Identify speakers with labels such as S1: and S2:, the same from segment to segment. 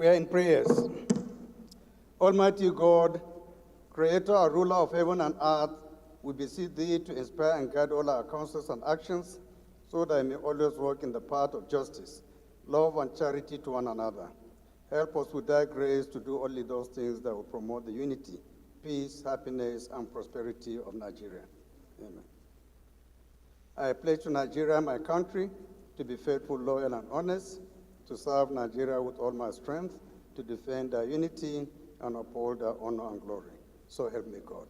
S1: We are in prayers. Almighty God, creator and ruler of heaven and earth, we beseech thee to inspire and guide all our counsels and actions, so that I may always walk in the path of justice, love, and charity to one another. Help us with thy grace to do only those things that will promote the unity, peace, happiness, and prosperity of Nigeria. Amen. I pledge to Nigeria, my country, to be faithful, loyal, and honest, to serve Nigeria with all my strength, to defend our unity and uphold our honor and glory. So help me God.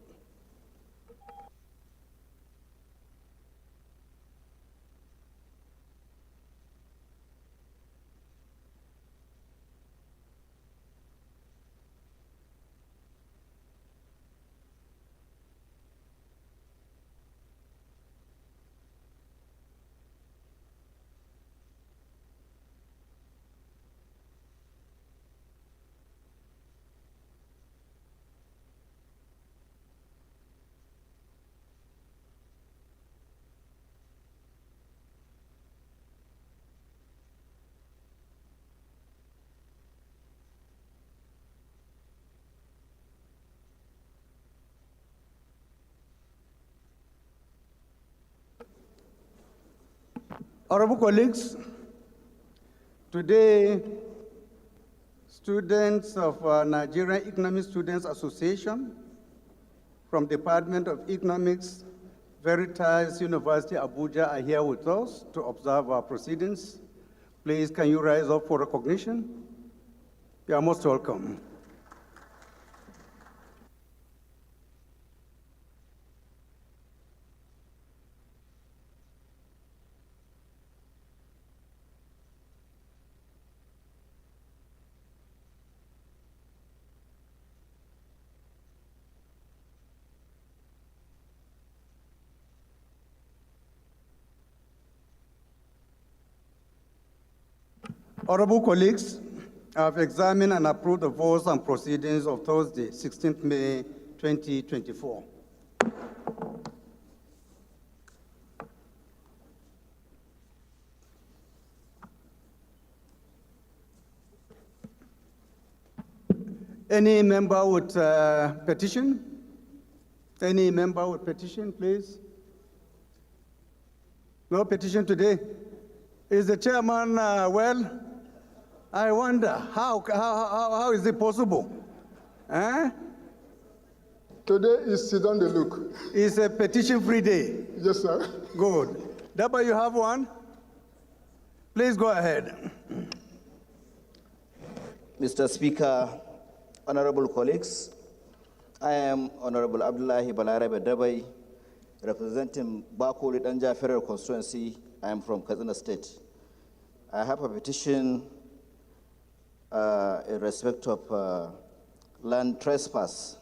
S1: Honorable colleagues, today, students of Nigerian Economic Students Association from Department of Economics, Veritas University, Abuja are here with us to observe our proceedings. Please, can you rise up for recognition? You are most welcome. Honorable colleagues, I have examined and approved the votes and proceedings of Thursday, 16th May 2024. Any member with petition? Any member with petition, please? No petition today? Is the chairman well? I wonder, how is it possible? Eh?
S2: Today is sit down the look.
S1: It's a petition-free day.
S2: Yes, sir.
S1: Good. Daba, you have one? Please go ahead.
S3: Mr. Speaker, honorable colleagues, I am Honorable Abdullahi Balarabe Dabai, representing Bakuri Danja Federal Constituency. I am from Katsina State. I have a petition in respect of land trespass.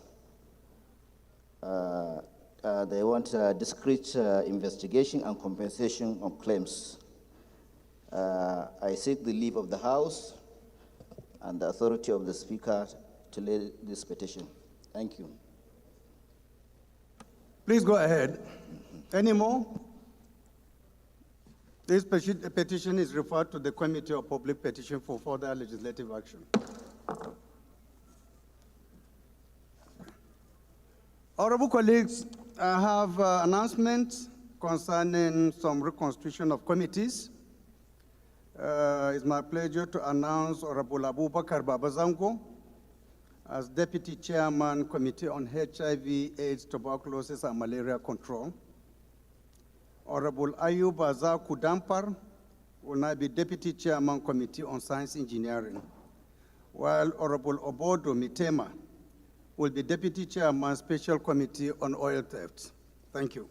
S3: They want a discrete investigation and compensation of claims. I seek the leave of the House and the authority of the Speaker to lay this petition. Thank you.
S1: Please go ahead. Any more? This petition is referred to the Committee of Public Petition for further legislative action. Honorable colleagues, I have announcements concerning some reconstitution of committees. It's my pleasure to announce Honorable Abubakar Babazango as Deputy Chairman, Committee on HIV, AIDS, Tuberculosis, and Malaria Control. Honorable Ayub Azar Kudampar will now be Deputy Chairman, Committee on Science Engineering, while Honorable Obodo Mitema will be Deputy Chairman, Special Committee on Oil Theft. Thank you.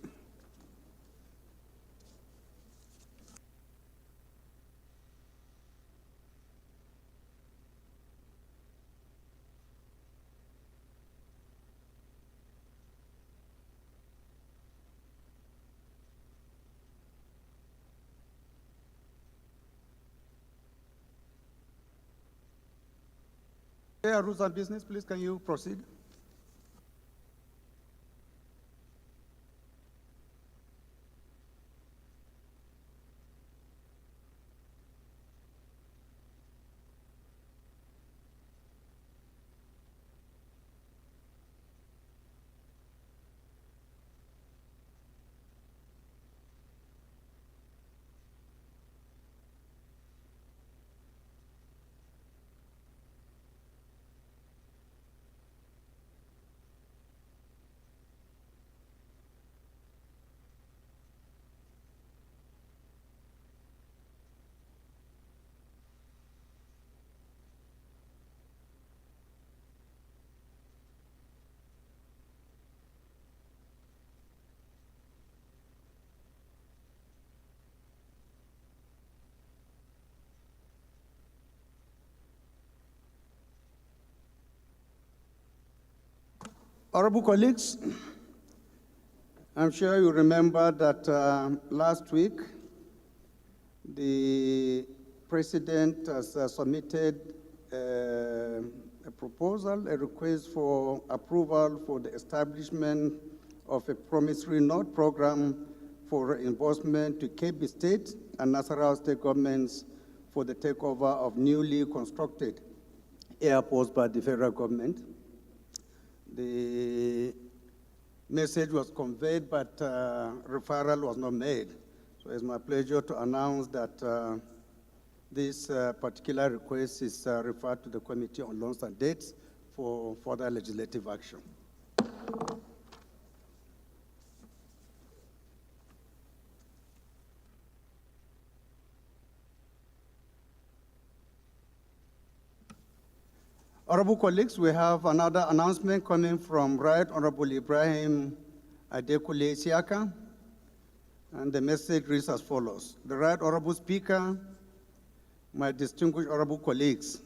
S1: Rules and business, please, can you proceed? Honorable colleagues, I'm sure you remember that last week the President has submitted a proposal, a request for approval for the establishment of a promissory note program for reimbursement to Kebbi State and Nasarawa State governments for the takeover of newly constructed airports by the federal government. The message was conveyed, but referral was not made. So it's my pleasure to announce that this particular request is referred to the Committee on Loans and Debts for further legislative action. Honorable colleagues, we have another announcement coming from Right Honorable Ibrahim Adekule Isiaka, and the message reads as follows. The Right Honorable Speaker, my distinguished honorable colleagues,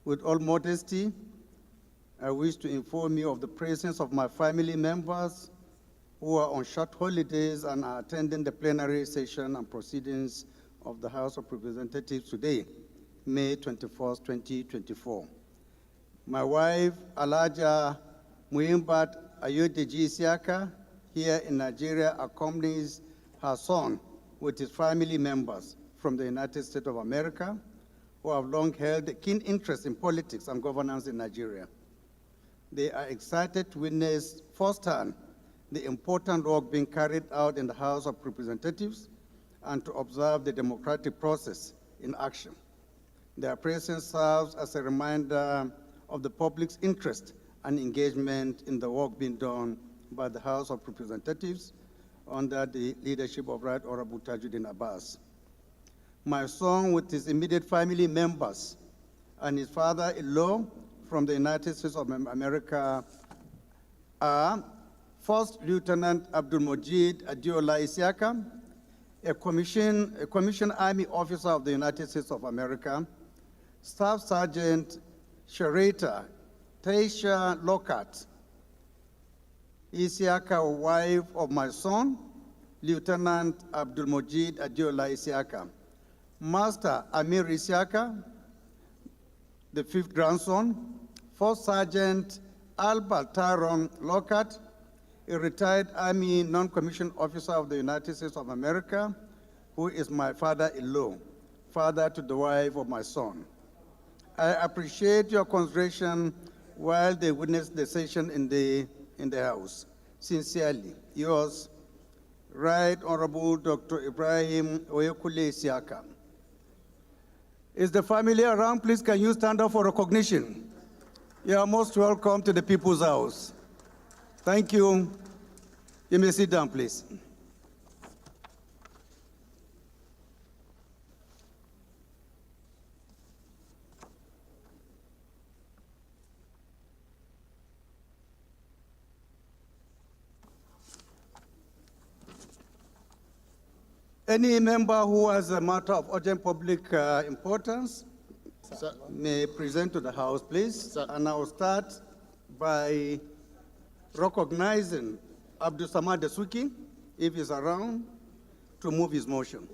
S1: with all modesty, I wish to inform you of the presence of my family members who are on short holidays and are attending the plenary session and proceedings of the House of Representatives today, May 21st, 2024. My wife, Alaja Muimbat Ayodeji Isiaka, here in Nigeria, accompanies her son with his family members from the United States of America, who have long held a keen interest in politics and governance in Nigeria. They are excited to witness firsthand the important work being carried out in the House of Representatives and to observe the democratic process in action. Their presence serves as a reminder of the public's interest and engagement in the work being done by the House of Representatives under the leadership of Right Honorable Tajuddin Abbas. My son, with his immediate family members and his father-in-law from the United States of America are First Lieutenant Abdul Majid Adiola Isiaka, a commissioned Army officer of the United States of America, Staff Sergeant Sharita Taisha Lockhart Isiaka, wife of my son, Lieutenant Abdul Majid Adiola Isiaka, Master Amir Isiaka, the fifth grandson, First Sergeant Albert Tyron Lockhart, a retired Army non-commissioned officer of the United States of America, who is my father-in-law, father to the wife of my son. I appreciate your consideration while they witness the session in the House. Sincerely, yours, Right Honorable Dr. Ibrahim Oyekule Isiaka. Is the family around? Please, can you stand up for recognition? You are most welcome to the People's House. Thank you. You may sit down, please. Any member who has a matter of urgent public importance may present to the House, please. And I will start by recognizing Abdul Samad Dasuki, if he's around, to move his motion.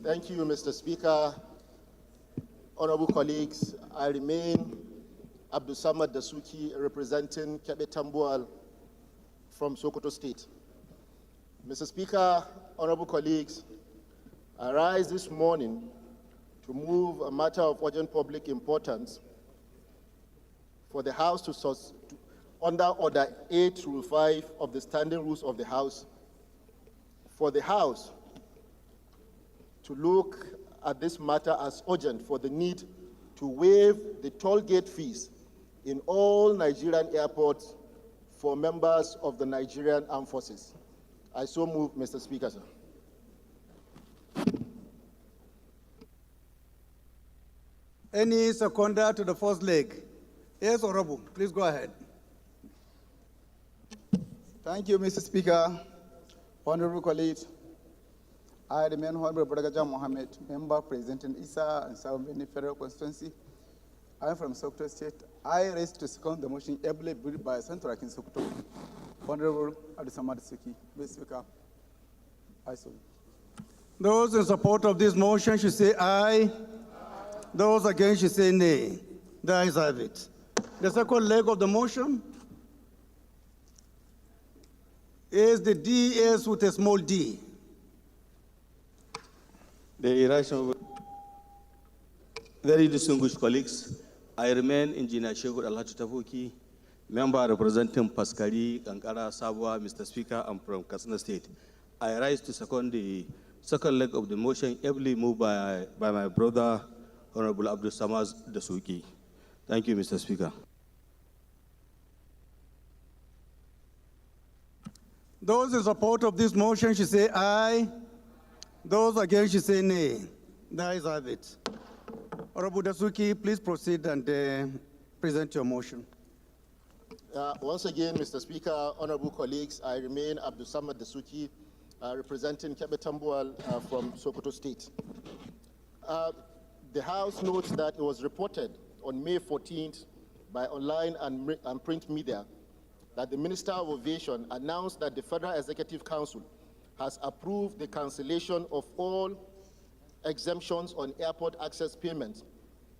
S4: Thank you, Mr. Speaker. Honorable colleagues, I remain Abdul Samad Dasuki, representing Kebe Tambuwal from Sokoto State. Mr. Speaker, honorable colleagues, I rise this morning to move a matter of urgent public importance for the House to under Order 8 Rule 5 of the Standing Rules of the House, for the House to look at this matter as urgent for the need to waive the toll gate fees in all Nigerian airports for members of the Nigerian Armed Forces. I so move, Mr. Speaker, sir.
S1: Any seconder to the first leg? Yes, Honorable, please go ahead.
S5: Thank you, Mr. Speaker. Honorable colleagues, I remain Honorable Bragaja Mohammed, member presenting Isa and South Beni Federal Constituency. I'm from Sokoto State. I raise to second the motion ably briefed by Senator Akin Sokoto. Honorable Abdusamad Suki, Mr. Speaker. I so.
S1: Those in support of this motion should say aye. Those against should say nay. The ayes have it. The second leg of the motion is the DS with a small d.
S6: The irrational, very distinguished colleagues, I remain Engineer Shehu Alhaji Tafuki, member representing Paskari, Kankara, Sabwa, Mr. Speaker, I'm from Katsina State. I rise to second the second leg of the motion, ably moved by my brother, Honorable Abdul Samad Dasuki. Thank you, Mr. Speaker.
S1: Those in support of this motion should say aye. Those against should say nay. The ayes have it. Honorable Dasuki, please proceed and present your motion.
S4: Once again, Mr. Speaker, honorable colleagues, I remain Abdul Samad Dasuki, representing Kebe Tambuwal from Sokoto State. The House notes that it was reported on May 14th by online and print media that the Minister of Aviation announced that the Federal Executive Council has approved the cancellation of all exemptions on airport access payments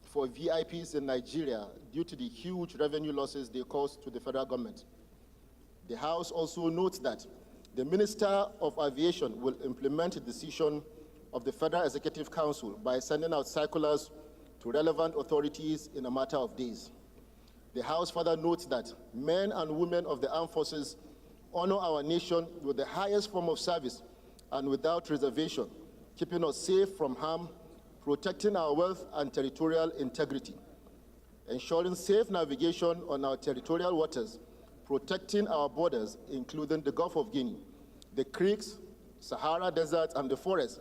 S4: for VIPs in Nigeria due to the huge revenue losses they caused to the federal government. The House also notes that the Minister of Aviation will implement the decision of the Federal Executive Council by sending out circulars to relevant authorities in a matter of days. The House further notes that men and women of the armed forces honor our nation with the highest form of service and without reservation, keeping us safe from harm, protecting our wealth and territorial integrity, ensuring safe navigation on our territorial waters, protecting our borders, including the Gulf of Guinea, the creeks, Sahara Desert, and the forests,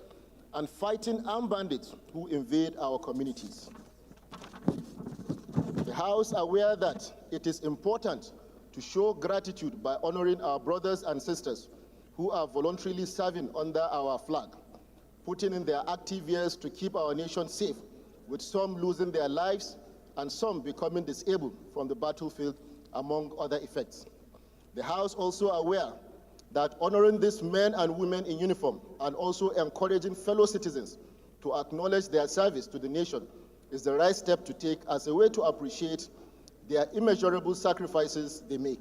S4: and fighting armed bandits who invade our communities. The House is aware that it is important to show gratitude by honoring our brothers and sisters who are voluntarily serving under our flag, putting in their active years to keep our nation safe, with some losing their lives and some becoming disabled from the battlefield, among other effects. The House also aware that honoring these men and women in uniform and also encouraging fellow citizens to acknowledge their service to the nation is the right step to take as a way to appreciate their immeasurable sacrifices they make.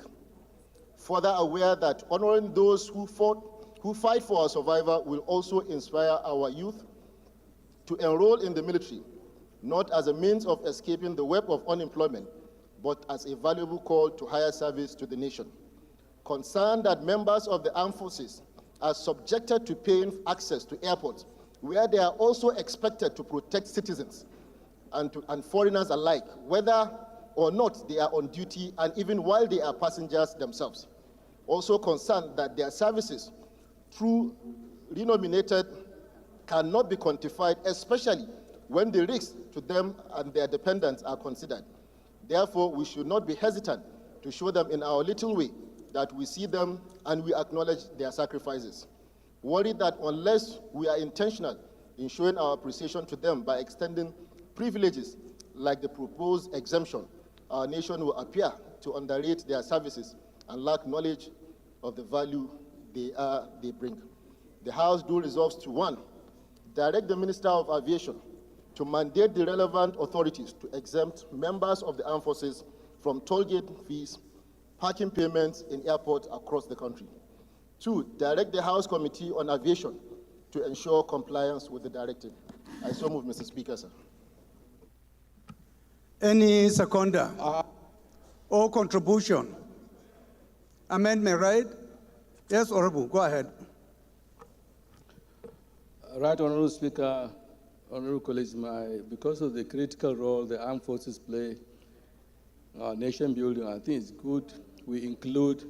S4: Further aware that honoring those who fight for our survival will also inspire our youth to enroll in the military, not as a means of escaping the web of unemployment, but as a valuable call to higher service to the nation. Concerned that members of the armed forces are subjected to paying access to airports, where they are also expected to protect citizens and foreigners alike, whether or not they are on duty and even while they are passengers themselves. Also concerned that their services, through renominated, cannot be quantified, especially when the risks to them and their dependents are considered. Therefore, we should not be hesitant to show them in our little way that we see them and we acknowledge their sacrifices. Worried that unless we are intentional in showing our appreciation to them by extending privileges like the proposed exemption, our nation will appear to underrate their services and lack knowledge of the value they bring. The House do resolves to 1, direct the Minister of Aviation to mandate the relevant authorities to exempt members of the armed forces from tollgate fees, parking payments in airports across the country. 2, direct the House Committee on Aviation to ensure compliance with the directive. I so move, Mr. Speaker, sir.
S1: Any seconder or contribution? Amendment, right? Yes, Honorable, go ahead.
S7: Right, Honorable Speaker, Honorable colleagues, because of the critical role the armed forces play in our nation building, I think it's good we include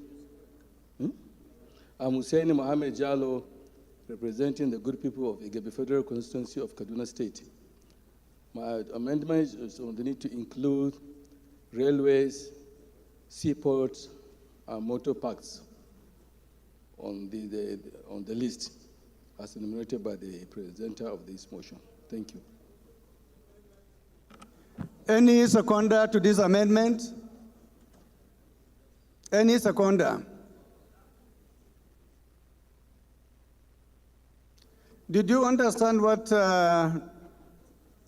S7: I'm Hussein Mohammed Jallo, representing the good people of Igebe Federal Constituency of Kaduna State. My amendment is on the need to include railways, seaports, and motor parks on the list as enumerated by the presenter of this motion. Thank you.
S1: Any seconder to this amendment? Any seconder? Did you understand what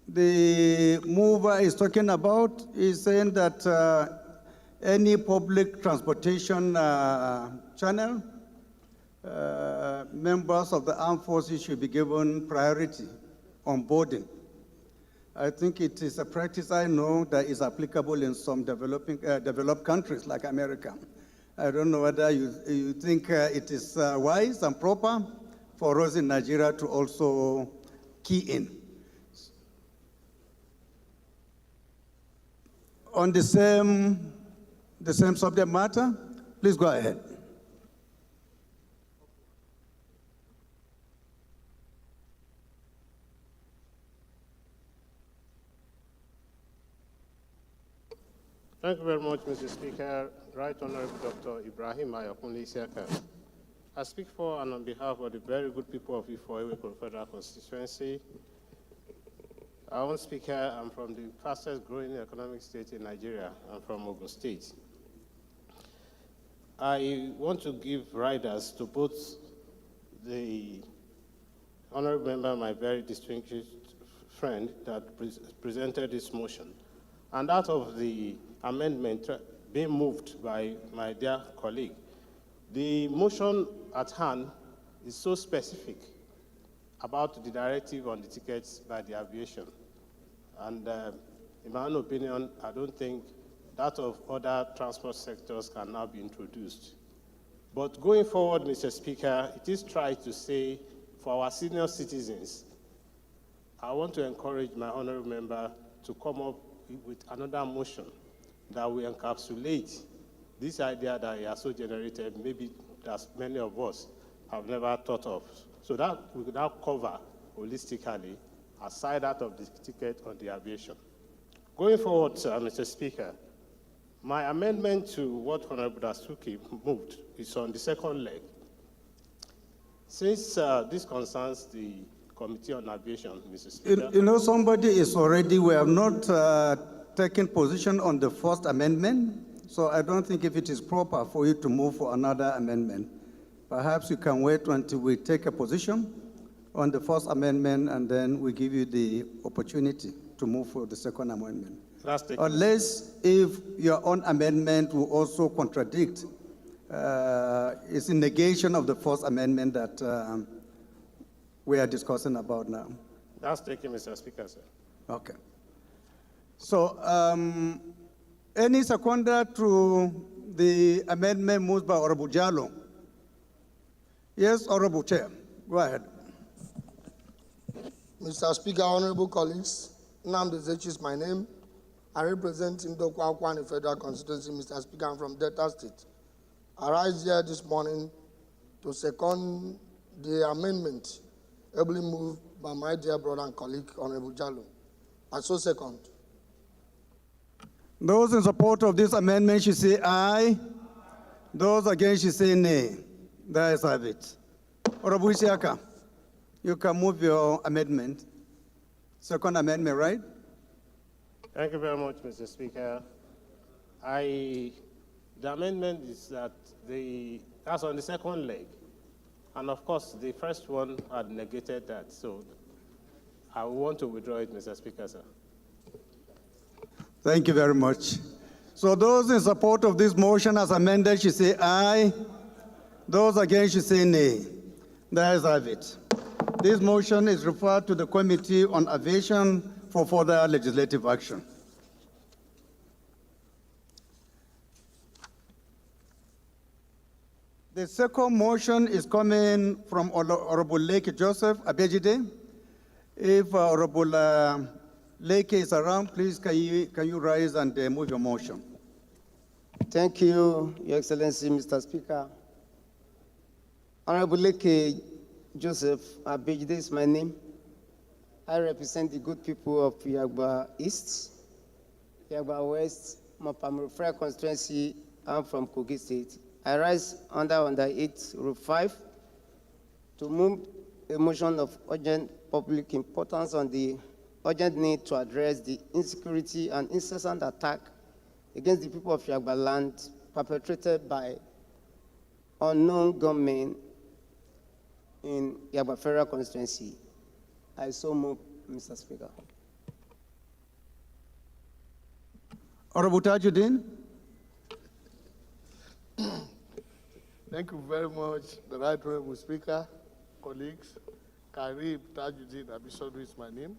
S1: the mover is talking about? He's saying that any public transportation channel, members of the armed forces should be given priority on boarding. I think it is a practice I know that is applicable in some developed countries like America. I don't know whether you think it is wise and proper for us in Nigeria to also key in. On the same subject matter, please go ahead.
S8: Thank you very much, Mr. Speaker. Right Honorable Dr. Ibrahim Ayakunle Isiaka. I speak for and on behalf of the very good people of Ifo Federal Constituency. Our own speaker, I'm from the fastest growing economic state in Nigeria. I'm from Ogun State. I want to give riders to both the honorable member, my very distinguished friend that presented this motion, and that of the amendment being moved by my dear colleague. The motion at hand is so specific about the directive on the tickets by the aviation. And in my own opinion, I don't think that of other transport sectors can now be introduced. But going forward, Mr. Speaker, it is tried to say for our senior citizens, I want to encourage my honorable member to come up with another motion that will encapsulate this idea that he has so generated, maybe that many of us have never thought of. So that we could now cover holistically, aside out of the ticket on the aviation. Going forward, Mr. Speaker, my amendment to what Honorable Dasuki moved is on the second leg. Since this concerns the Committee on Aviation, Mr. Speaker.
S1: You know, somebody is already, we have not taken position on the first amendment, so I don't think if it is proper for you to move for another amendment. Perhaps you can wait until we take a position on the first amendment, and then we give you the opportunity to move for the second amendment. Unless if your own amendment will also contradict, it's in negation of the first amendment that we are discussing about now.
S8: That's taken, Mr. Speaker, sir.
S1: Okay. So, any seconder to the amendment moved by Honorable Jallo? Yes, Honorable Chair, go ahead.
S2: Mr. Speaker, honorable colleagues, Nnamdi Zechi is my name. I represent Ndokwa Akwani Federal Constituency, Mr. Speaker, I'm from Delta State. I rise here this morning to second the amendment ably moved by my dear brother and colleague, Honorable Jallo. I so second.
S1: Those in support of this amendment should say aye. Those against should say nay. There is have it. Honorable Isiaka, you can move your amendment. Second amendment, right?
S8: Thank you very much, Mr. Speaker. The amendment is that that's on the second leg. And of course, the first one had negated that. So I want to withdraw it, Mr. Speaker, sir.
S1: Thank you very much. So those in support of this motion as amended should say aye. Those against should say nay. There is have it. This motion is referred to the Committee on Aviation for further legislative action. The second motion is coming from Honorable Lake Joseph Abejide. If Honorable Lake is around, please can you rise and move your motion?
S9: Thank you, Your Excellency, Mr. Speaker. Honorable Lake Joseph Abejide is my name. I represent the good people of Yagba East, Yagba West, Mapam Federal Constituency. I'm from Kogi State. I rise under 8 Rule 5 to move a motion of urgent public importance on the urgent need to address the insecurity and incessant attack against the people of Yagba land perpetrated by unknown gunmen in Yagba Federal Constituency. I so move, Mr. Speaker.
S1: Honorable Tajuddin.
S2: Thank you very much, the Right Honorable Speaker, colleagues. Karib Tajuddin Abisodu is my name.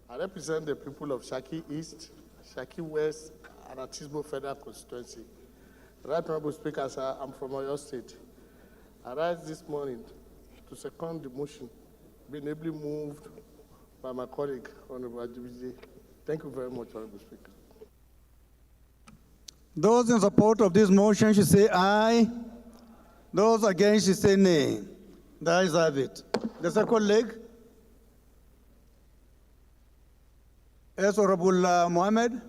S2: I represent the people of Shaki East, Shaki West, and Atisbo Federal Constituency. Right Honorable Speaker, sir, I'm from Oyo State. I rise this morning to second the motion being ably moved by my colleague, Honorable Ajibije. Thank you very much, Honorable Speaker.
S1: Those in support of this motion should say aye. Those against should say nay. The ayes have it. The second leg. Yes, Honorable Mohammed.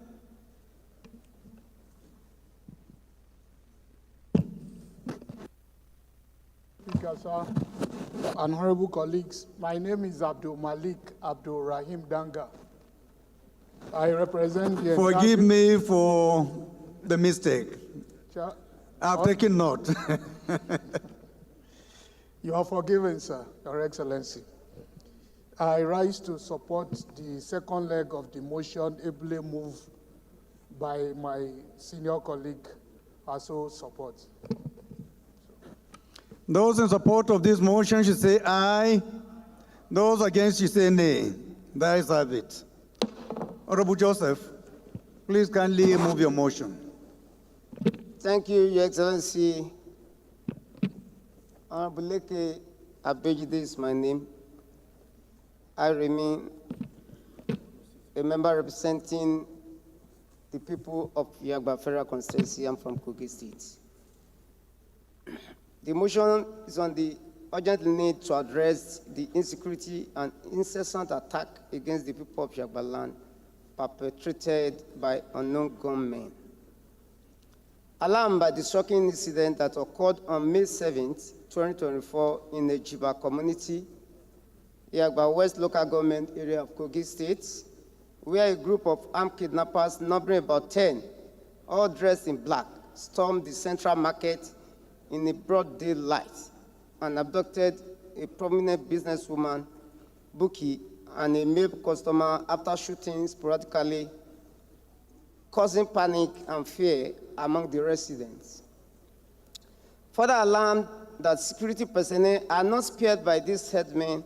S2: Speaker, sir, and honorable colleagues, my name is Abdul Malik Abdul Rahim Danga. I represent the
S1: Forgive me for the mistake. I've taken note.
S2: You are forgiven, sir, Your Excellency. I rise to support the second leg of the motion ably moved by my senior colleague, also support.
S1: Those in support of this motion should say aye. Those against should say nay. The ayes have it. Honorable Joseph, please kindly move your motion.
S9: Thank you, Your Excellency. Honorable Leke Abejide is my name. I remain a member representing the people of Yagba Federal Constituency. I'm from Kogi State. The motion is on the urgent need to address the insecurity and incessant attack against the people of Yagba land perpetrated by unknown gunmen. Alarmed by the shocking incident that occurred on May 7th, 2024 in the Jiba community, Yagba West local government area of Kogi State, where a group of armed kidnappers numbering about 10, all dressed in black, stormed the central market in a broad daylight and abducted a prominent businesswoman, Buki, and a male customer after shooting sporadically, causing panic and fear among the residents. Further alarmed that security personnel are not spared by these headmen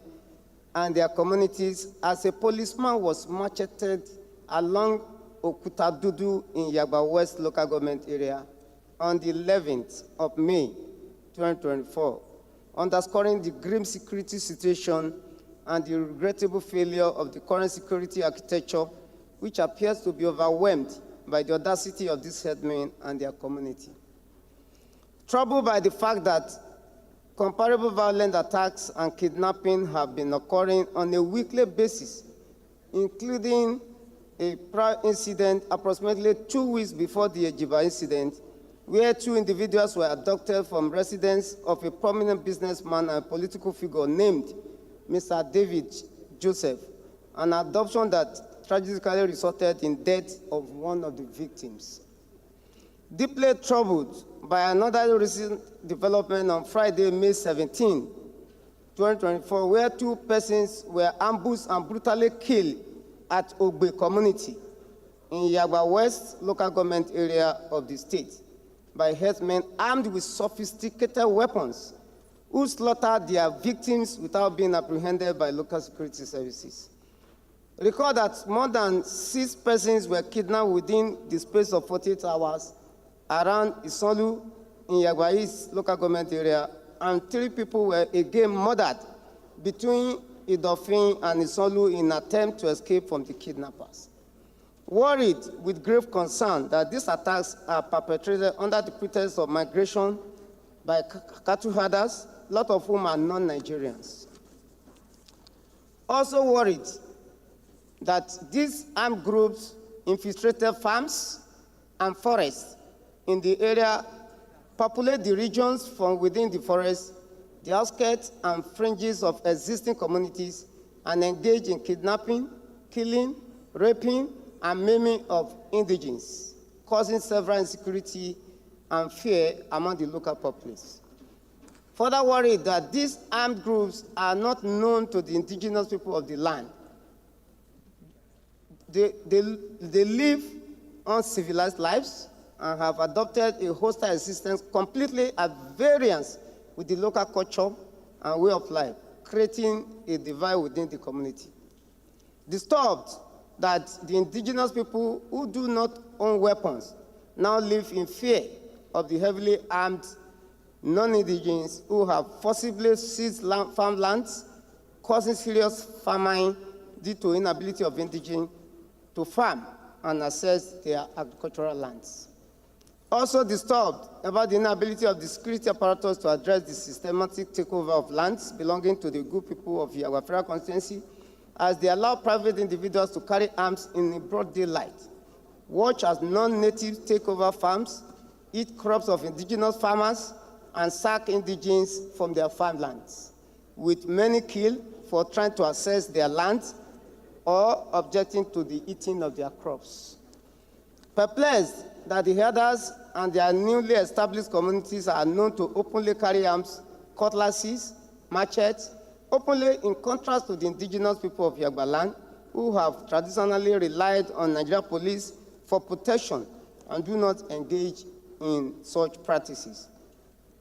S9: and their communities, as a policeman was macheted along Okutadudu in Yagba West local government area on the 11th of May, 2024, underscoring the grim security situation and the regrettable failure of the current security architecture, which appears to be overwhelmed by the audacity of these headmen and their community. Troubled by the fact that comparable violent attacks and kidnapping have been occurring on a weekly basis, including a prior incident approximately 2 weeks before the Ejiba incident, where 2 individuals were abducted from residence of a prominent businessman and political figure named Mr. David Joseph, an adoption that tragically resulted in death of one of the victims. Deeply troubled by another recent development on Friday, May 17, 2024, where 2 persons were ambushed and brutally killed at Ogbe community in Yagba West local government area of the state by herdsmen armed with sophisticated weapons who slaughtered their victims without being apprehended by local security services. Recall that more than 6 persons were kidnapped within the space of 48 hours around Isolu in Yagba East local government area, and 3 people were again murdered between Idofin and Isolu in an attempt to escape from the kidnappers. Worried with grave concern that these attacks are perpetrated under the pretext of migration by cattle herders, a lot of whom are non-Nigerians. Also worried that these armed groups infiltrated farms and forests in the area, populate the regions from within the forest, the outskirts and fringes of existing communities, and engage in kidnapping, killing, raping, and maiming of indigenes, causing several insecurity and fear among the local populace. Further worried that these armed groups are not known to the indigenous people of the land. They live uncivilized lives and have adopted a hostile existence completely at variance with the local culture and way of life, creating a divide within the community. Disturbed that the indigenous people who do not own weapons now live in fear of the heavily armed non-indigenous who have forcibly seized farmlands, causing serious famine due to inability of indigenous to farm and access their agricultural lands. Also disturbed about the inability of the security apparatus to address the systematic takeover of lands belonging to the good people of the Federal constituency, as they allow private individuals to carry arms in broad daylight, watch as non-natives take over farms, eat crops of indigenous farmers, and sack indigenes from their farmlands, with many killed for trying to access their lands or objecting to the eating of their crops. Perplexed that the herders and their newly established communities are known to openly carry arms, cutlasses, machetes, openly in contrast to the indigenous people of Yagbaland, who have traditionally relied on Nigeria police for protection and do not engage in such practices.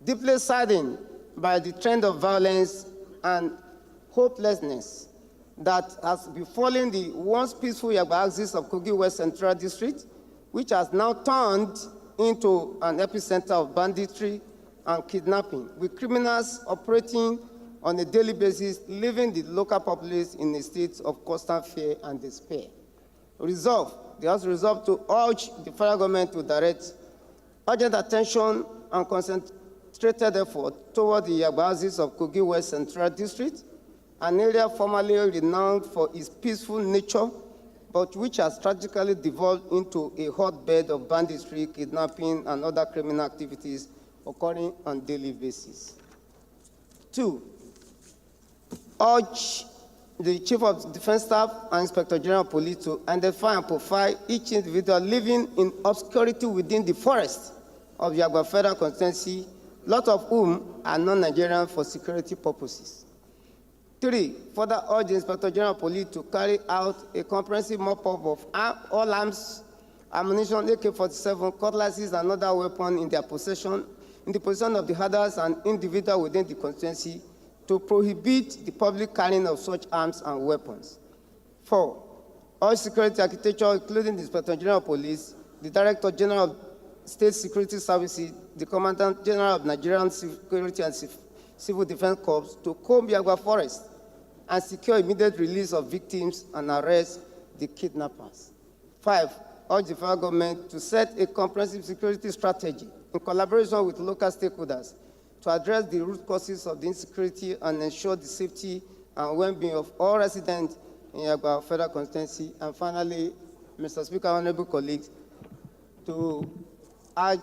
S9: Deeply saddened by the trend of violence and hopelessness that has befallen the once peaceful Yagba axis of Kogi West Central District, which has now turned into an epicenter of banditry and kidnapping, with criminals operating on a daily basis, leaving the local populace in a state of constant fear and despair. They also resolved to urge the federal government to direct urgent attention and concentrated effort toward the Yagba axis of Kogi West Central District, an area formerly renowned for its peaceful nature, but which has tragically devolved into a hotbed of banditry, kidnapping, and other criminal activities occurring on a daily basis. 2, urge the Chief of Defense Staff and Inspector General of Police to identify and profile each individual living in obscurity within the forest of Yagba Federal constituency, lot of whom are non-Nigerian for security purposes. 3, further urge the Inspector General of Police to carry out a comprehensive mop-up of all arms, ammunition, AK-47, cutlasses, and other weapons in the possession of the herders and individuals within the constituency to prohibit the public carrying of such arms and weapons. 4, urge security architecture, including the Inspector General of Police, the Director General of State Security Services, the Commandant General of Nigerian Security and Civil Defense Corps to comb Yagba Forest and secure immediate release of victims and arrest the kidnappers. 5, urge the federal government to set a comprehensive security strategy in collaboration with local stakeholders to address the root causes of the insecurity and ensure the safety and well-being of all residents in Yagba Federal constituency. And finally, Mr. Speaker, honorable colleagues, to urge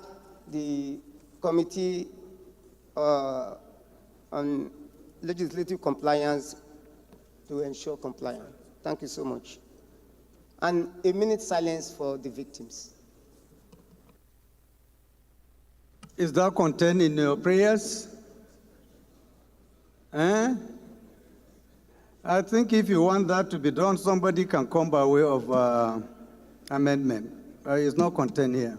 S9: the Committee on Legislative Compliance to ensure compliance. Thank you so much. And a minute silence for the victims.
S1: Is that contained in your prayers? I think if you want that to be done, somebody can come by way of amendment. It's not contained here.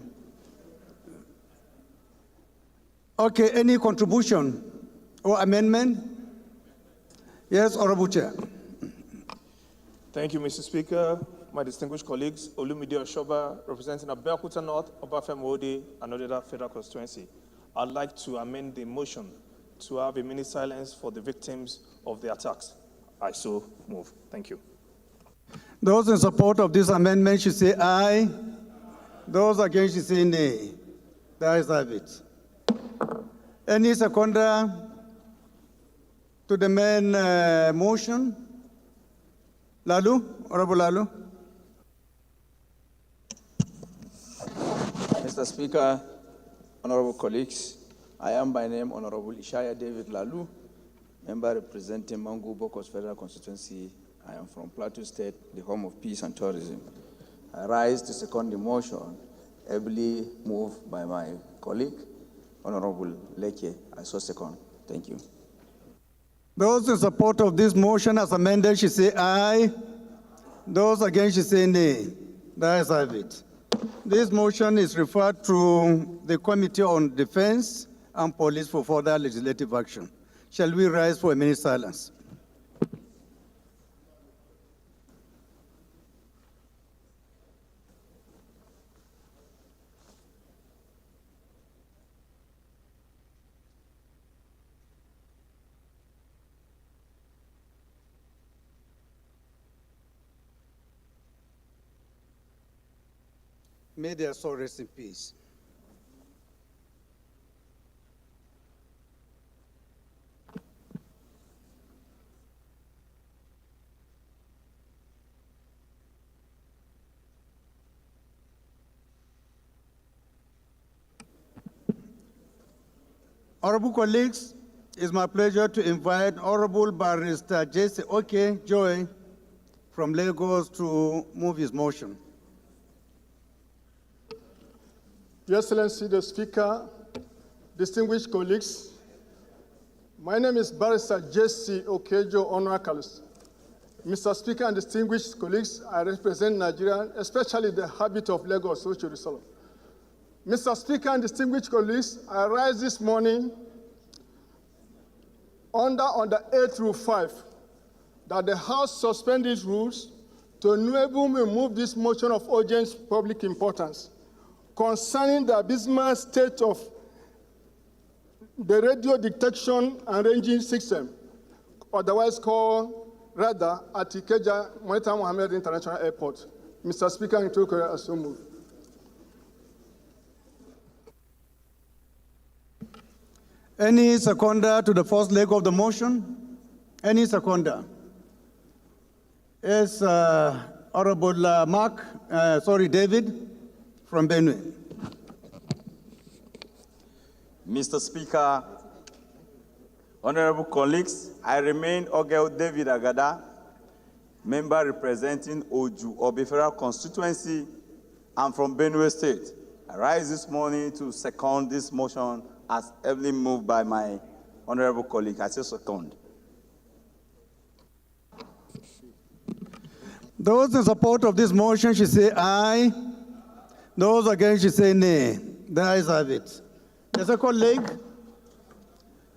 S1: Okay, any contribution or amendment? Yes, Honorable Chair.
S10: Thank you, Mr. Speaker. My distinguished colleagues, Olumide Oshoba, representing Abeokuta North, Obafemi Ode, and Odeda Federal Constituency. I'd like to amend the motion to have a minute silence for the victims of the attacks. I so move. Thank you.
S1: Those in support of this amendment should say aye. Those against should say nay. The ayes have it. Any seconder to the main motion? Lalu, Honorable Lalu.
S11: Mr. Speaker, honorable colleagues, I am by name Honorable Ishaya David Lalu, member representing Mangu Bokos Federal Constituency I am from Plateau State, the home of peace and tourism. I rise to second the motion, ably moved by my colleague, Honorable Leke. I so second. Thank you.
S1: Those in support of this motion as amended, should say aye. Those against, should say nay. The ayes have it. This motion is referred to the Committee on Defense and Police for further legislative action. Shall we rise for a minute silence? May their soul rest in peace. Honorable colleagues, it's my pleasure to invite Honorable Barrister Jesse Oke Joy from Lagos to move his motion.
S12: Your Excellency, the Speaker, distinguished colleagues, my name is Barrister Jesse Okejo Onwakalis. Mr. Speaker and distinguished colleagues, I represent Nigeria, especially the habit of Lagos, which you resolve. Mr. Speaker and distinguished colleagues, I rise this morning under 8 Rule 5 that the House suspend its rules to enable me move this motion of urgent public importance concerning the abysmal state of the radio detection and ranging system, otherwise called radar, at Ikeja Moita Mohammed International Airport. Mr. Speaker, I took I so move.
S1: Any seconder to the first leg of the motion? Any seconder? Yes, Honorable David from Benue.
S11: Mr. Speaker, honorable colleagues, I remain Ogel David Agada, member representing Oju Obi Federal Constituency. I'm from Benue State. I rise this morning to second this motion as heavily moved by my honorable colleague. I say second.
S1: Those in support of this motion should say aye. Those against should say nay. The ayes have it. The second leg.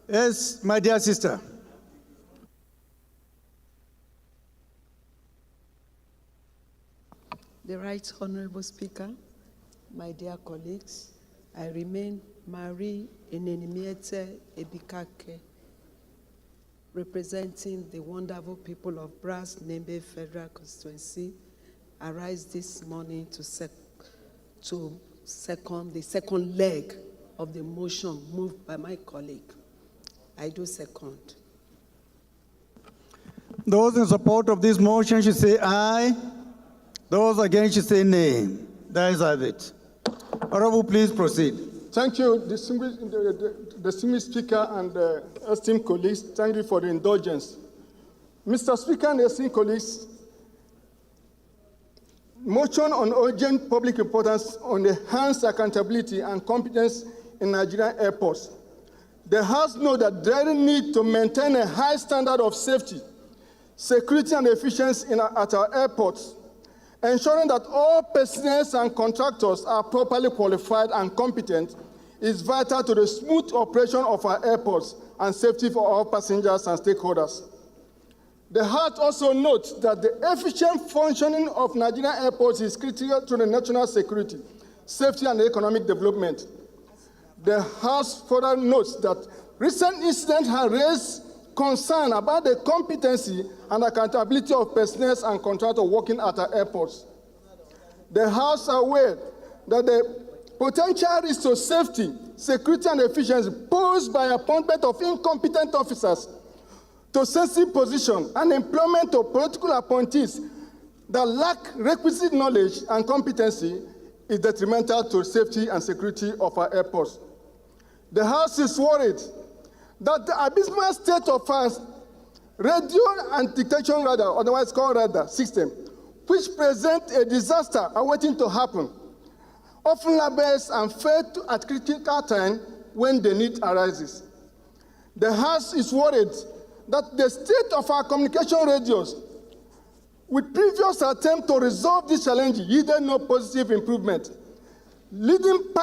S1: Yes, my dear sister.
S13: The Right Honorable Speaker, my dear colleagues, I remain Marie Enenimiete Ebikake, representing the wonderful people of Brass Nembe Federal Constituency. I rise this morning to second the second leg of the motion moved by my colleague. I do second.
S1: Those in support of this motion should say aye. Those against should say nay. The ayes have it. Honorable, please proceed.
S12: Thank you, distinguished Speaker and esteemed colleagues. Thank you for the indulgence. Mr. Speaker and esteemed colleagues, motion on urgent public importance on enhanced accountability and competence in Nigerian airports. The House knows that there is need to maintain a high standard of safety, security, and efficiency at our airports, ensuring that all personnel and contractors are properly qualified and competent is vital to the smooth operation of our airports and safety for all passengers and stakeholders. The House also notes that the efficient functioning of Nigerian airports is critical to the national security, safety, and economic development. The House further notes that recent incidents have raised concern about the competency and accountability of personnel and contractors working at our airports. The House is aware that the potential risk to safety, security, and efficiency posed by appointment of incompetent officers to sensitive positions and employment of political appointees that lack requisite knowledge and competency is detrimental to safety and security of our airports. The House is worried that the abysmal state of affairs radio and detection radar, otherwise called radar system, which present a disaster awaiting to happen, often labels and fail at critical time when the need arises. The House is worried that the state of our communication radios, with previous attempts to resolve this challenge, yielded no positive improvement, leading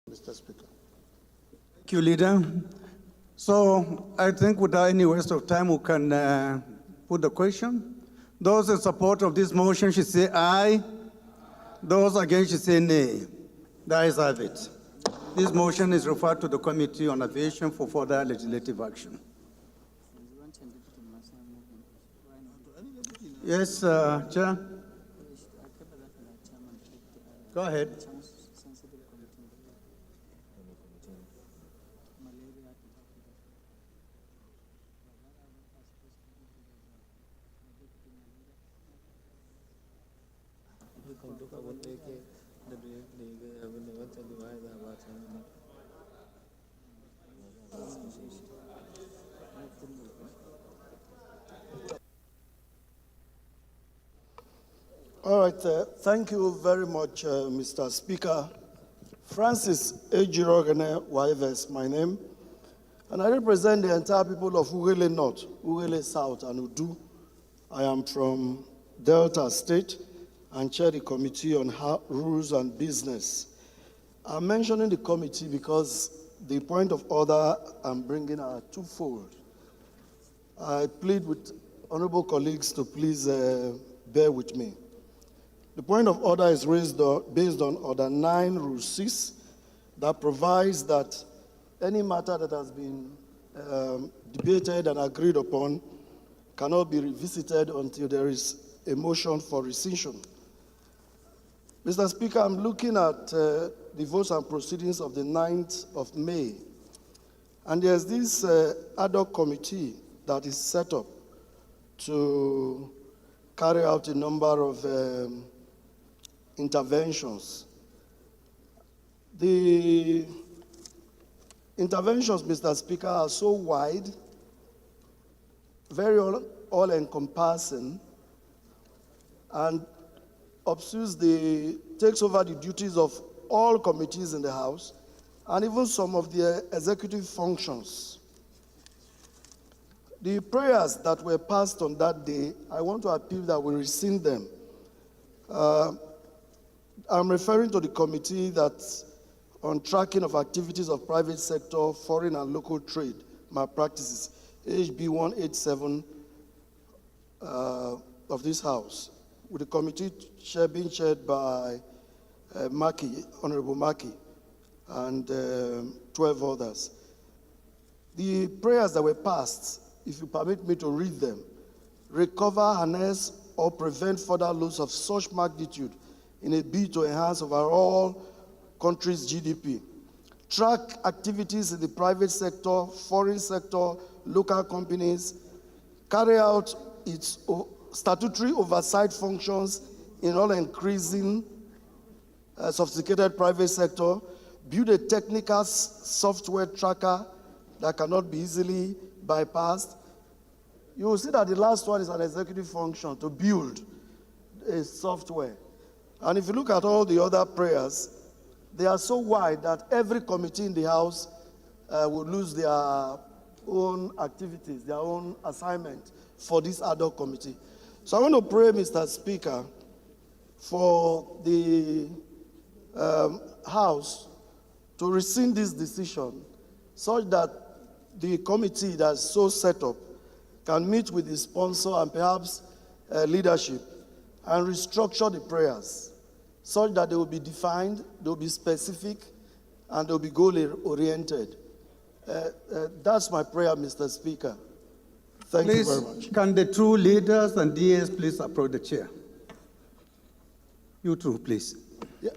S2: Mr. Speaker.
S1: Thank you, Leader. So I think without any waste of time, we can put the question. Those in support of this motion should say aye. Those against should say nay. The ayes have it. This motion is referred to the Committee on Aviation for further legislative action. Yes, Chair. Go ahead.
S2: All right, thank you very much, Mr. Speaker. Francis Ejirogene Waive is my name, and I represent the entire people of Ughelli North, Ughelli South, and Udu. I am from Delta State and chair the Committee on Rules and Business. I'm mentioning the committee because the point of order I'm bringing are twofold. I plead with honorable colleagues to please bear with me. The point of order is based on Order 9, Rule 6, that provides that any matter that has been debated and agreed upon cannot be revisited until there is a motion for rescission. Mr. Speaker, I'm looking at the votes and proceedings of the 9th of May, and there's this ad hoc committee that is set up to carry out a number of interventions. The interventions, Mr. Speaker, are so wide, very all-encompassing, and takes over the duties of all committees in the House, and even some of the executive functions. The prayers that were passed on that day, I want to appeal that we rescind them. I'm referring to the committee that's on tracking of activities of private sector, foreign and local trade malpractices, HB 187 of this House, with the committee being chaired by Honorable Maki, and 12 others. The prayers that were passed, if you permit me to read them: recover, harness, or prevent further loss of such magnitude in a bid to enhance overall country's GDP. Track activities in the private sector, foreign sector, local companies. Carry out its statutory oversight functions in all increasing sophisticated private sector. Build a technical software tracker that cannot be easily bypassed. You will see that the last one is an executive function, to build a software. And if you look at all the other prayers, they are so wide that every committee in the House will lose their own activities, their own assignment for this ad hoc committee. So I want to pray, Mr. Speaker, for the House to rescind this decision such that the committee that's so set up can meet with the sponsor and perhaps leadership and restructure the prayers such that they will be defined, they will be specific, and they will be goal-oriented. That's my prayer, Mr. Speaker. Thank you very much.
S1: Can the two leaders and DS please approach the chair? You two, please.
S2: Yeah.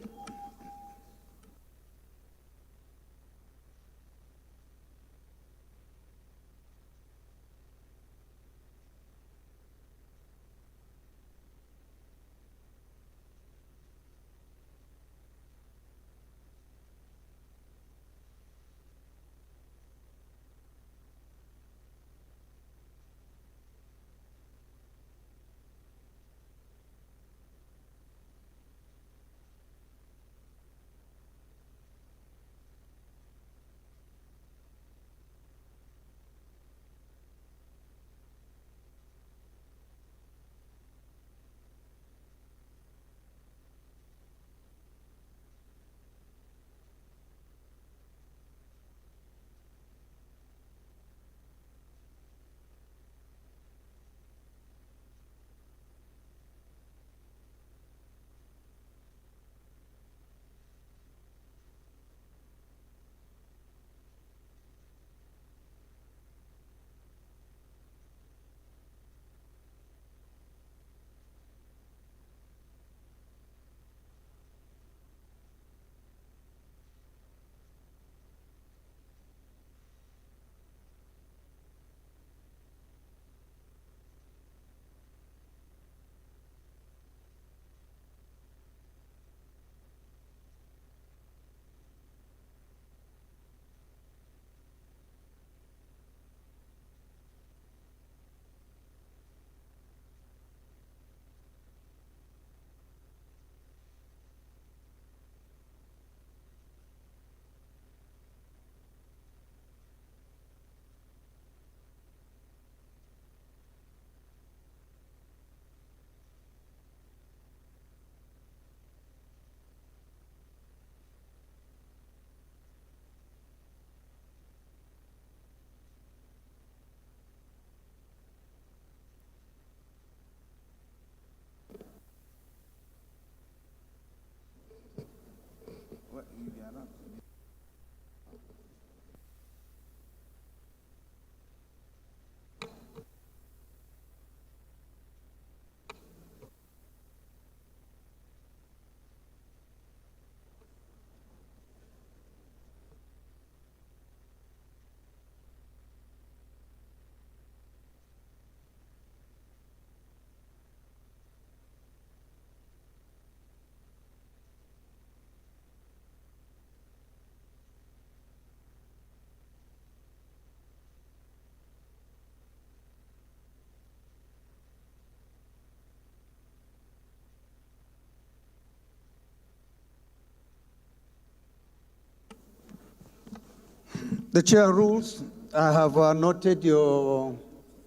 S1: The chair rules. I have noted your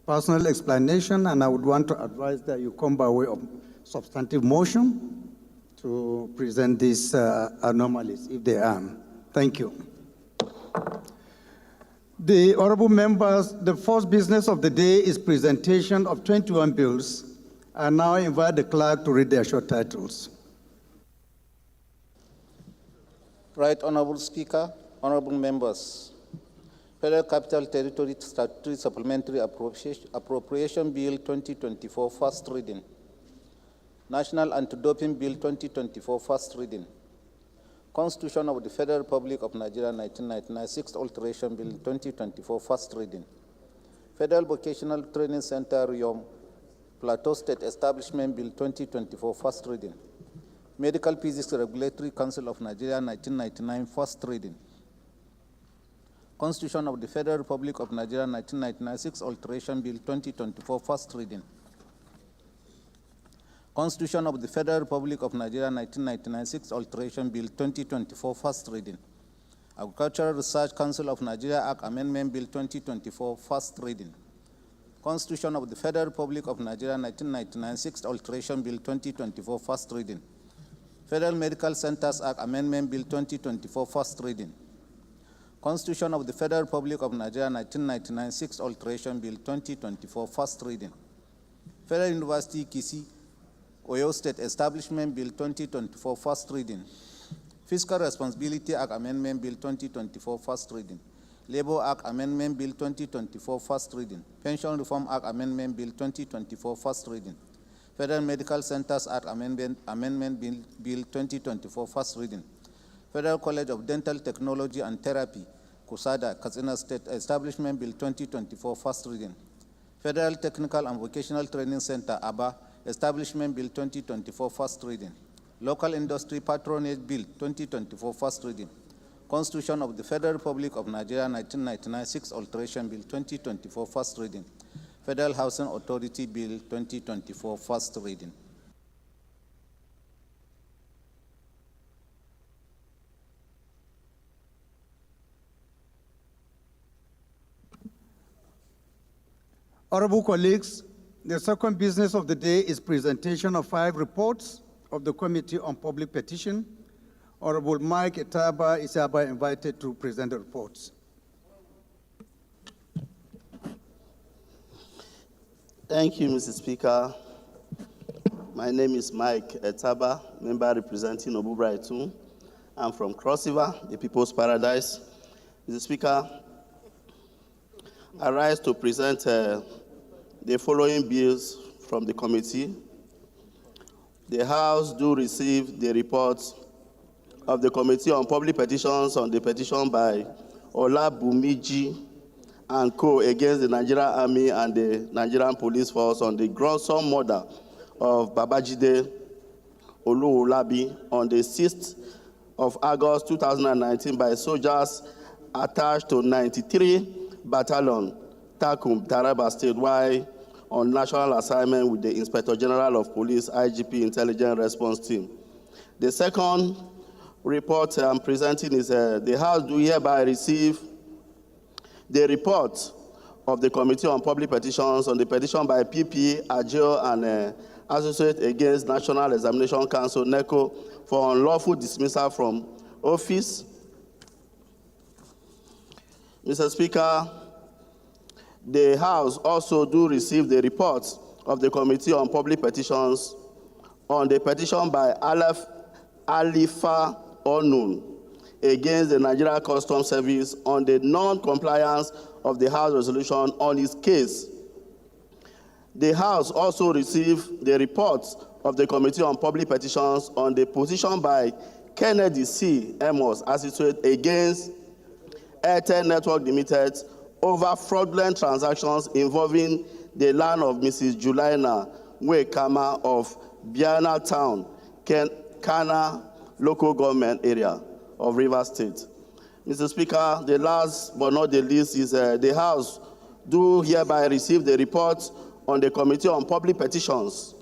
S1: personal explanation, and I would want to advise that you come by way of substantive motion to present these anomalies, if they are. Thank you. The honorable members, the first business of the day is presentation of 21 bills. I now invite the clerk to read their short titles.
S14: Right Honorable Speaker, honorable members. Federal Capital Territory Statutory Supplementary Appropriation Bill 2024, first reading. National Anti-Doping Bill 2024, first reading. Constitution of the Federal Republic of Nigeria 1999, sixth alteration Bill 2024, first reading. Federal Vocational Training Center, Riom, Plateau State Establishment Bill 2024, first reading. Medical Physics Regulatory Council of Nigeria 1999, first reading. Constitution of the Federal Republic of Nigeria 1999, sixth alteration Bill 2024, first reading. Constitution of the Federal Republic of Nigeria 1999, sixth alteration Bill 2024, first reading. Agricultural Research Council of Nigeria Act Amendment Bill 2024, first reading. Constitution of the Federal Republic of Nigeria 1999, sixth alteration Bill 2024, first reading. Federal Medical Centers Act Amendment Bill 2024, first reading. Constitution of the Federal Republic of Nigeria 1999, sixth alteration Bill 2024, first reading. Federal University Kisi Oyo State Establishment Bill 2024, first reading. Fiscal Responsibility Act Amendment Bill 2024, first reading. Labor Act Amendment Bill 2024, first reading. Pension Reform Act Amendment Bill 2024, first reading. Federal Medical Centers Act Amendment Bill 2024, first reading. Federal College of Dental Technology and Therapy, Kusada, Katsina State Establishment Bill 2024, first reading. Federal Technical and Vocational Training Center, ABA, Establishment Bill 2024, first reading. Local Industry Patronage Bill 2024, first reading. Constitution of the Federal Republic of Nigeria 1999, sixth alteration Bill 2024, first reading. Federal Housing Authority Bill 2024, first reading.
S1: Honorable colleagues, the second business of the day is presentation of 5 reports of the Committee on Public Petition. Honorable Mike Etaba is hereby invited to present the reports.
S15: Thank you, Mr. Speaker. My name is Mike Etaba, member representing Obubra Etu. I'm from Cross River, the People's Paradise. Mr. Speaker, I rise to present the following bills from the committee. The House do receive the report of the Committee on Public Petitions on the petition by Olabumiji and co. against the Nigerian Army and the Nigerian Police Force on the gruesome murder of Babajide Oluolabi on the 6th of August 2019 by soldiers attached to 93 Battalion, Takum, Taraba State, while on national assignment with the Inspector General of Police, IGP Intelligence Response Team. The second report I'm presenting is the House do hereby receive the report of the Committee on Public Petitions on the petition by PP, AGIO, and Associate against National Examination Council, NECO, for unlawful dismissal from office. Mr. Speaker, the House also do receive the report of the Committee on Public Petitions on the petition by Alifa Onun against the Nigeria Customs Service on the non-compliance of the House resolution on his case. The House also received the report of the Committee on Public Petitions on the position by Kennedy C. Amos, associate against Airtel Network Limited over fraudulent transactions involving the land of Mrs. Julina Wekama of Biana Town, Kana local government area of Rivers State. Mr. Speaker, the last but not the least is the House do hereby receive the report on the Committee on Public Petitions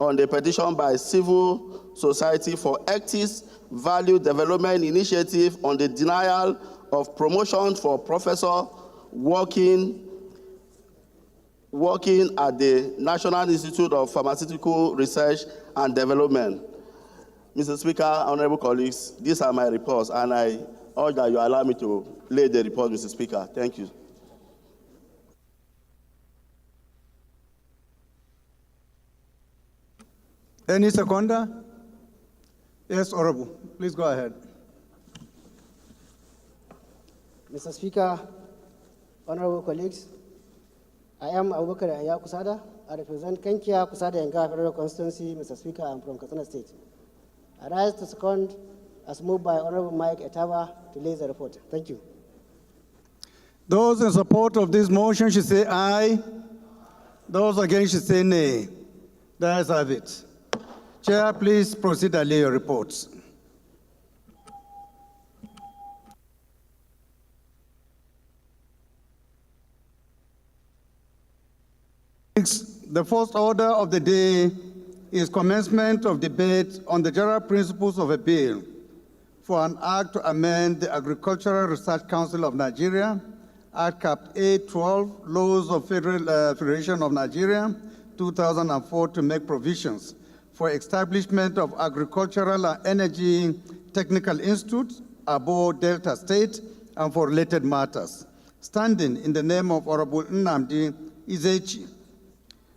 S15: on the petition by Civil Society for Actis Value Development Initiative on the denial of promotion for professor working at the National Institute of Pharmaceutical Research and Development. Mr. Speaker, honorable colleagues, these are my reports, and I urge that you allow me to lay the report, Mr. Speaker. Thank you.
S1: Any seconder? Yes, Honorable. Please go ahead.
S16: Mr. Speaker, honorable colleagues, I am Abubakar Aya Kusada. I represent Kenkia Kusada Yanga Federal Constituency. Mr. Speaker, I am from Katsina State. I rise to second as moved by Honorable Mike Etaba to lay the report. Thank you.
S1: Those in support of this motion should say aye. Those against should say nay. The ayes have it. Chair, please proceed and lay your reports. The first order of the day is commencement of debate on the general principles of a bill for an act to amend the Agricultural Research Council of Nigeria, Act Cap A12, Laws of Federation of Nigeria, 2004, to make provisions for establishment of agricultural and energy technical institutes above Delta State and for related matters. Standing in the name of Honorable Nnamdi Ezechi.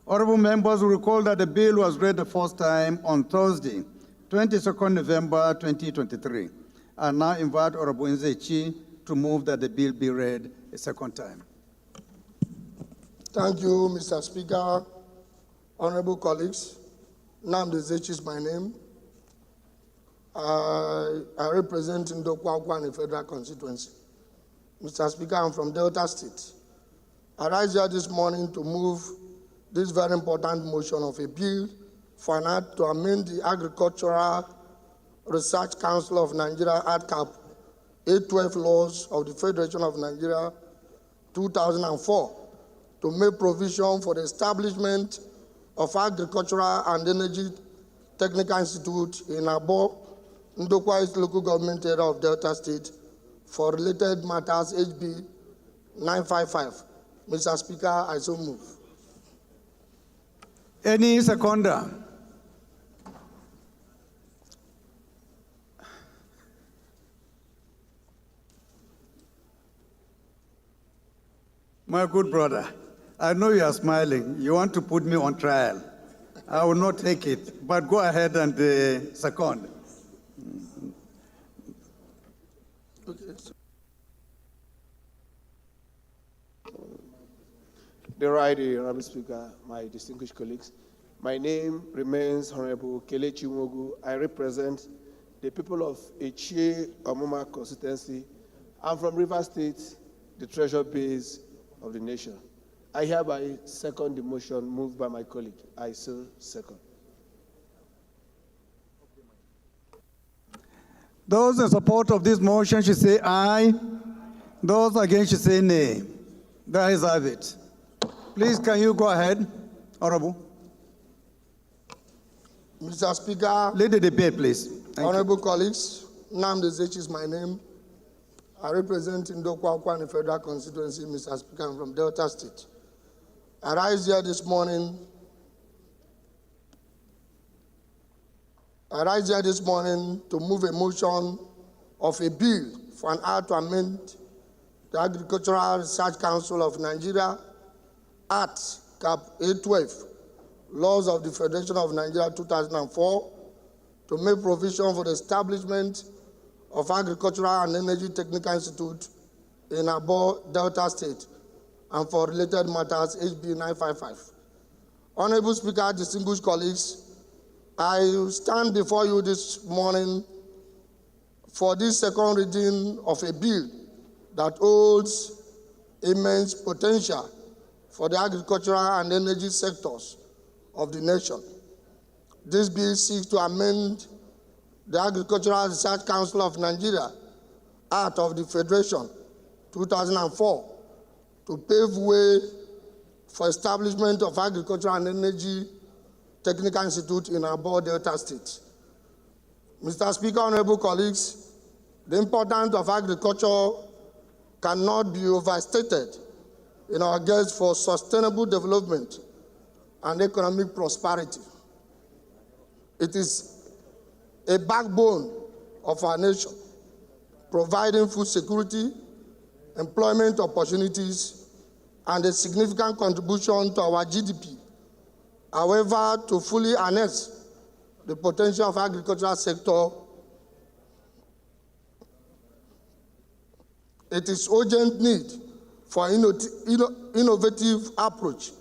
S1: Honorable members will recall that the bill was read the first time on Thursday, 22nd November 2023. I now invite Honorable Ezechi to move that the bill be read a second time.
S2: Thank you, Mr. Speaker. Honorable colleagues, Nnamdi Ezechi is my name. I represent Ndokwa Federal Constituency. Mr. Speaker, I'm from Delta State. I rise here this morning to move this very important motion of a bill for an act to amend the Agricultural Research Council of Nigeria Act Cap 812 laws of the Federation of Nigeria 2004 to make provision for the establishment of Agricultural and Energy Technical Institute in Abo, Ndokwa East Local Government Area of Delta State for related matters HB 955. Mr. Speaker, I so move.
S1: Any seconder? My good brother, I know you are smiling. You want to put me on trial. I will not take it, but go ahead and second.
S17: The right, Honorable Speaker, my distinguished colleagues. My name remains Honorable Kelechi Mogu. I represent the people of Echie Omuma constituency. I'm from Rivers State, the treasure base of the nation. I hereby second the motion moved by my colleague. I so second.
S1: Those in support of this motion should say aye. Those against should say nay. The ayes have it. Please, can you go ahead, Honorable?
S2: Mr. Speaker.
S1: Lead the debate, please.
S2: Honorable colleagues, Nnamdi Ezechi is my name. I represent Ndokwa Federal Constituency, Mr. Speaker, I'm from Delta State. I rise here this morning to move a motion of a bill for an act to amend the Agricultural Research Council of Nigeria Act Cap 812, Laws of the Federation of Nigeria 2004, to make provision for the establishment of Agricultural and Energy Technical Institute in Abo, Delta State, and for related matters, HB 955. Honorable Speaker, distinguished colleagues, I stand before you this morning for this second reading of a bill that holds immense potential for the agricultural and energy sectors of the nation. This bill seeks to amend the Agricultural Research Council of Nigeria Act of the Federation 2004 to pave way for establishment of Agricultural and Energy Technical Institute in Abo, Delta State. Mr. Speaker, honorable colleagues, the importance of agriculture cannot be overstated in our quest for sustainable development and economic prosperity. It is a backbone of our nation, providing food security, employment opportunities, and a significant contribution to our GDP. However, to fully harness the potential of agricultural sector, it is urgent need for innovative approach,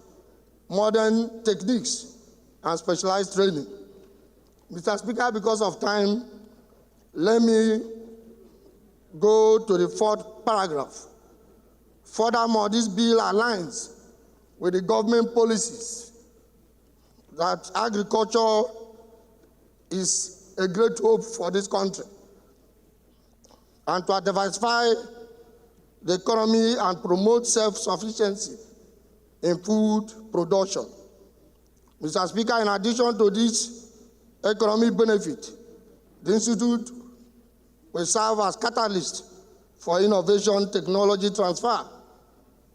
S2: modern techniques, and specialized training. Mr. Speaker, because of time, let me go to the fourth paragraph. Furthermore, this bill aligns with the government policies that agriculture is a great hope for this country, and to diversify the economy and promote self-sufficiency in food production. Mr. Speaker, in addition to this economic benefit, the Institute will serve as catalyst for innovation, technology transfer,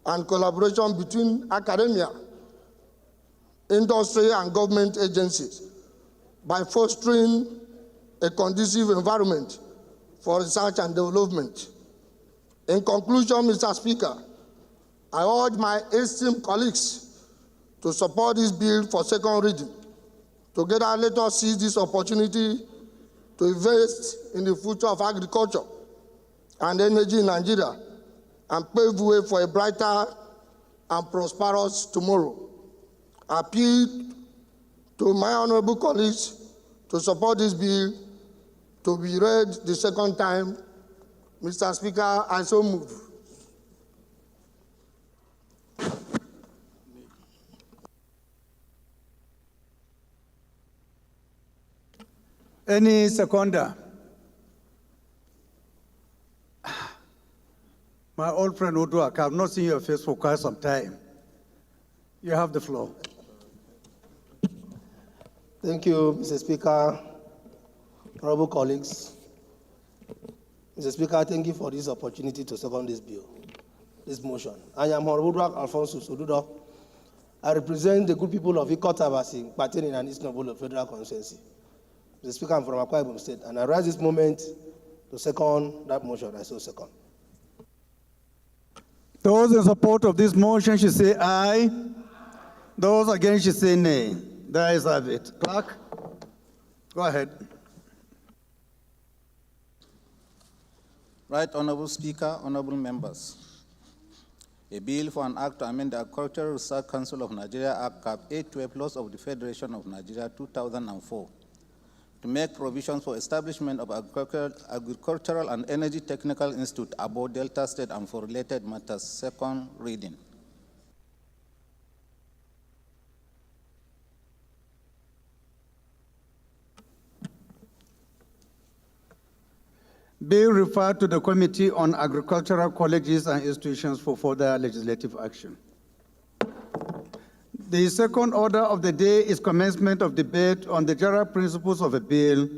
S2: and collaboration between academia, industry, and government agencies by fostering a conducive environment for research and development. In conclusion, Mr. Speaker, I urge my esteemed colleagues to support this bill for second reading. Together, let us seize this opportunity to invest in the future of agriculture and energy in Nigeria and pave the way for a brighter and prosperous tomorrow. I appeal to my honorable colleagues to support this bill to be read the second time. Mr. Speaker, I so move.
S1: Any seconder? My old friend Uduak, I've not seen your face for quite some time. You have the floor.
S9: Thank you, Mr. Speaker, honorable colleagues. Mr. Speaker, thank you for this opportunity to second this bill, this motion. I am Honorable Alfonso Sodudo. I represent the good people of Ikotabasi, pertaining an Eastern Noble Federal Constituency. Mr. Speaker, I'm from Akwa Ibom State, and I rise this moment to second that motion. I so second.
S1: Those in support of this motion should say aye. Those against should say nay. There is have it. Clerk, go ahead.
S14: Right Honorable Speaker, honorable members. A bill for an act to amend the Agricultural Research Council of Nigeria Act Cap 812 laws of the Federation of Nigeria 2004 to make provisions for establishment of agricultural and energy technical institute above Delta State and for related matters, second reading.
S1: Bill referred to the Committee on Agricultural Colleges and Institutions for further legislative action. The second order of the day is commencement of debate on the general principles of a bill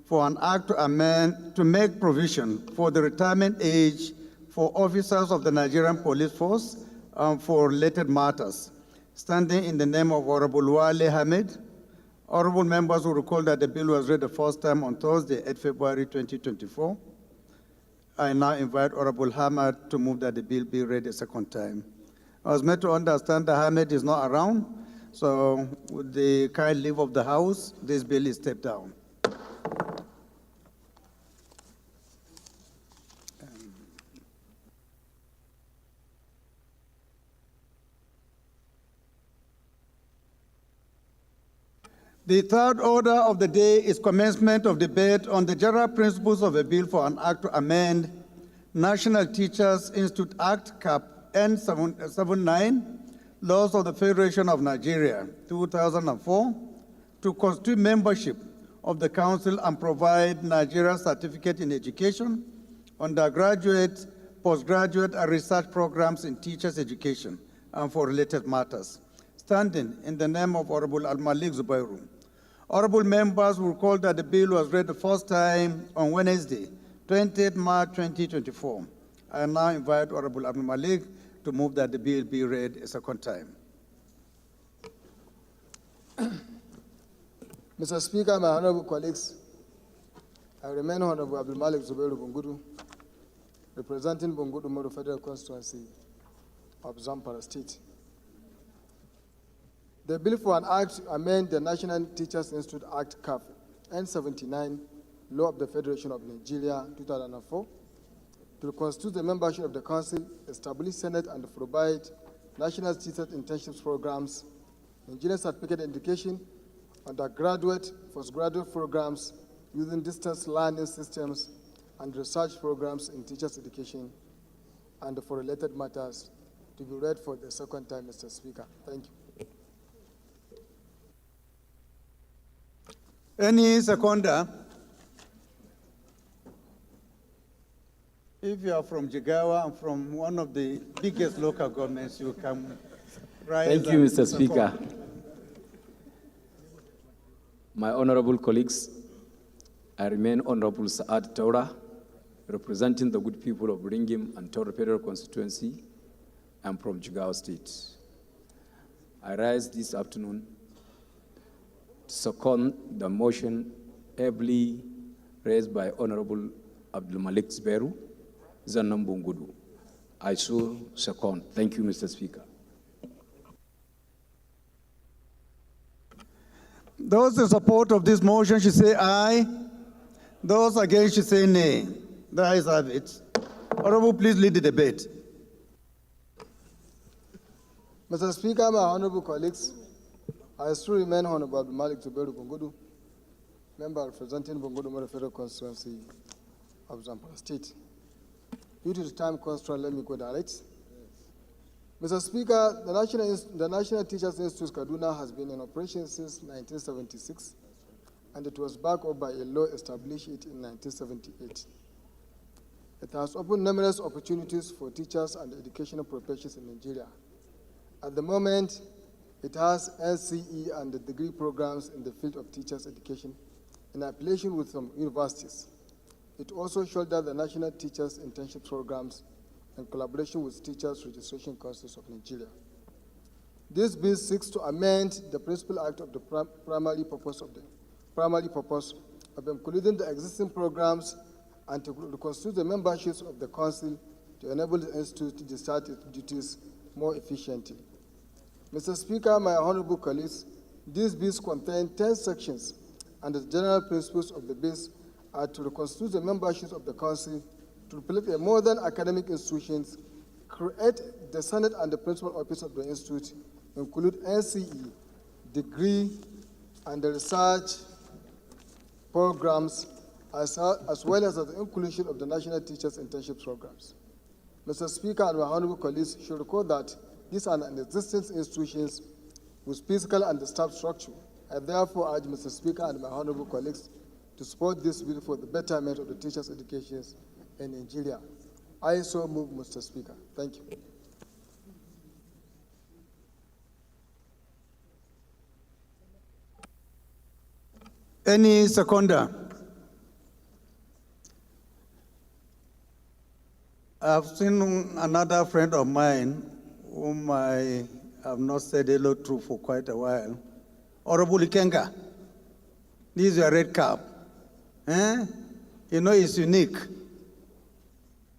S1: for an act to amend to make provision for the retirement age for officers of the Nigerian Police Force and for related matters, standing in the name of Honorable Wale Hamid. Honorable members will recall that the bill was read the first time on Thursday, 8 February 2024. I now invite Honorable Hamid to move that the bill be read a second time. I was made to understand that Hamid is not around, so with the kind leave of the House, this bill is stepped down. The third order of the day is commencement of debate on the general principles of a bill for an act to amend National Teachers Institute Act, Cap N79, Laws of the Federation of Nigeria, 2004, to constitute membership of the Council and provide Nigeria certificate in education, undergraduate, postgraduate, and research programs in teachers' education, and for related matters. Standing in the name of Honorable Al-Malik Zubairu. Honorable members will recall that the bill was read the first time on Wednesday, 20th March 2024. I now invite Honorable Abdul Malik to move that the bill be read a second time.
S2: Mr. Speaker, my honorable colleagues, I remain Honorable Abdul Malik Zubairu Bungudu, representing Bungudu Modu Federal Constituency of Zamfara State. The bill for an act to amend the National Teachers Institute Act CAF N79, Law of the Federation of Nigeria 2004, to constitute the membership of the Council, establish Senate, and provide national teachers internships programs, engineering certificate education, undergraduate, postgraduate programs using distance learning systems and research programs in teachers' education, and for related matters to be read for the second time, Mr. Speaker. Thank you.
S1: Any seconder? If you are from Jigawa and from one of the biggest local governments, you can rise.
S18: Thank you, Mr. Speaker. My honorable colleagues, I remain Honorable Saad Taura, representing the good people of Ringim and Taura Federal Constituency. I'm from Jigawa State. I rise this afternoon to second the motion ably raised by Honorable Abdul Malik Zubairu Zanambungudu. I so second. Thank you, Mr. Speaker.
S1: Those in support of this motion should say aye. Those against should say nay. The ayes have it. Honorable, please lead the debate.
S2: Mr. Speaker, my honorable colleagues, I still remain Honorable Abdul Malik Zubairu Bungudu, member representing Bungudu Modu Federal Constituency of Zamfara State. Due to the time constraint, let me go direct. Mr. Speaker, the National Teachers Institute Kaduna has been in operation since 1976, and it was backed up by a law established in 1978. It has opened numerous opportunities for teachers and educational professions in Nigeria. At the moment, it has NCE and degree programs in the field of teachers' education in affiliation with some universities. It also shoulders the National Teachers Internship Programs in collaboration with Teachers Registration Councils of Nigeria. This bill seeks to amend the Principal Act of the primary purpose of including the existing programs and to constitute the memberships of the Council to enable the Institute to discharge its duties more efficiently. Mr. Speaker, my honorable colleagues, these bills contain 10 sections, and the general principles of the bills are to reconstitute the memberships of the Council, to replace a modern academic institutions, create the Senate and the principal office of the Institute, include NCE, degree, and the research programs, as well as the inclusion of the National Teachers Internship Programs. Mr. Speaker and my honorable colleagues should recall that these are existing institutions with physical and staff structure. I therefore urge Mr. Speaker and my honorable colleagues to support this bill for the betterment of the teachers' education in Nigeria. I so move, Mr. Speaker. Thank you.
S1: Any seconder? I've seen another friend of mine whom I have not said hello to for quite a while. Honorable Ikenga, this is your red cap. You know it's unique.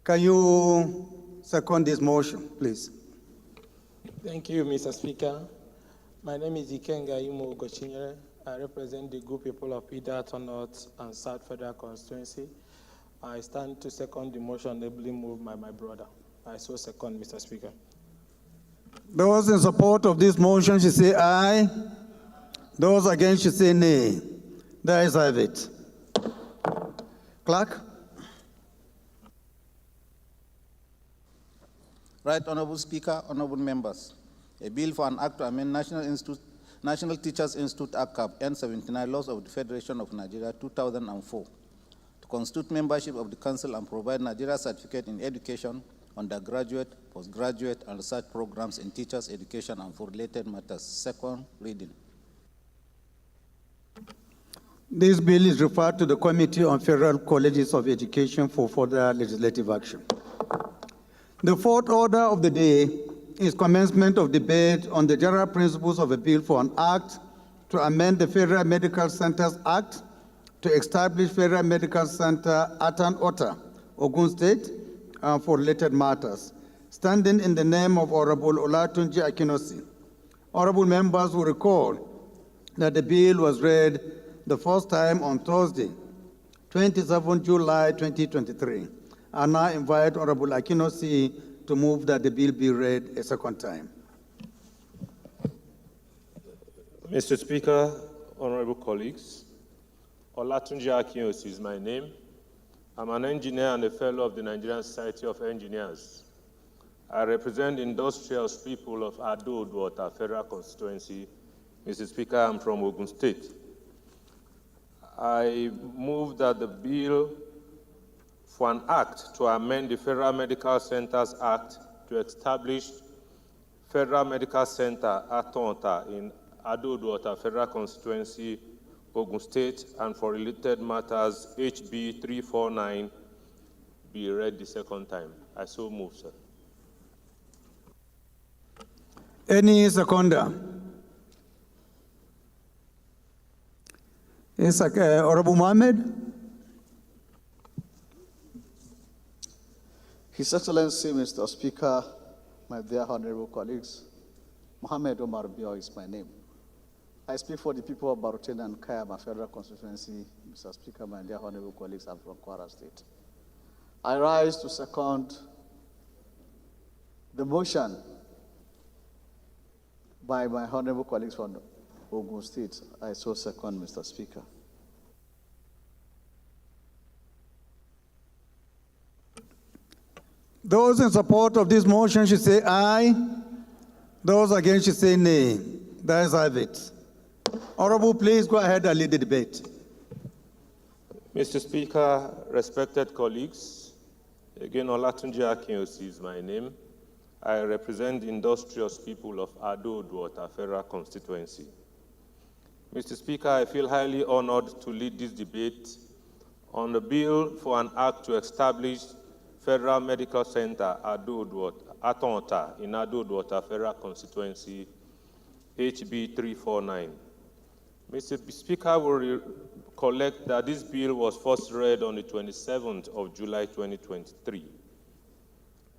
S1: Can you second this motion, please?
S19: Thank you, Mr. Speaker. My name is Ikenga Imo Gochinyere. I represent the good people of Idaho North and South Federal Constituency. I stand to second the motion ably moved by my brother. I so second, Mr. Speaker.
S1: Those in support of this motion should say aye. Those against should say nay. The ayes have it. Clerk?
S14: Right, Honorable Speaker, honorable members. A bill for an act to amend National Teachers Institute Act N79, Laws of the Federation of Nigeria 2004, to constitute membership of the Council and provide Nigeria certificate in education, undergraduate, postgraduate, and research programs in teachers' education and for related matters. Second reading.
S1: This bill is referred to the Committee on Federal Colleges of Education for further legislative action. The fourth order of the day is commencement of debate on the general principles of a bill for an act to amend the Federal Medical Centers Act to establish Federal Medical Center Atan Ota, Ogun State, for related matters, standing in the name of Honorable Olatunji Akinosi. Honorable members will recall that the bill was read the first time on Thursday, 27 July 2023. I now invite Honorable Akinosi to move that the bill be read a second time.
S20: Mr. Speaker, honorable colleagues, Olatunji Akinosi is my name. I'm an engineer and a fellow of the Nigerian Society of Engineers. I represent the industrious people of Ado-Odwota Federal Constituency. Mr. Speaker, I'm from Ogun State. I move that the bill for an act to amend the Federal Medical Centers Act to establish Federal Medical Center Atan-Ota in Ado-Odwota Federal Constituency, Ogun State, and for related matters, HB 349, be read the second time. I so move, sir.
S1: Any seconder? Yes, Honorable Mohammed.
S3: His Excellency, Mr. Speaker, my dear honorable colleagues, Mohammed Omar Bio is my name. I speak for the people of Barutin and Kayama Federal Constituency. Mr. Speaker, my dear honorable colleagues, I'm from Kwara State. I rise to second the motion by my honorable colleagues from Ogun State. I so second, Mr. Speaker.
S1: Those in support of this motion should say aye. Those against should say nay. That is have it. Honorable, please go ahead and lead the debate.
S20: Mr. Speaker, respected colleagues, again, Olatunji Akinosi is my name. I represent the industrious people of Ado-Odwota Federal Constituency. Mr. Speaker, I feel highly honored to lead this debate on the bill for an act to establish Federal Medical Center Atan-Ota in Ado-Odwota Federal Constituency, HB 349. Mr. Speaker will recollect that this bill was first read on the 27th of July 2023.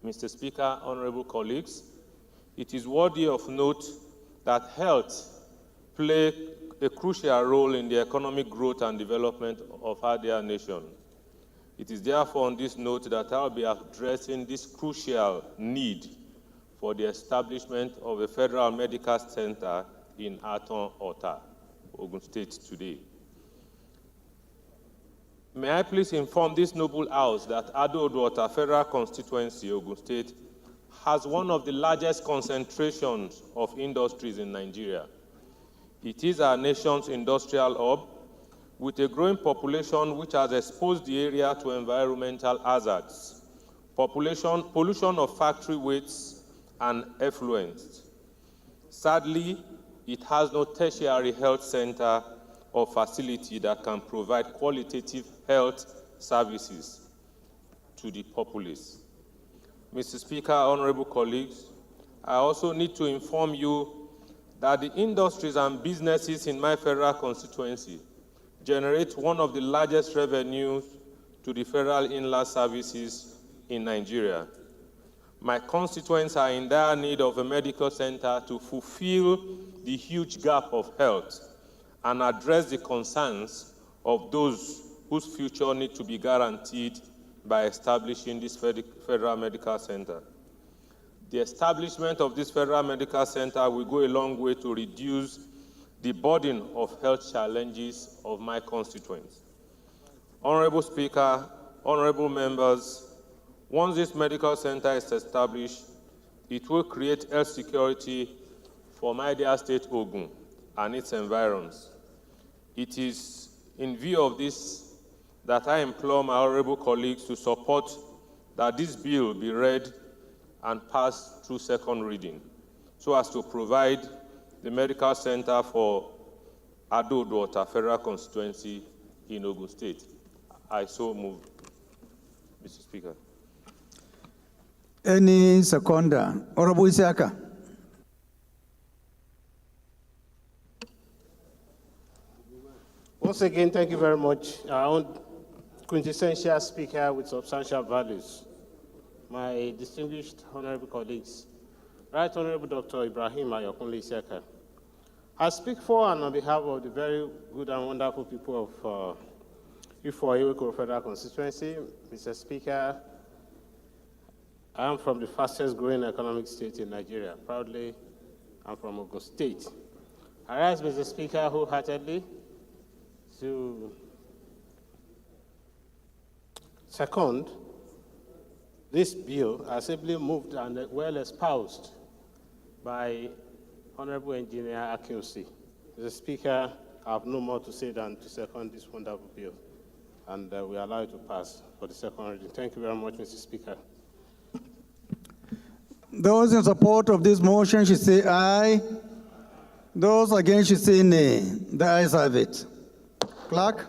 S20: Mr. Speaker, honorable colleagues, it is worthy of note that health plays a crucial role in the economic growth and development of our dear nation. It is therefore on this note that I will be addressing this crucial need for the establishment of a federal medical center in Atan-Ota, Ogun State today. May I please inform this noble house that Ado-Odwota Federal Constituency, Ogun State, has one of the largest concentrations of industries in Nigeria. It is our nation's industrial hub, with a growing population which has exposed the area to environmental hazards, pollution of factory wastes, and effluents. Sadly, it has no tertiary health center or facility that can provide qualitative health services to the populace. Mr. Speaker, honorable colleagues, I also need to inform you that the industries and businesses in my federal constituency generate one of the largest revenues to the federal inland services in Nigeria. My constituents are in dire need of a medical center to fulfill the huge gap of health and address the concerns of those whose future need to be guaranteed by establishing this federal medical center. The establishment of this federal medical center will go a long way to reduce the burden of health challenges of my constituents. Honorable Speaker, honorable members, once this medical center is established, it will create health security for my dear state Ogun and its environs. It is in view of this that I implore my honorable colleagues to support that this bill be read and passed through second reading, so as to provide the medical center for Ado-Odwota Federal Constituency in Ogun State. I so move, Mr. Speaker.
S1: Any seconder? Honorable Isiaka.
S8: Once again, thank you very much. Our own quintessential speaker with substantial values, my distinguished honorable colleagues, Right Honorable Dr. Ibrahim Ayokunle Isiaka. I speak for and on behalf of the very good and wonderful people of Ifo-Iweko Federal Constituency. Mr. Speaker, I am from the fastest growing economic state in Nigeria. Proudly, I'm from Ogun State. I rise, Mr. Speaker, wholeheartedly to second this bill as ably moved and well espoused by Honorable Engineer Akinsi. Mr. Speaker, I have no more to say than to second this wonderful bill, and we allow it to pass for the second reading. Thank you very much, Mr. Speaker.
S1: Those in support of this motion should say aye. Those against should say nay. The ayes have it. Clerk.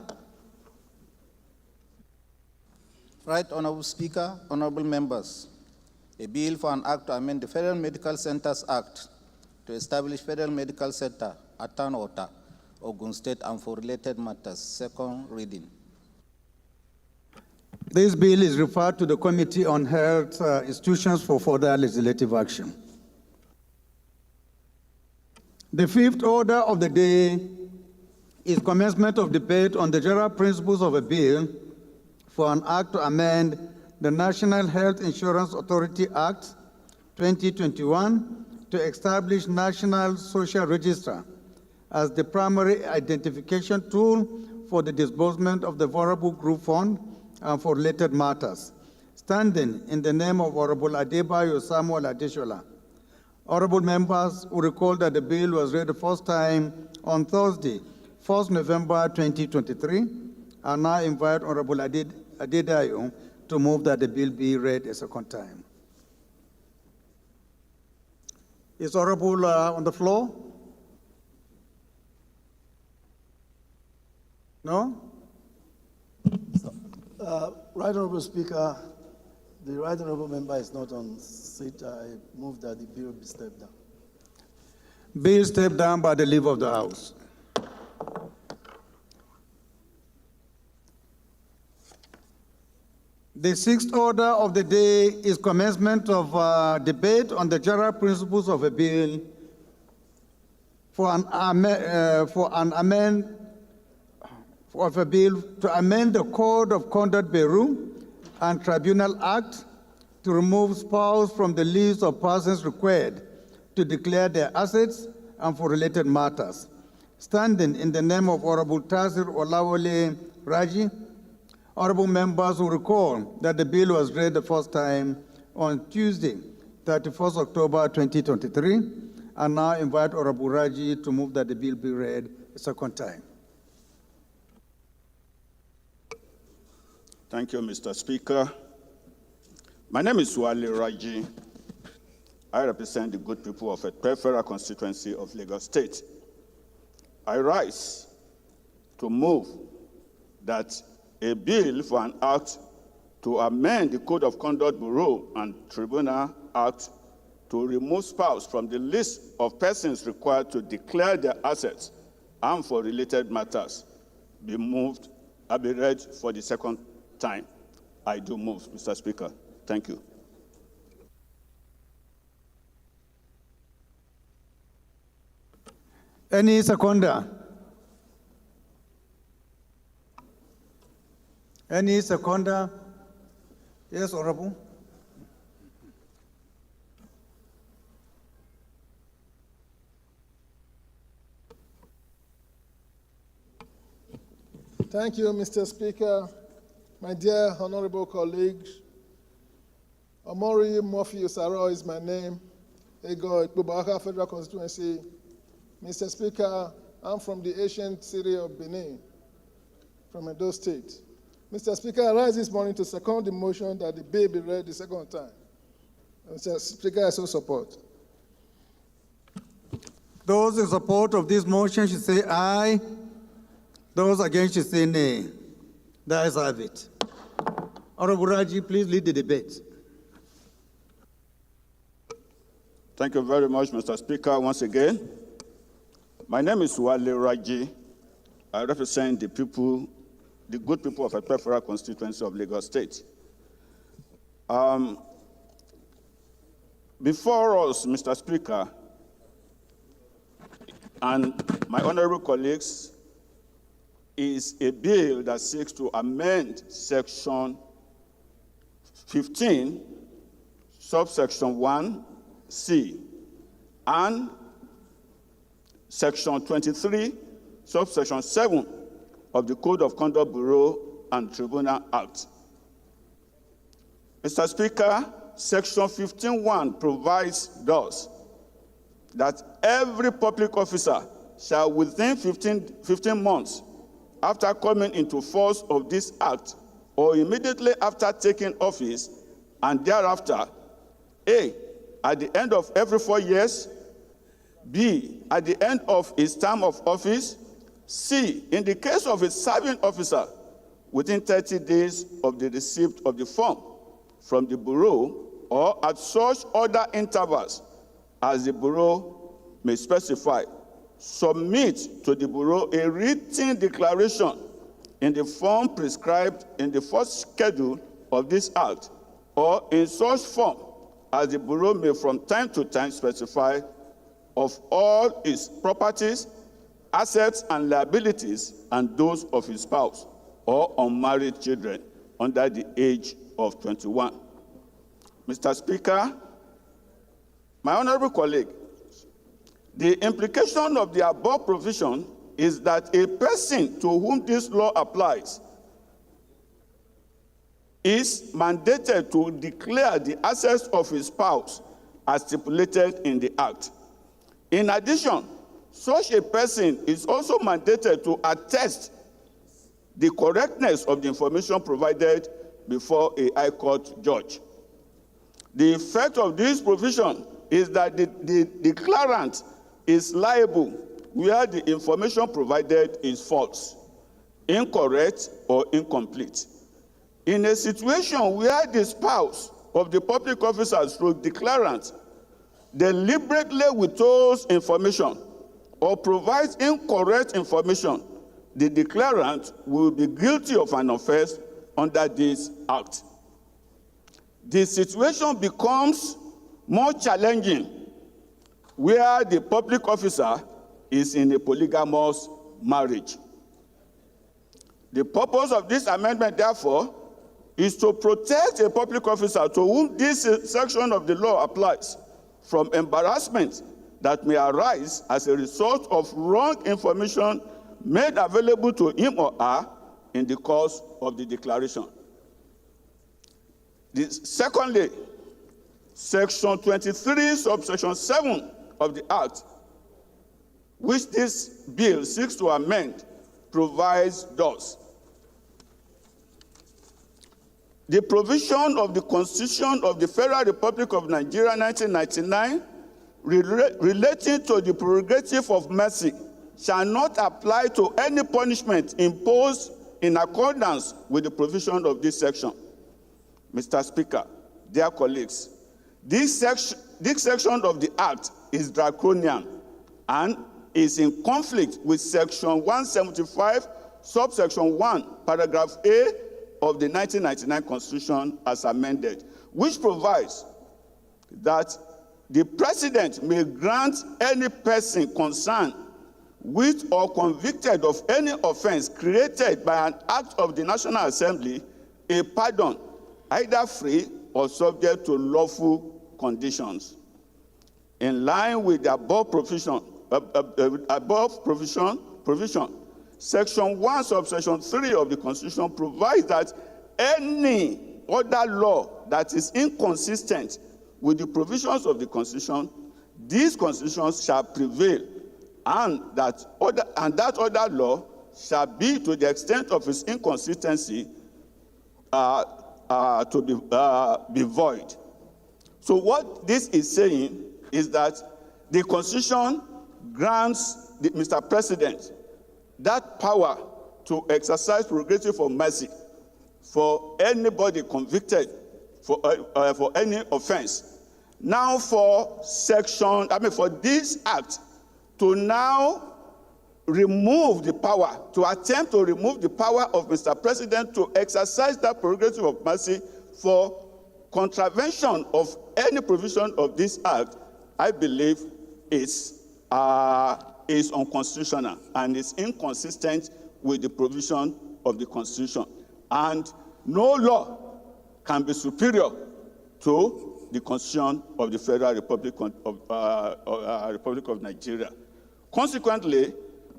S14: Right Honorable Speaker, honorable members, a bill for an act to amend the Federal Medical Centers Act to establish Federal Medical Center at Tanota, Ogun State, and for related matters, second reading.
S1: This bill is referred to the Committee on Health Institutions for further legislative action. The fifth order of the day is commencement of debate on the general principles of a bill for an act to amend the National Health Insurance Authority Act 2021 to establish National Social Register as the primary identification tool for the disbursement of the Vulnerable Group Fund and for related matters, standing in the name of Honorable Adebayo Samuel Adeshola. Honorable members will recall that the bill was read the first time on Thursday, 1st November 2023, and now invite Honorable Adedayo to move that the bill be read a second time. Is Honorable on the floor? No?
S21: Right Honorable Speaker, the Right Honorable Member is not on seat. I move that the bill be stepped down.
S1: Bill stepped down by the leave of the House. The sixth order of the day is commencement of debate on the general principles of a bill for a bill to amend the Code of Conduct Bureau and Tribunal Act to remove spouse from the list of persons required to declare their assets and for related matters. Standing in the name of Honorable Tazir Olawale Raji, honorable members will recall that the bill was read the first time on Tuesday, 31st October 2023, and now invite Honorable Raji to move that the bill be read a second time.
S22: Thank you, Mr. Speaker. My name is Wale Raji. I represent the good people of a federal constituency of Lagos State. I rise to move that a bill for an act to amend the Code of Conduct Bureau and Tribunal Act to remove spouse from the list of persons required to declare their assets and for related matters be moved, I'll be read for the second time. I do move, Mr. Speaker. Thank you.
S1: Any seconder? Any seconder? Yes, Honorable.
S12: Thank you, Mr. Speaker. My dear honorable colleagues, Omori Murphy Usaro is my name. Ego Ikbubaka Federal Constituency. Mr. Speaker, I'm from the ancient city of Benin, from Edo State. Mr. Speaker, I rise this morning to second the motion that the bill be read the second time. Mr. Speaker, I so support.
S1: Those in support of this motion should say aye. Those against should say nay. The ayes have it. Honorable Raji, please lead the debate.
S22: Thank you very much, Mr. Speaker, once again. My name is Wale Raji. I represent the people, the good people of a peripheral constituency of Lagos State. Before us, Mr. Speaker, and my honorable colleagues, is a bill that seeks to amend Section 15, subsection 1C, and Section 23, subsection 7 of the Code of Conduct Bureau and Tribunal Act. Mr. Speaker, Section 15.1 provides thus that every public officer shall within 15 months after coming into force of this act or immediately after taking office and thereafter, A, at the end of every 4 years, B, at the end of his term of office, C, in the case of a serving officer, within 30 days of the receipt of the form from the Bureau or at such other intervals as the Bureau may specify, submit to the Bureau a written declaration in the form prescribed in the first schedule of this Act or in such form as the Bureau may from time to time specify of all its properties, assets, and liabilities, and those of his spouse or unmarried children under the age of 21. Mr. Speaker, my honorable colleague, the implication of the above provision is that a person to whom this law applies is mandated to declare the assets of his spouse as stipulated in the Act. In addition, such a person is also mandated to attest the correctness of the information provided before a High Court judge. The effect of this provision is that the declarant is liable where the information provided is false, incorrect, or incomplete. In a situation where the spouse of the public officer through declarant deliberately withholds information or provides incorrect information, the declarant will be guilty of an offense under this Act. The situation becomes more challenging where the public officer is in a polygamous marriage. The purpose of this amendment, therefore, is to protect a public officer to whom this section of the law applies from embarrassment that may arise as a result of wrong information made available to him or her in the course of the declaration. Secondly, Section 23, subsection 7 of the Act, which this bill seeks to amend, provides thus. The provision of the Constitution of the Federal Republic of Nigeria 1999 relating to the prerogative of mercy shall not apply to any punishment imposed in accordance with the provision of this section. Mr. Speaker, dear colleagues, this section of the Act is draconian and is in conflict with Section 175, subsection 1, paragraph A of the 1999 Constitution as amended, which provides that the President may grant any person concerned with or convicted of any offense created by an act of the National Assembly a pardon, either free or subject to lawful conditions. In line with the above provision, Section 1, subsection 3 of the Constitution provides that any other law that is inconsistent with the provisions of the Constitution, these constitutions shall prevail, and that other law shall be, to the extent of its inconsistency, to be void. So what this is saying is that the Constitution grants Mr. President that power to exercise prerogative of mercy for anybody convicted for any offense. Now for this act to now remove the power, to attempt to remove the power of Mr. President to exercise that prerogative of mercy for contravention of any provision of this act, I believe is unconstitutional and is inconsistent with the provision of the Constitution. And no law can be superior to the Constitution of the Federal Republic of Nigeria. Consequently,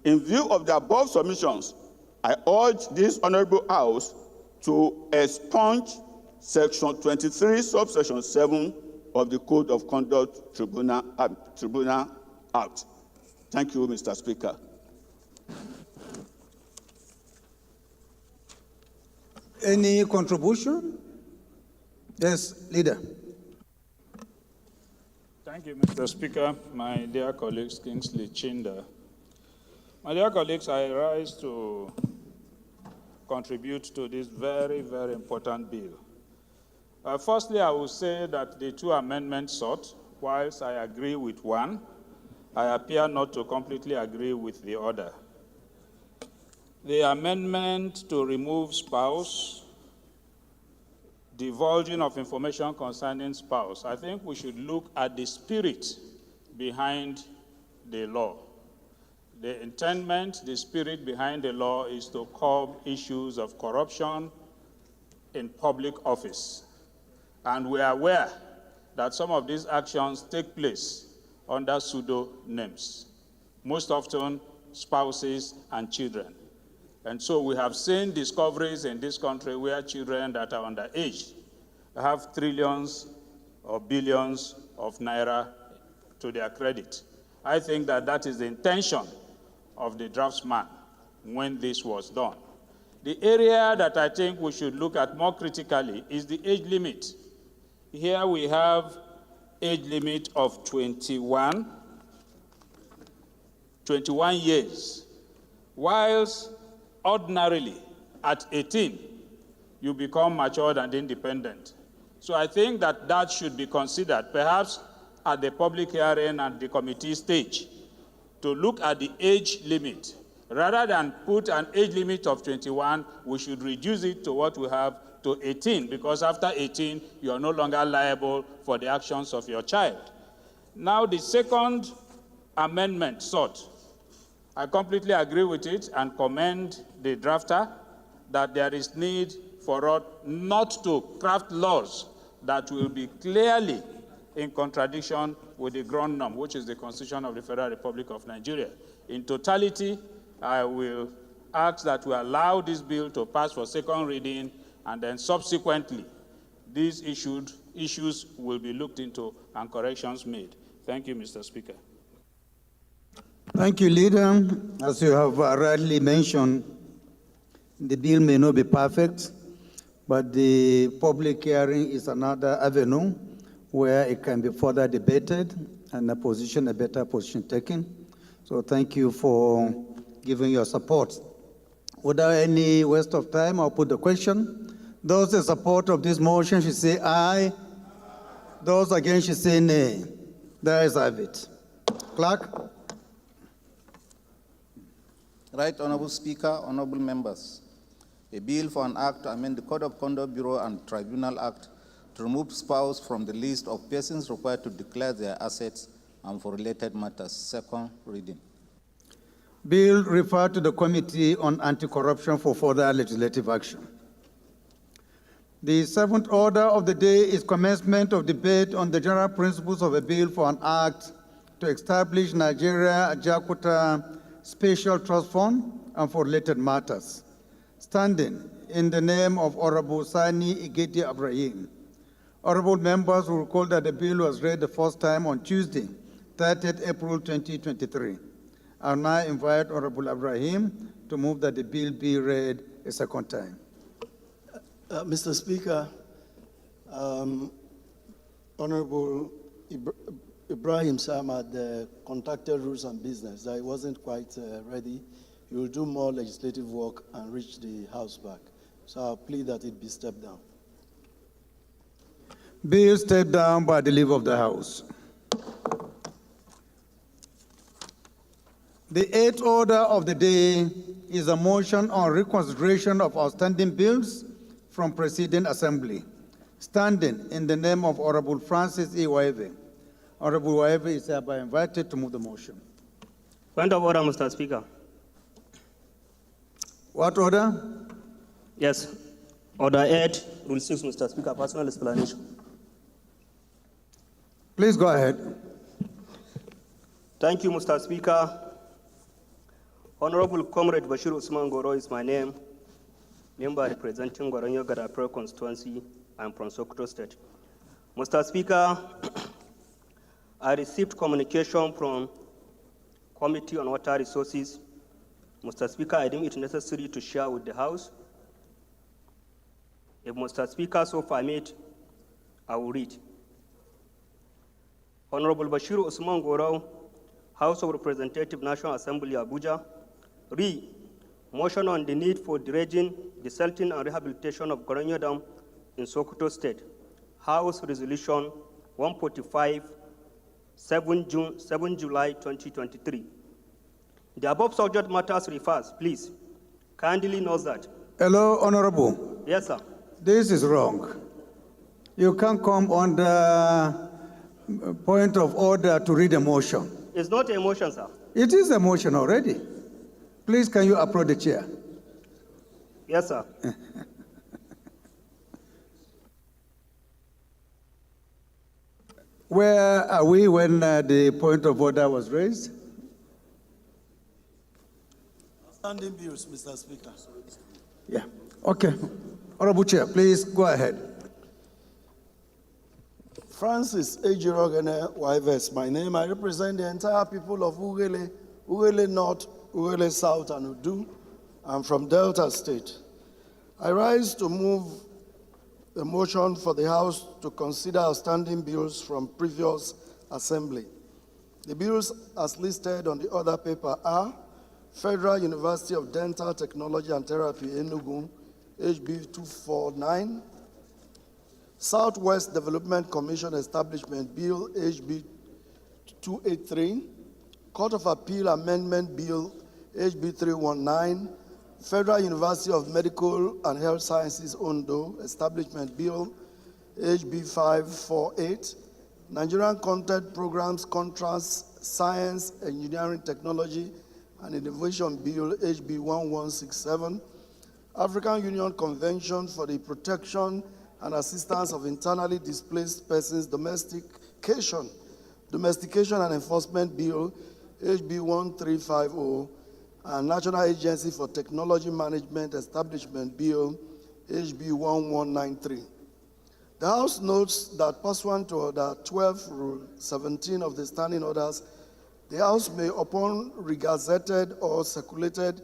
S22: in view of the above submissions, I urge this Honorable House to expunge Section 23, Subsection 7 of the Code of Conduct Tribunal Act. Thank you, Mr. Speaker.
S1: Any contribution? Yes, Leader.
S5: Thank you, Mr. Speaker. My dear colleagues, Kingsley Chinda. My dear colleagues, I rise to contribute to this very, very important bill. Firstly, I will say that the two amendments sought, whilst I agree with one, I appear not to completely agree with the other. The amendment to remove spouse, divulging of information concerning spouse, I think we should look at the spirit behind the law. The intendment, the spirit behind the law is to curb issues of corruption in public office. And we are aware that some of these actions take place under pseudo-names, most often spouses and children. And so we have seen discoveries in this country where children that are underage have trillions or billions of naira to their credit. I think that that is the intention of the draftsman when this was done. The area that I think we should look at more critically is the age limit. Here we have age limit of 21 years, whilst ordinarily at 18, you become matured and independent. So I think that that should be considered, perhaps at the public hearing and the committee stage, to look at the age limit. Rather than put an age limit of 21, we should reduce it to what we have to 18, because after 18, you are no longer liable for the actions of your child. Now, the second amendment sought, I completely agree with it and commend the drafter that there is need for us not to craft laws that will be clearly in contradiction with the ground norm, which is the Constitution of the Federal Republic of Nigeria. In totality, I will ask that we allow this bill to pass for second reading, and then subsequently, these issues will be looked into and corrections made. Thank you, Mr. Speaker.
S1: Thank you, Leader. As you have rightly mentioned, the bill may not be perfect, but the public hearing is another avenue where it can be further debated and a better position taken. So thank you for giving your support. Without any waste of time, I'll put the question. Those in support of this motion should say aye. Those against should say nay. There is have it. Clerk.
S14: Right Honorable Speaker, honorable members. A bill for an act to amend the Code of Conduct Bureau and Tribunal Act to remove spouse from the list of persons required to declare their assets and for related matters. Second reading.
S1: Bill referred to the Committee on Anti-Corruption for further legislative action. The seventh order of the day is commencement of debate on the general principles of a bill for an act to establish Nigeria Ajakuta Special Trust Fund and for related matters. Standing in the name of Honorable Sani Igeti Ibrahim. Honorable members will recall that the bill was read the first time on Tuesday, 30th April 2023. I now invite Honorable Ibrahim to move that the bill be read a second time.
S21: Mr. Speaker, Honorable Ibrahim Samad contacted Rules and Business that he wasn't quite ready. He will do more legislative work and reach the House back. So I'll plead that it be stepped down.
S1: Bill stepped down by the leave of the House. The eighth order of the day is a motion on reconsideration of outstanding bills from preceding assembly, standing in the name of Honorable Francis E. Waive. Honorable Waive is hereby invited to move the motion.
S4: Point of order, Mr. Speaker.
S1: What order?
S4: Yes. Order 8, Rule 6, Mr. Speaker, personal explanation.
S1: Please go ahead.
S4: Thank you, Mr. Speaker. Honorable Comrade Bashir Usman Goro is my name, member representing Goronyo Gadapur constituency. I'm from Sokoto State. Mr. Speaker, I received communication from Committee on Water Resources. Mr. Speaker, I deem it necessary to share with the House. If Mr. Speaker so permit, I will read. Honorable Bashir Usman Goro, House of Representatives, National Assembly, Abuja, motion on the need for dredging, desalting, and rehabilitation of Goronyo Dam in Sokoto State. House Resolution 145, 7 July 2023. The above subject matters refers, please, kindly note that.
S1: Hello, Honorable.
S4: Yes, sir.
S1: This is wrong. You can't come on the point of order to read a motion.
S4: It's not a motion, sir.
S1: It is a motion already. Please, can you approach the chair?
S4: Yes, sir.
S1: Where are we when the point of order was raised?
S21: Standing bills, Mr. Speaker.
S1: Yeah. Okay. Honorable Chair, please go ahead.
S21: Francis Ejirogene Waives, my name. I represent the entire people of Ugele, Ugele North, Ugele South, and Udu. I'm from Delta State. I rise to move the motion for the House to consider outstanding bills from previous assembly. The bills as listed on the other paper are Federal University of Dental Technology and Therapy, Enugu, HB 249, Southwest Development Commission Establishment Bill, HB 283, Court of Appeal Amendment Bill, HB 319, Federal University of Medical and Health Sciences, Ondo, Establishment Bill, HB 548, Nigerian Content Programs, Contrast, Science, Engineering, Technology, and Innovation Bill, HB 1167, African Union Convention for the Protection and Assistance of Internally Displaced Persons, Domestication and Enforcement Bill, HB 1350, and National Agency for Technology Management Establishment Bill, HB 1193. The House notes that pursuant to Order 12, Rule 17 of the Standing Orders, the House may, upon regazetted or circulated,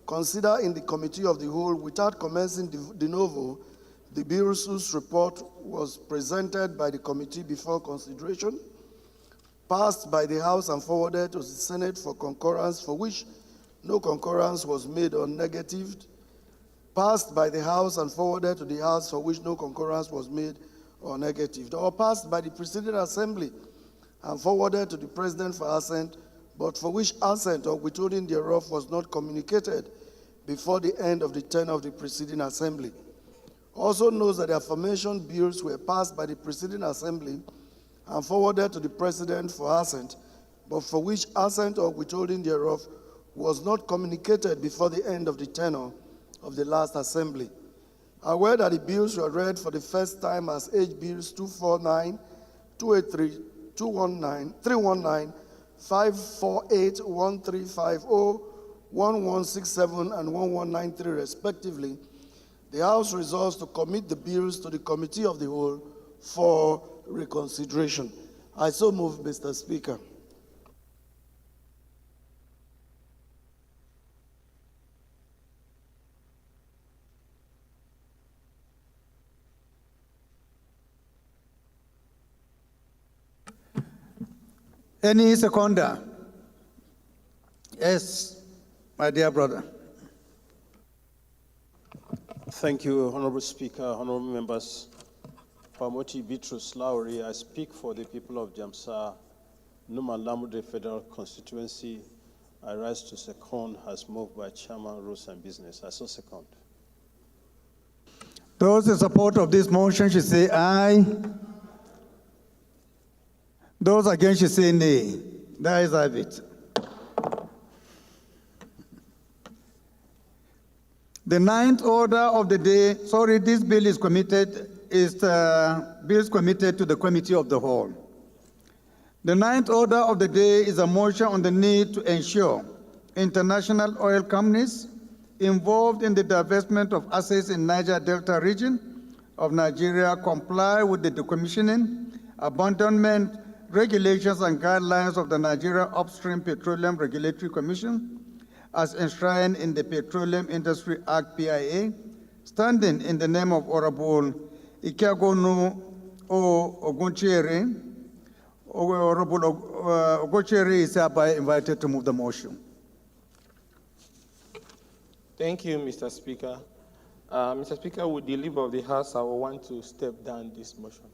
S21: consider in the Committee of the Whole without commencing de novo the bills whose report was presented by the committee before consideration, passed by the House and forwarded to the Senate for concurrence, for which no concurrence was made or negatived, passed by the House and forwarded to the House, for which no concurrence was made or negatived, or passed by the preceding assembly and forwarded to the President for assent, but for which assent or withholding thereof was not communicated before the end of the term of the preceding assembly. Also knows that the aforementioned bills were passed by the preceding assembly and forwarded to the President for assent, but for which assent or withholding thereof was not communicated before the end of the tenure of the last assembly. Aware that the bills were read for the first time as H Bills 249, 283, 219, 319, 548, 1350, 1167, and 1193 respectively, the House resolves to commit the bills to the Committee of the Whole for reconsideration. I so move, Mr. Speaker.
S1: Any seconder? Yes, my dear brother.
S6: Thank you, Honorable Speaker, honorable members. Pamoti Bitrus Lowry. I speak for the people of Jamsa, Numa Lamude Federal Constituency. I rise to second as moved by Chairman Rules and Business. I so second.
S1: Those in support of this motion should say aye. Those against should say nay. The ayes have it. The ninth order of the day, this bill is committed to the Committee of the Whole. The ninth order of the day is a motion on the need to ensure international oil companies involved in the divestment of assets in Niger Delta region of Nigeria comply with the decommissioning, abandonment, regulations and guidelines of the Nigeria Upstream Petroleum Regulatory Commission as enshrined in the Petroleum Industry Act PIA, standing in the name of Honorable Ikeagonu Ogunchere. Honorable Ogunchere is hereby invited to move the motion.
S19: Thank you, Mr. Speaker. Mr. Speaker, with the leave of the House, I will want to step down this motion.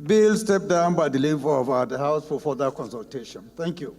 S1: Bill stepped down by the leave of the House for further consultation. Thank you.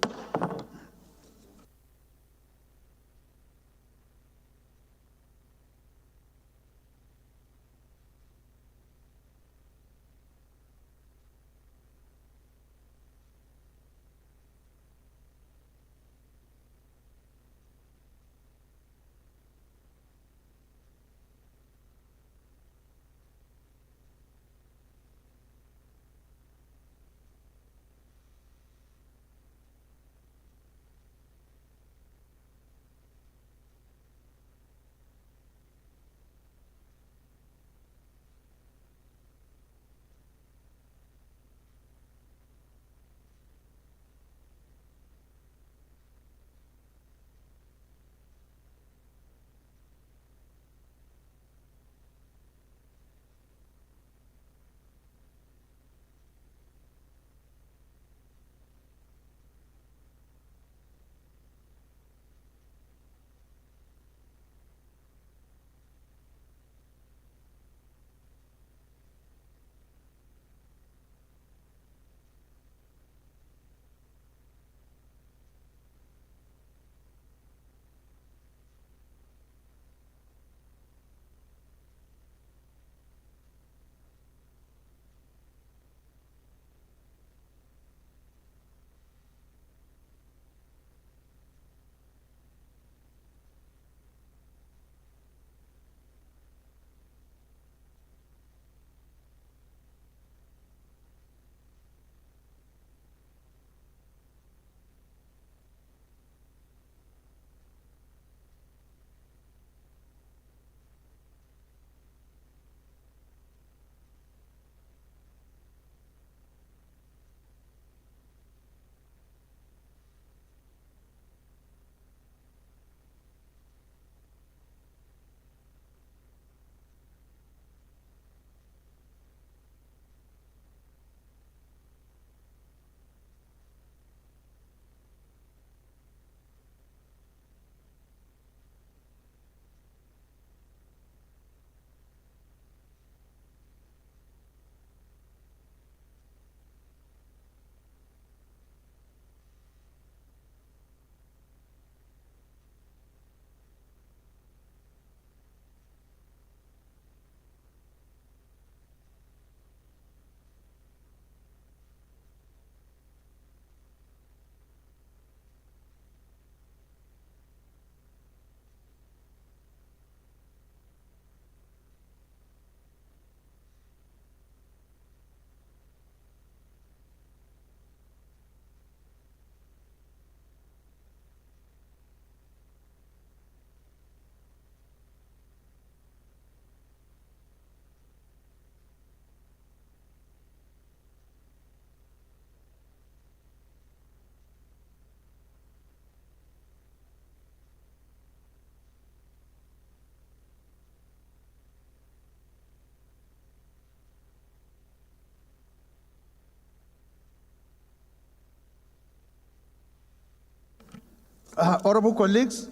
S1: Honorable colleagues,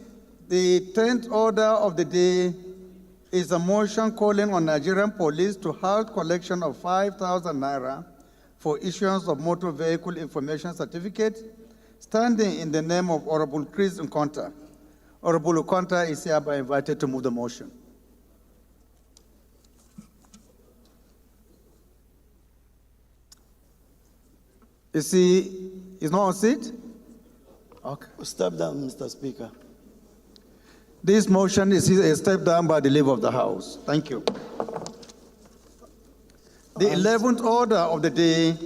S1: the 10th order of the day is a motion calling on Nigerian police to halt collection of 5,000 naira for issuance of motor vehicle information certificate, standing in the name of Honorable Chris Nkonta. Honorable Nkonta is hereby invited to move the motion. Is not on seat? Okay.
S21: Step down, Mr. Speaker.
S1: This motion is a step down by the leave of the House. Thank you. The 11th order of the day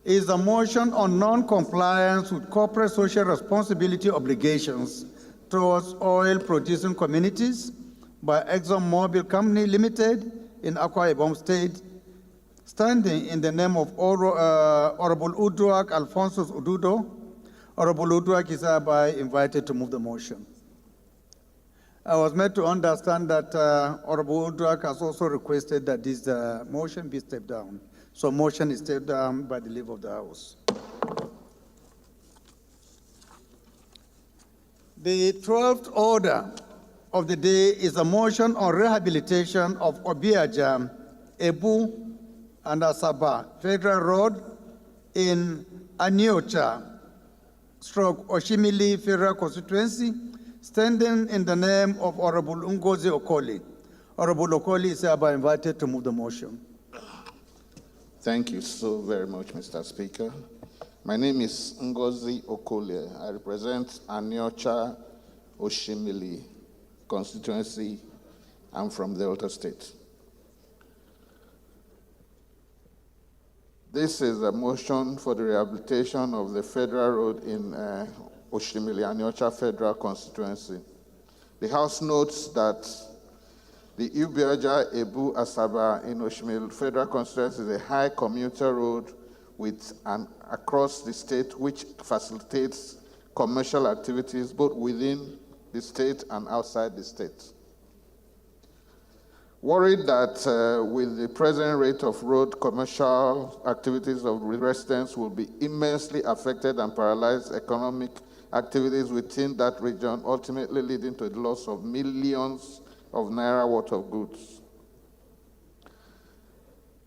S1: is a motion on non-compliance with corporate social responsibility obligations towards oil-producing communities by ExxonMobil Company Limited in Akwa Ibom State, standing in the name of Honorable Uduak Alphonsus Ududo. Honorable Uduak is hereby invited to move the motion. I was made to understand that Honorable Uduak has also requested that this motion be stepped down. So motion is stepped down by the leave of the House. The 12th order of the day is a motion on rehabilitation of Obiaja, Ebu, and Asaba Federal Road in Aniocha, Oshimili Federal Constituency, standing in the name of Honorable Ngozi Okoli. Honorable Okoli is hereby invited to move the motion.
S7: Thank you so very much, Mr. Speaker. My name is Ngozi Okoli. I represent Aniocha Oshimili constituency. I'm from Delta State. This is a motion for the rehabilitation of the federal road in Oshimili, Aniocha Federal Constituency. The House notes that the Ubiaja Ebu Asaba in Oshimili Federal Constituency is a high commuter road with across the state which facilitates commercial activities both within the state and outside the state. Worried that with the present rate of road commercial activities of residents will be immensely affected and paralyze economic activities within that region, ultimately leading to the loss of millions of naira worth of goods.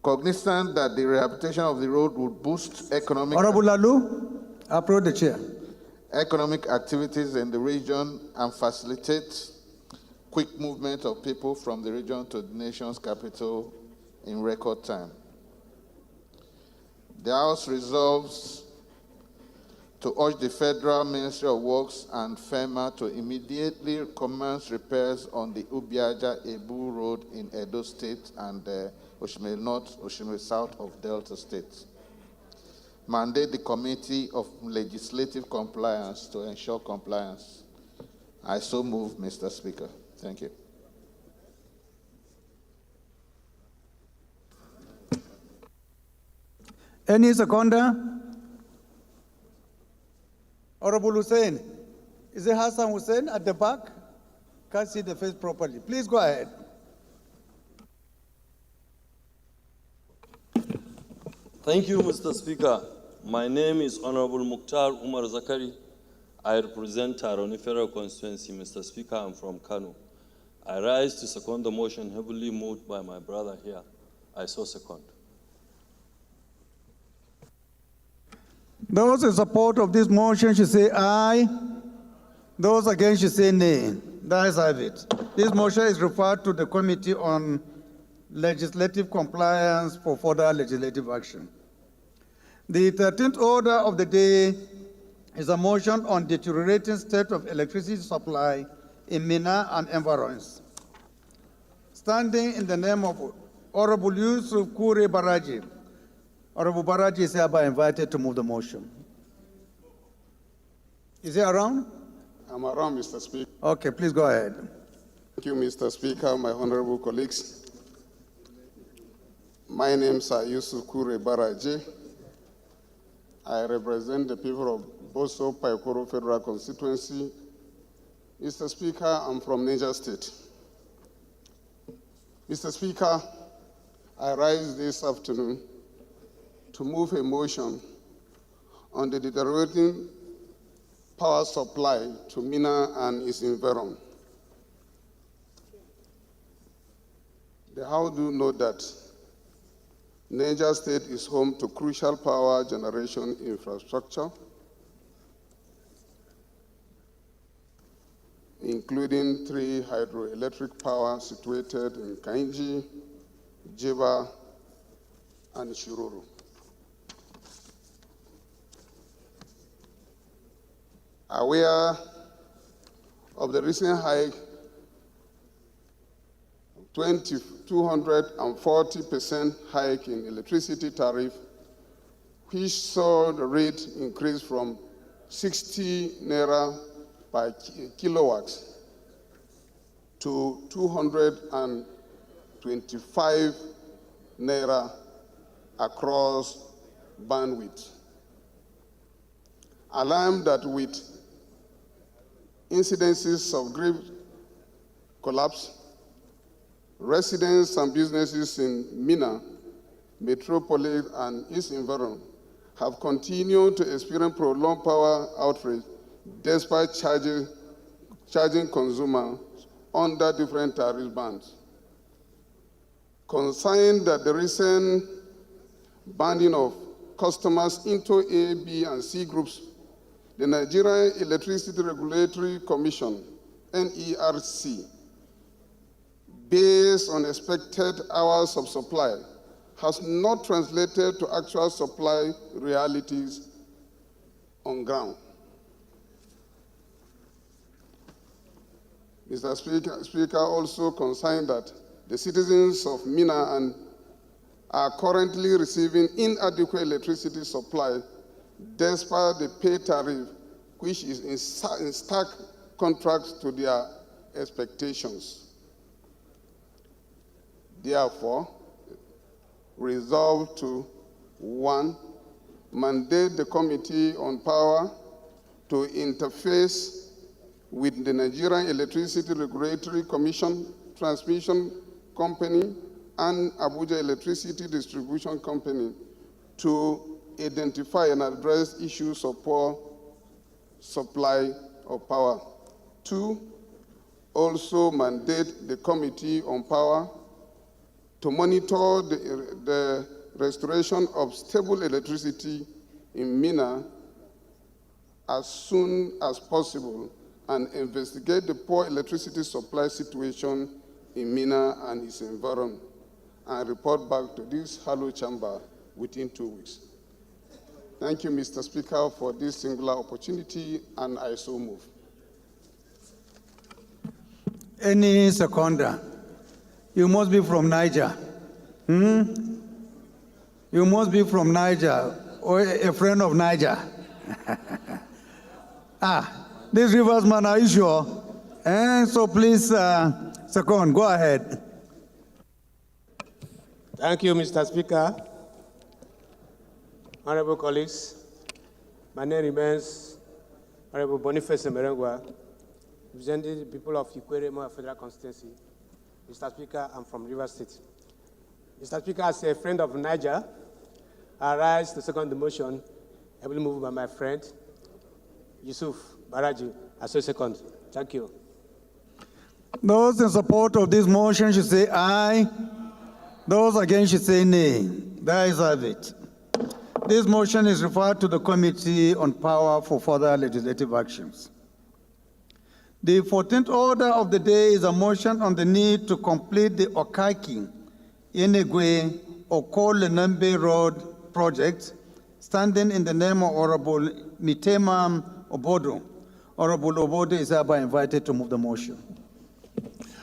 S7: Cognizant that the rehabilitation of the road would boost economic...
S1: Honorable Lalu, approach the chair.
S7: ...economic activities in the region and facilitate quick movement of people from the region to the nation's capital in record time. The House resolves to urge the Federal Ministry of Works and FEMA to immediately commence repairs on the Ubiaja Ebu Road in Edo State and Oshimili North, Oshimili South of Delta State. Mandate the Committee of Legislative Compliance to ensure compliance. I so move, Mr. Speaker. Thank you.
S1: Any seconder? Honorable Hussein. Is it Hassan Hussein at the back? Can't see the face properly. Please go ahead.
S10: Thank you, Mr. Speaker. My name is Honorable Mukhtar Umar Zakari. I represent Taroni Federal Constituency, Mr. Speaker. I'm from Kano. I rise to second the motion heavily moved by my brother here. I so second.
S1: Those in support of this motion should say aye. Those against should say nay. The ayes have it. This motion is referred to the Committee on Legislative Compliance for further legislative action. The 13th order of the day is a motion on deteriorating state of electricity supply in Mina and environs. Standing in the name of Honorable Yusuf Kure Baraji. Honorable Baraji is hereby invited to move the motion. Is he around?
S23: I'm around, Mr. Speaker.
S1: Okay, please go ahead.
S23: Thank you, Mr. Speaker, my honorable colleagues. My name is Yusuf Kure Baraji. I represent the people of Boso Paikoro Federal Constituency. Mr. Speaker, I'm from Niger State. Mr. Speaker, I rise this afternoon to move a motion on the deteriorating power supply to Mina and its environment. The House do note that Niger State is home to crucial power generation infrastructure, including 3 hydroelectric power situated in Kainji, Jeba, and Shiruru. Aware of the recent hike, 240% hike in electricity tariff, which saw the rate increase from 60 naira per kilowatt to 225 naira across bandwidth. Alarmed that with incidences of grid collapse, residents and businesses in Mina, Metropolis, and its environment have continued to experience prolonged power outrage despite charging consumers under different tariff bands. Concerned that the recent banding of customers into A, B, and C groups, the Nigerian Electricity Regulatory Commission, NERC, based on expected hours of supply, has not translated to actual supply realities on ground. Mr. Speaker also concerned that the citizens of Mina are currently receiving inadequate electricity supply despite the pay tariff, which is in stark contrast to their expectations. Therefore, resolved to 1, mandate the Committee on Power to interface with the Nigerian Electricity Regulatory Commission, Transmission Company, and Abuja Electricity Distribution Company to identify and address issues of poor supply of power. 2, also mandate the Committee on Power to monitor the restoration of stable electricity in Mina as soon as possible and investigate the poor electricity supply situation in Mina and its environment and report back to this Hallowed Chamber within 2 weeks. Thank you, Mr. Speaker, for this singular opportunity, and I so move.
S11: Any seconder? You must be from Niger. You must be from Niger, or a friend of Niger. This Rivers man, are you sure? So please, second, go ahead.
S19: Thank you, Mr. Speaker. Honorable colleagues, my name remains Honorable Boniface Merengwa, representing the people of Ikwerre Federal Constituency. Mr. Speaker, I'm from Rivers State. Mr. Speaker, as a friend of Niger, I rise to second the motion, heavily moved by my friend, Yusuf Baraji, as a second. Thank you.
S11: Those in support of this motion should say aye. Those against should say nay. The ayes have it. This motion is referred to the Committee on Power for further legislative actions. The 14th order of the day is a motion on the need to complete the Okaki, Yenegwe, Okole-Nembe Road project, standing in the name of Honorable Mitema Obodo. Honorable Obodo is hereby invited to move the motion.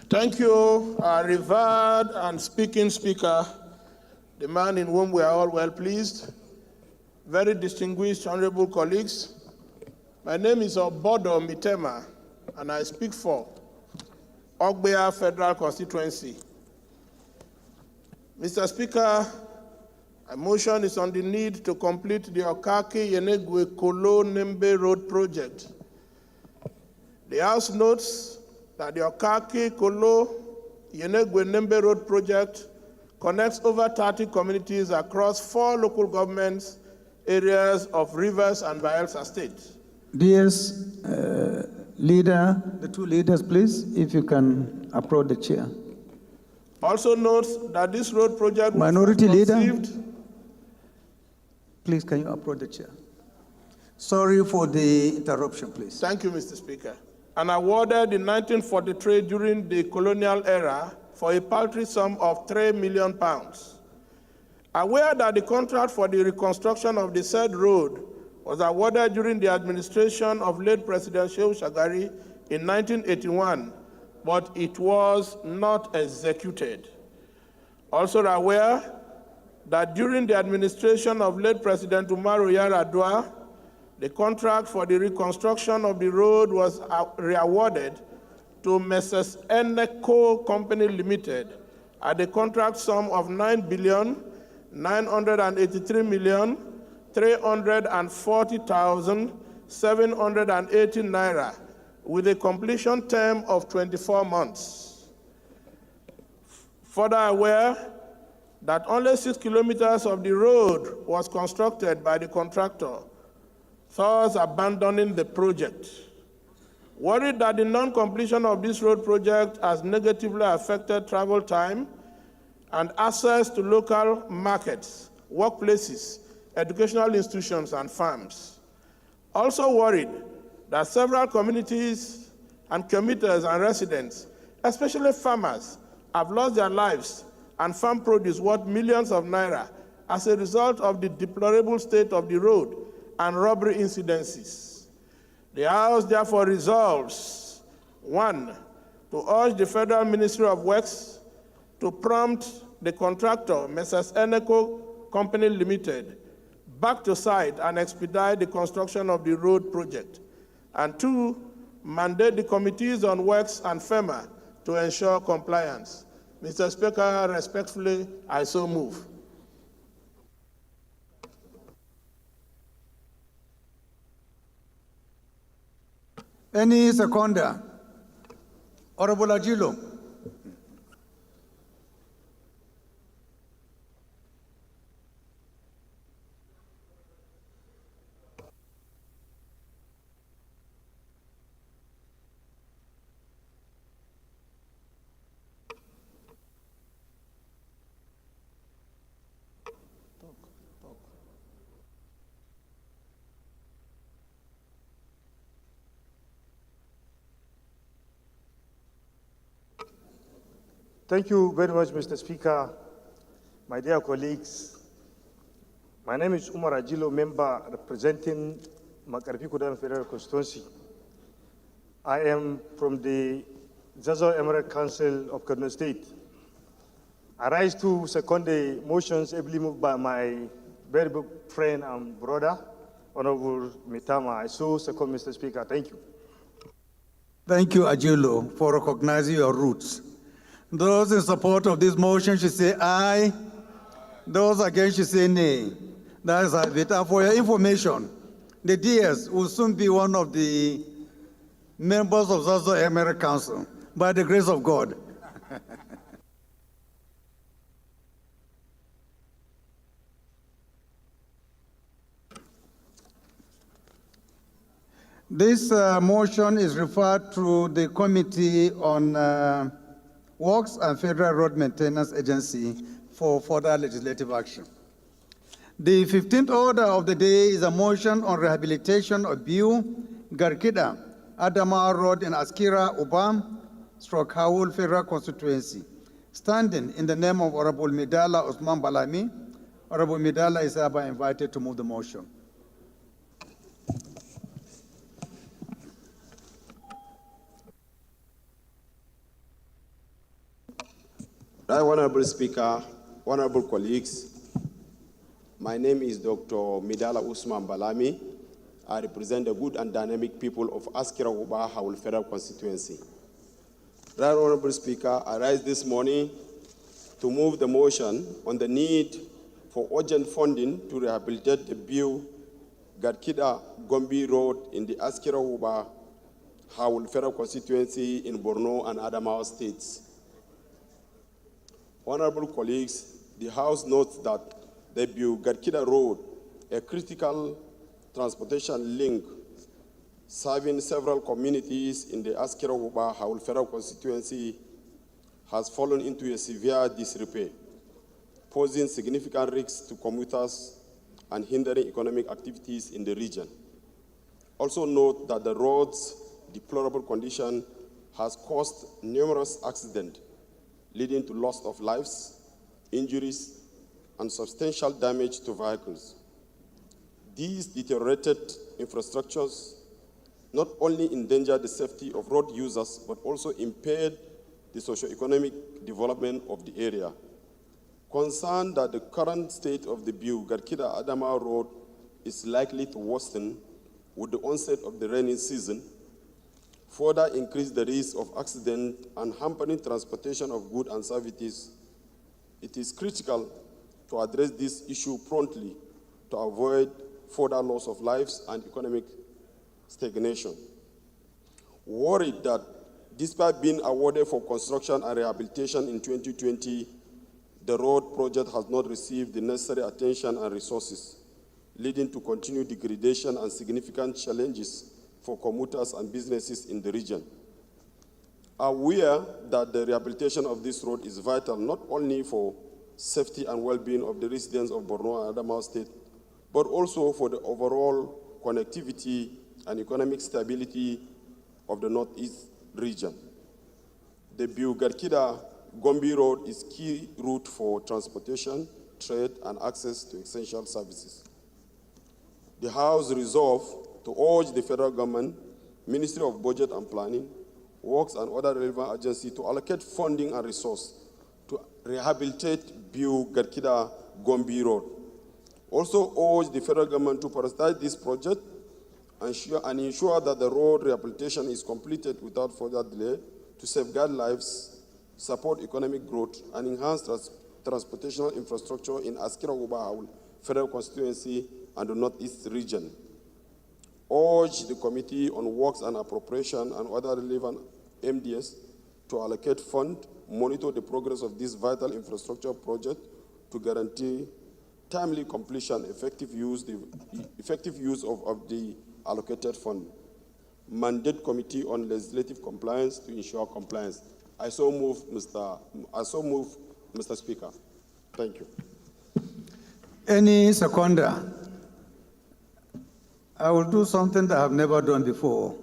S13: Thank you, revered and speaking speaker, the man in whom we are all well pleased. Very distinguished honorable colleagues, my name is Obodo Mitema, and I speak for Ogbea Federal Constituency. Mr. Speaker, my motion is on the need to complete the Okaki Yenegwe Kolo Nembe Road project. The House notes that the Okaki Kolo Yenegwe Nembe Road project connects over 30 communities across 4 local governments areas of Rivers and Bayelsa State.
S11: DS leader, the 2 leaders, please, if you can approach the chair.
S13: Also notes that this road project
S11: Minority
S13: was
S11: Leader,
S13: conceived.
S11: please can you approach the chair? Sorry for the interruption, please.
S13: Thank you, Mr. Speaker. And awarded in 1943 during the colonial era for a paltry sum of £3 million. Aware that the contract for the reconstruction of the said road was awarded during the administration of late President Shehu Shagari in 1981, but it was not executed. Also aware that during the administration of late President Umaru Yar'Adua, the contract for the reconstruction of the road was re-awarded to Messrs. Eneco Company Limited at the contract sum of 9,983,340,780 naira, with a completion term of 24 months. Further aware that only 6 kilometers of the road was constructed by the contractor, thus abandoning the project. Worried that the non-completion of this road project has negatively affected travel time and access to local markets, workplaces, educational institutions, and farms. Also worried that several communities and commuters and residents, especially farmers, have lost their lives and farm produce worth millions of naira as a result of the deplorable state of the road and robbery incidences. The House therefore resolves, 1, to urge the Federal Ministry of Works to prompt the contractor, Messrs. Eneco Company Limited, back to site and expedite the construction of the road project. And 2, mandate the committees on works and FEMA to ensure compliance. Mr. Speaker, respectfully, I so move.
S11: Any seconder? Honorable Ajilo.
S15: Thank you very much, Mr. Speaker. My dear colleagues, my name is Umar Ajilo, member representing Makarfi Kudan Federal Constituency. I am from the Zazo Emirate Council of Kaduna State. I rise to second the motions ably moved by my very good friend and brother, Honorable Mitama. I so second, Mr. Speaker. Thank you.
S11: Thank you, Ajilo, for recognizing your roots. Those in support of this motion should say aye. Those against should say nay. That is it. And for your information, the DS will soon be one of the members of Zazo Emirate Council, by the grace of God. This motion is referred to the Committee on Works and Federal Road Maintenance Agency for further legislative action. The 15th order of the day is a motion on rehabilitation of Biu, Garkida, Adama Road in Askira, Ubam, Hawul Federal Constituency. Standing in the name of Honorable Midala Usman Balami, Honorable Midala is hereby invited to move the motion.
S16: Right, Honorable Speaker, honorable colleagues, my name is Dr. Midala Usman Balami. I represent the good and dynamic people of Askira Uba Hawul Federal Constituency. Right, Honorable Speaker, I rise this morning to move the motion on the need for urgent funding to rehabilitate the Biu Garkida Gombe Road in the Askira Uba Hawul Federal Constituency in Borno and Adamawa states. Honorable colleagues, the House notes that the Biu-Garkida Road, a critical transportation link serving several communities in the Askira-Uba Hawul Federal constituency, has fallen into a severe disrepair, posing significant risks to commuters and hindering economic activities in the region. Also note that the road's deplorable condition has caused numerous accidents, leading to loss of lives, injuries, and substantial damage to vehicles. These deteriorated infrastructures not only endanger the safety of road users, but also impaired the socio-economic development of the area. Concerned that the current state of the Biu-Garkida Adama Road is likely to worsen with the onset of the rainy season, further increase the risk of accident and hampering transportation of goods and services, it is critical to address this issue promptly to avoid further loss of lives and economic stagnation. Worried that despite being awarded for construction and rehabilitation in 2020, the road project has not received the necessary attention and resources, leading to continued degradation and significant challenges for commuters and businesses in the region. Aware that the rehabilitation of this road is vital not only for safety and well-being of the residents of Borno and Adamawa State, but also for the overall connectivity and economic stability of the Northeast region. The Biu-Garkida Gombe Road is key route for transportation, trade, and access to essential services. The House resolved to urge the federal government, Ministry of Budget and Planning, Works and other relevant agencies to allocate funding and resources to rehabilitate Biu-Garkida Gombe Road. Also urge the federal government to prioritize this project and ensure that the road rehabilitation is completed without further delay to safeguard lives, support economic growth, and enhance transportational infrastructure in Askira-Uba Federal Constituency and the Northeast region. Urge the Committee on Works and Appropriation and other relevant MDS to allocate funds, monitor the progress of this vital infrastructure project to guarantee timely completion, effective use of the allocated fund. Mandate Committee on Legislative Compliance to ensure compliance. I so move, Mr. Speaker. Thank you.
S11: Any seconder? I will do something that I have never done before,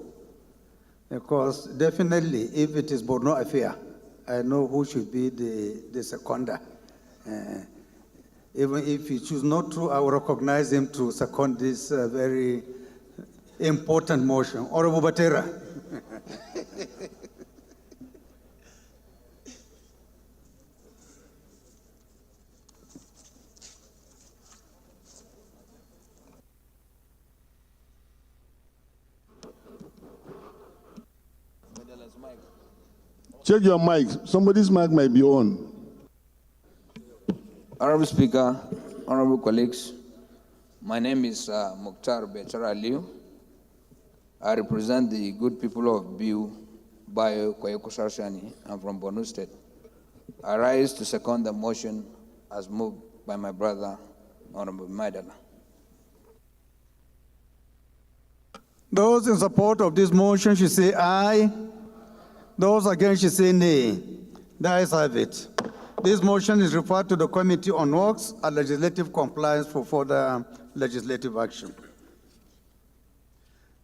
S11: because definitely if it is Borno affair, I know who should be the seconder. Even if he choose not to, I will recognize him to second this very important motion. Honorable Batera.
S9: Check your mic. Somebody's mic might be on.
S17: Honorable Speaker, honorable colleagues, my name is Mukhtar Bechara Aliu. I represent the good people of Biu, Bayo, Kwayoko Sarshani. I'm from Borno State. I rise to second the motion as moved by my brother, Honorable Maidala.
S11: Those in support of this motion should say aye. Those against should say nay. The ayes have it. This motion is referred to the Committee on Works and Legislative Compliance for further legislative action.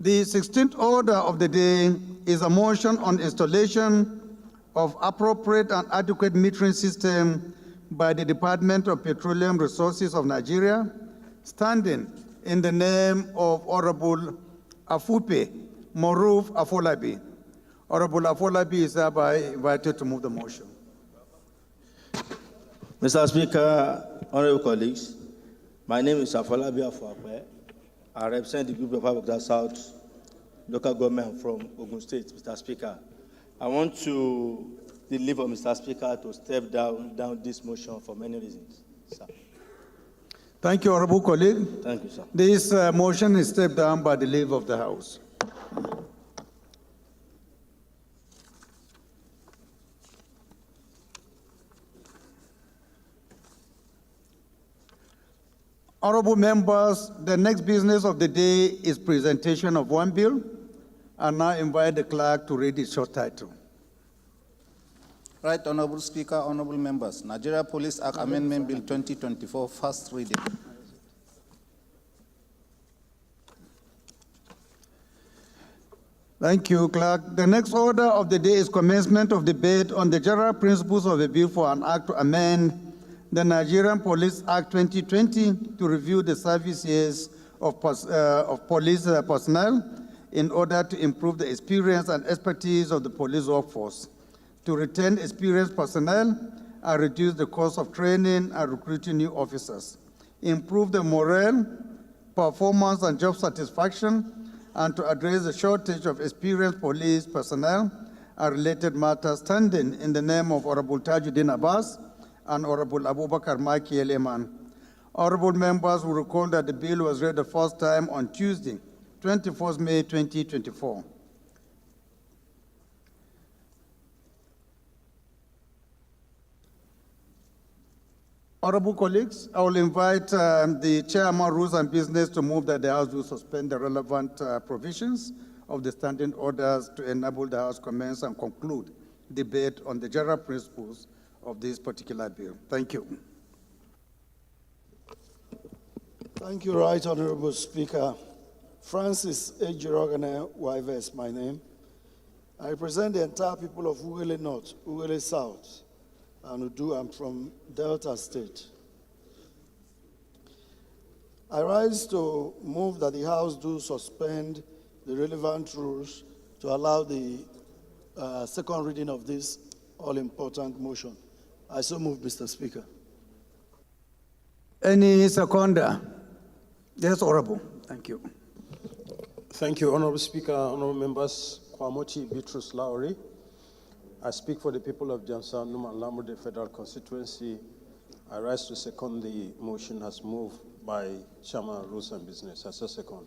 S11: The 16th order of the day is a motion on installation of appropriate and adequate metering system by the Department of Petroleum Resources of Nigeria, standing in the name of Honorable Afupe Moruf Afolabi. Honorable Afolabi is hereby invited to move the motion.
S18: Mr. Speaker, honorable colleagues, my name is Afolabi Afupe. I represent the group of Abuja South local government from Ogun State, Mr. Speaker. I want to deliver Mr. Speaker to step down this motion for many reasons, sir.
S11: Thank you, honorable colleague.
S18: Thank you, sir.
S11: This motion is stepped down by the leave of the House. Honorable members, the next business of the day is presentation of one bill. I now invite the clerk to read its short title.
S14: Right, Honorable Speaker, honorable members. Nigeria Police Act Amendment Bill 2024, first reading.
S11: Thank you, Clerk. The next order of the day is commencement of debate on the general principles of a bill for an act to amend the Nigerian Police Act 2020 to review the service years of police personnel in order to improve the experience and expertise of the police workforce, to retain experienced personnel and reduce the cost of training and recruiting new officers, improve the morale, performance, and job satisfaction, and to address the shortage of experienced police personnel and related matters standing in the name of Honorable Tajuddin Abbas and Honorable Abubakar Maki Eleman. Honorable members will recall that the bill was read the first time on Tuesday, 24th May 2024. Honorable colleagues, I will invite the Chairman, Rules and Business, to move that the House will suspend the relevant provisions of the standing orders to enable the House commence and conclude debate on the general principles of this particular bill. Thank you.
S21: Thank you, Right Honorable Speaker. Francis Ejirogane Waive is my name. I represent the entire people of Ughelli North, Ughelli South, and Udu. I'm from Delta State. I rise to move that the House do suspend the relevant rules to allow the second reading of this all-important motion. I so move, Mr. Speaker.
S11: Any seconder? Yes, Honorable. Thank you.
S6: Thank you, Honorable Speaker, honorable members. Kwamoti Beatrice Lowry. I speak for the people of Jamsa Numan Lamurde Federal Constituency. I rise to second the motion as moved by Chairman Rules and Business. As a second.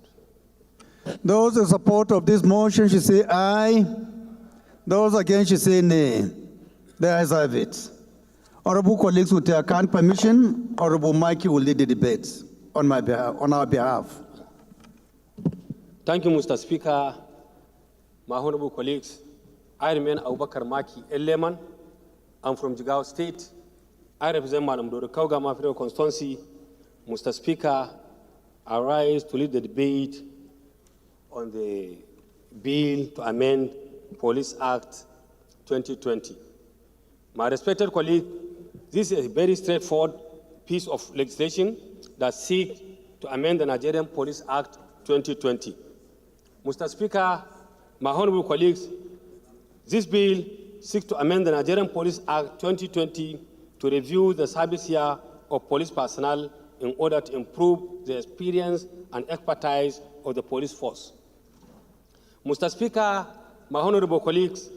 S11: Those in support of this motion should say aye. Those against should say nay. The ayes have it. Honorable colleagues, with your kind permission, Honorable Mikey will lead the debate on our behalf.
S2: Thank you, Mr. Speaker. My honorable colleagues, I remain Abubakar Maki Eleman. I'm from Jigawa State. I represent Madam Doro Kaugama Federal Constituency. Mr. Speaker, I rise to lead the debate on the bill to amend Police Act 2020. My respected colleague, this is a very straightforward piece of legislation that seeks to amend the Nigerian Police Act 2020. Mr. Speaker, my honorable colleagues, this bill seeks to amend the Nigerian Police Act 2020 to review the service year of police personnel in order to improve the experience and expertise of the police force. Mr. Speaker, my honorable colleagues,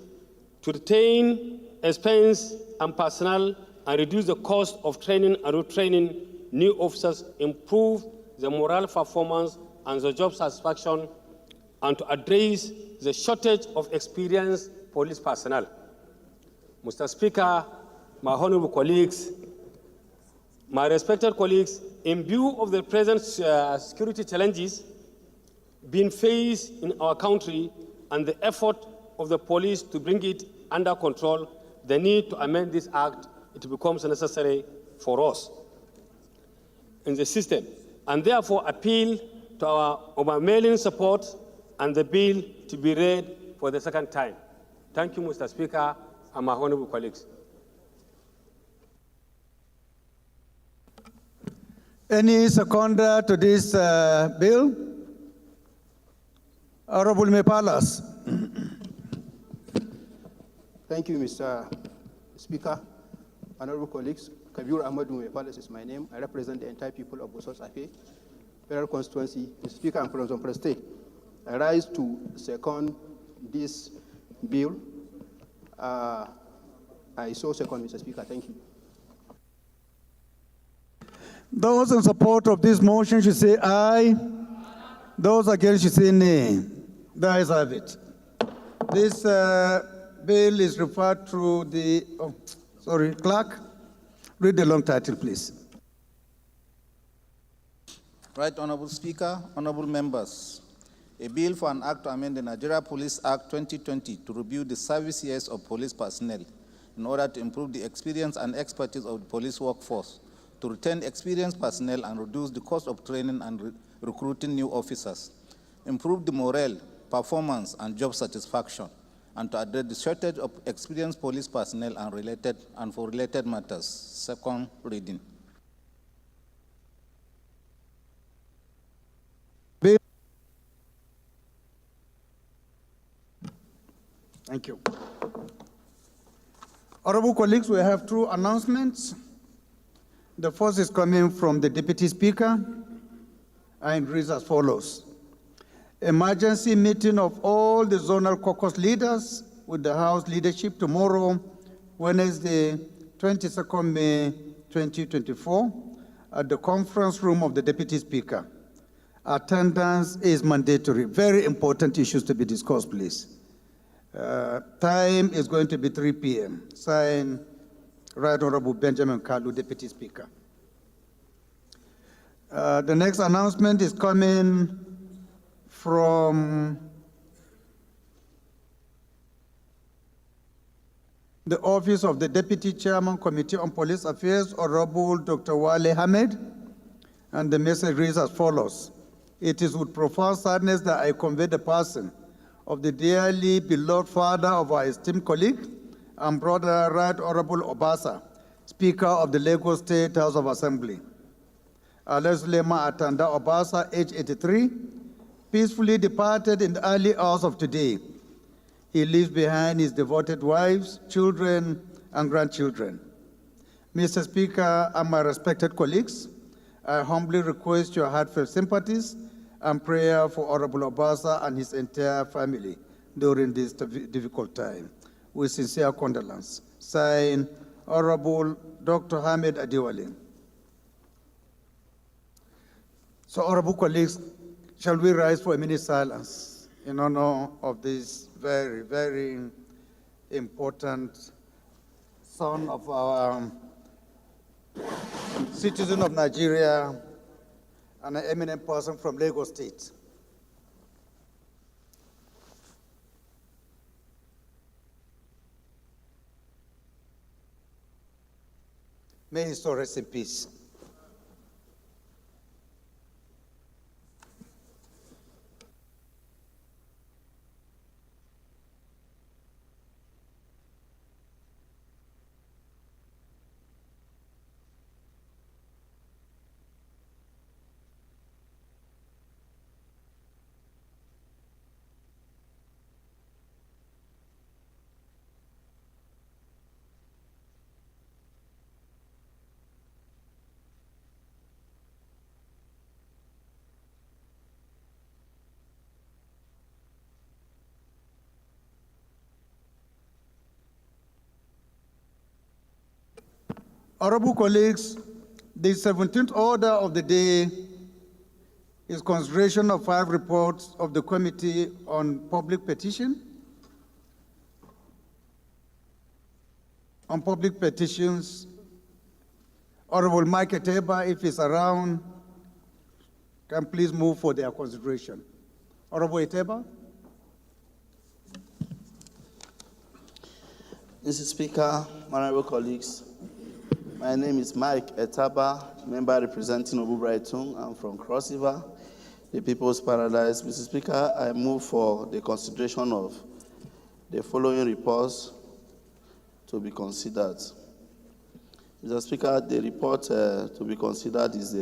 S2: to retain expense and personnel and reduce the cost of training and retraining new officers, improve the moral performance and the job satisfaction, and to address the shortage of experienced police personnel. Mr. Speaker, my honorable colleagues, my respected colleagues, in view of the present security challenges being faced in our country and the effort of the police to bring it under control, the need to amend this act, it becomes necessary for us in the system, and therefore appeal to our overwhelming support and the bill to be read for the second time. Thank you, Mr. Speaker, and my honorable colleagues.
S11: Any seconder to this bill? Honorable Mepalas.
S3: Thank you, Mr. Speaker. Honorable colleagues, Kabir Ahmadu Mepalas is my name. I represent the entire people of Bosos Afe, Federal Constituency. Mr. Speaker, I'm from Zamfara State. I rise to second this bill. I so second, Mr. Speaker. Thank you.
S11: Those in support of this motion should say aye. Those against should say nay. The ayes have it. This bill is referred to the, clerk, read the long title, please.
S14: Right, Honorable Speaker, honorable members. A bill for an act to amend the Nigeria Police Act 2020 to review the service years of police personnel in order to improve the experience and expertise of the police workforce, to retain experienced personnel and reduce the cost of training and recruiting new officers, improve the morale, performance, and job satisfaction, and to address the shortage of experienced police personnel and for related matters. Second reading.
S11: Thank you. Honorable colleagues, we have two announcements. The first is coming from the Deputy Speaker and reads as follows. Emergency meeting of all the zonal caucus leaders with the House leadership tomorrow, Wednesday, 22nd May 2024, at the conference room of the Deputy Speaker. Attendance is mandatory. Very important issues to be discussed, please. Time is going to be 3 p.m. Signed, Right Honorable Benjamin Kalu, Deputy Speaker. The next announcement is coming from the Office of the Deputy Chairman, Committee on Police Affairs, Honorable Dr. Wale Hamed, and the message reads as follows. It is with profound sadness that I convey the passing of the dearly beloved father of our esteemed colleague and brother, Right Honorable Obasa, Speaker of the Lagos State House of Assembly. Alesulema Atanda Obasa, age 83, peacefully departed in the early hours of today. He leaves behind his devoted wives, children, and grandchildren. Mr. Speaker and my respected colleagues, I humbly request your heartfelt sympathies and prayer for Honorable Obasa and his entire family during this difficult time. With sincere condolence. Signed, Honorable Dr. Hamid Adiwale. So, honorable colleagues, shall we rise for a minute silence in honor of this very, very important son of our citizen of Nigeria and an eminent person from Lagos State. May his soul rest in peace. Honorable colleagues, the 17th order of the day is consideration of 5 reports of the Committee on Public Petition. On public petitions, Honorable Mike Eteba, if he's around, can please move for their consideration. Honorable Eteba.
S8: Mr. Speaker, honorable colleagues, my name is Mike Etaba, member representing Obubraitung. I'm from Cross River, the People's Paradise. Mr. Speaker, I move for the consideration of the following reports to be considered. Mr. Speaker, the report to be considered is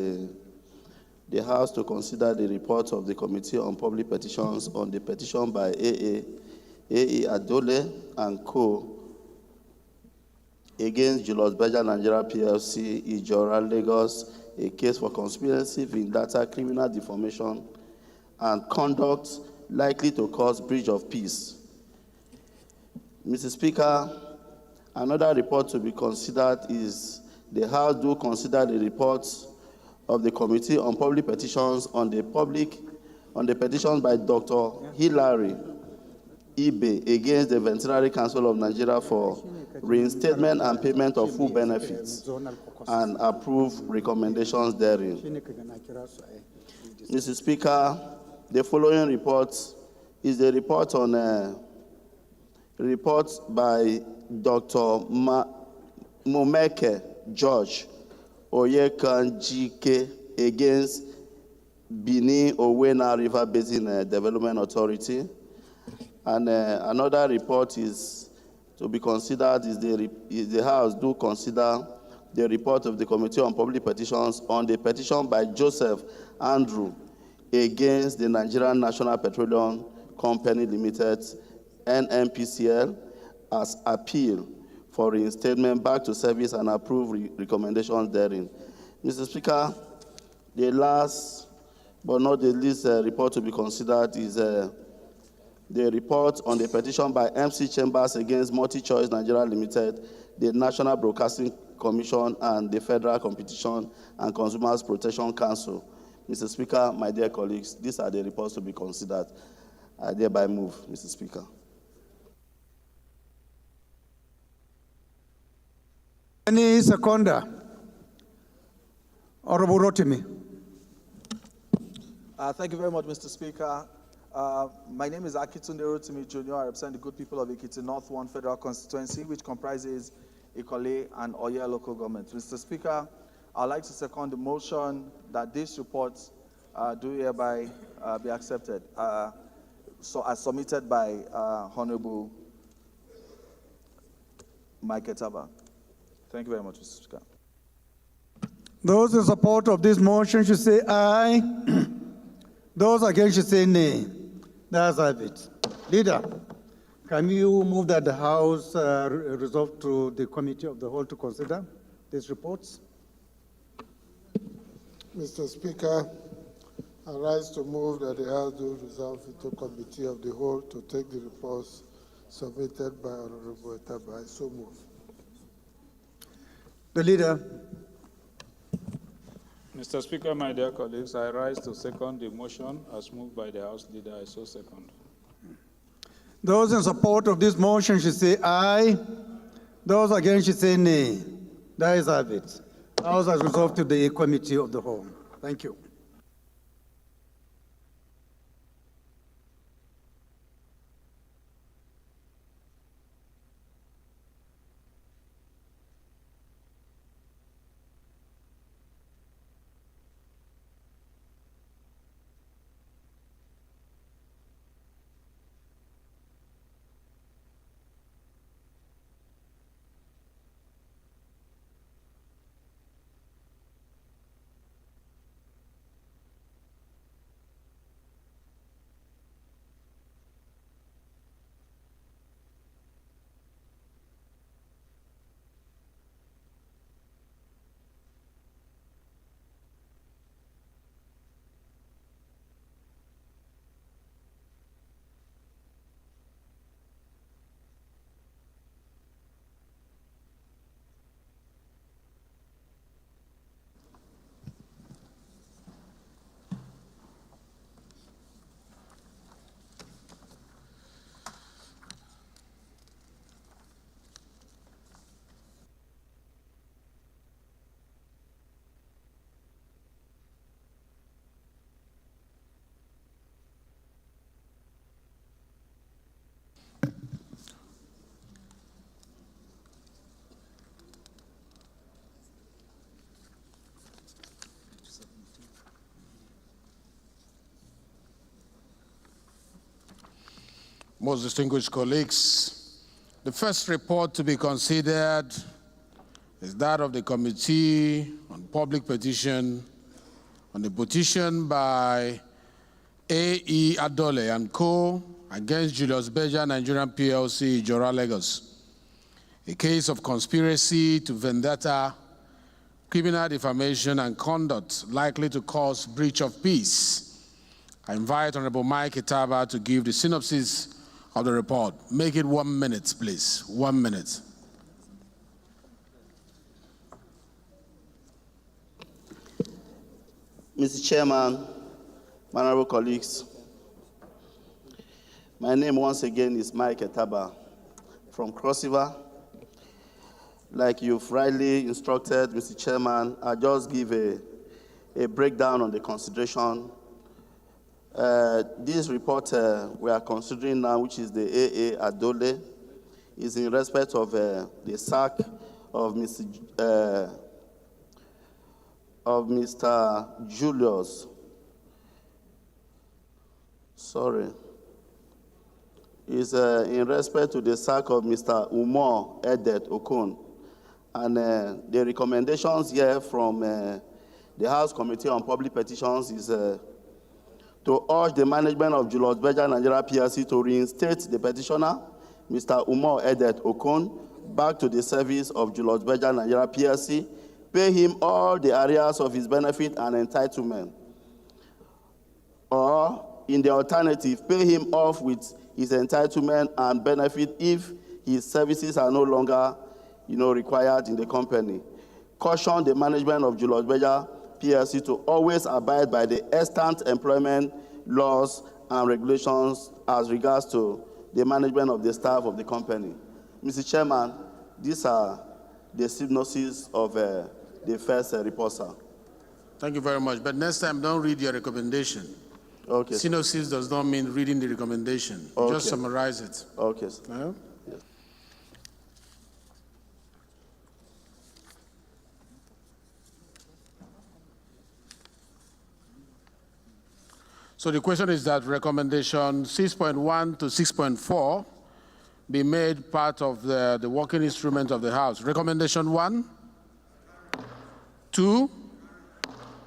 S8: the House to consider the report of the Committee on Public Petitions on the petition by A.E. Adole and Co. against Julius Berger Nigeria PLC, Ijora, Lagos, a case for conspiracy, vendetta, criminal defamation, and conduct likely to cause breach of peace. Mr. Speaker, another report to be considered is the House do consider the reports of the Committee on Public Petitions on the petition by Dr. Hilary Ibe against the Veterinary Council of Nigeria for reinstatement and payment of full benefits and approve recommendations therein. Mr. Speaker, the following report is the report on report by Dr. Momeke George Oyekanjike against Bini Owena River Basin Development Authority. And another report is to be considered is the House do consider the report of the Committee on Public Petitions on the petition by Joseph Andrew against the Nigerian National Petroleum Company Limited, NNPCL, as appeal for reinstatement back to service and approve recommendations therein. Mr. Speaker, the last but not the least report to be considered is the report on the petition by MC Chambers against MultiChoice Nigeria Limited, the National Broadcasting Commission, and the Federal Competition and Consumers Protection Council. Mr. Speaker, my dear colleagues, these are the reports to be considered. I thereby move, Mr. Speaker.
S11: Any seconder? Honorable Rotimi.
S12: Thank you very much, Mr. Speaker. My name is Akitunde Rotimi Jr. I represent the good people of Ekiti North 1 Federal Constituency, which comprises Ikole and Oye local governments. Mr. Speaker, I'd like to second the motion that these reports do hereby be accepted, so as submitted by Honorable Mike Etaba. Thank you very much, Mr. Speaker.
S11: Those in support of this motion should say aye. Those against should say nay. That's it. Leader, can you move that the House resolve to the Committee of the Whole to consider these reports?
S20: Mr. Speaker, I rise to move that the House do resolve into Committee of the Whole to take the reports submitted by Honorable Etaba. I so move.
S11: The Leader.
S5: Mr. Speaker, my dear colleagues, I rise to second the motion as moved by the House Leader. I so second.
S11: Those in support of this motion should say aye. Those against should say nay. That is it. House has resolved to the Committee of the Whole. Thank you.
S22: Most distinguished colleagues, the first report to be considered is that of the Committee on Public Petition on the petition by A.E. Adole and Co. against Julius Berger Nigerian PLC, Ijora, Lagos. A case of conspiracy to vendetta, criminal defamation, and conduct likely to cause breach of peace. I invite Honorable Mike Etaba to give the synopsis of the report. Make it 1 minute, please. 1 minute.
S8: Mr. Chairman, my honorable colleagues, my name once again is Mike Etaba from Cross River. Like you've rightly instructed, Mr. Chairman, I'll just give a breakdown on the consideration. This report we are considering now, which is the A.A. Adole is in respect of the sack of Mr. Julius. Sorry. Is in respect to the sack of Mr. Umar Edet Okun. And the recommendations here from the House Committee on Public Petitions is to urge the management of Julius Berger Nigeria PLC to reinstate the petitioner, Mr. Umar Edet Okun, back to the service of Julius Berger Nigeria PLC, pay him all the areas of his benefit and entitlement, or in the alternative, pay him off with his entitlement and benefit if his services are no longer, required in the company. Caution the management of Julius Berger PLC to always abide by the extant employment laws and regulations as regards to the management of the staff of the company. Mr. Chairman, these are the synopsis of the first report, sir.
S22: Thank you very much. But next time, don't read your recommendation.
S8: Okay.
S22: Synopsis does not mean reading the recommendation.
S8: Okay.
S22: Just summarize it.
S8: Okay, sir.
S22: Yes. So the question is that recommendation 6.1 to 6.4 be made part of the working instrument of the House. Recommendation 1, 2,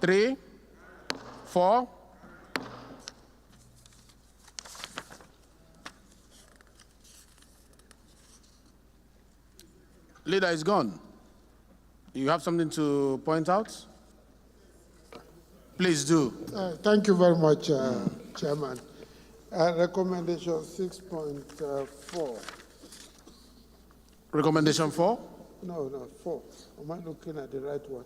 S22: 3, 4. Leader is gone. You have something to point out? Please do.
S20: Thank you very much, Chairman. Recommendation 6.4.
S22: Recommendation 4?
S20: No, 4. Am I looking at the right one?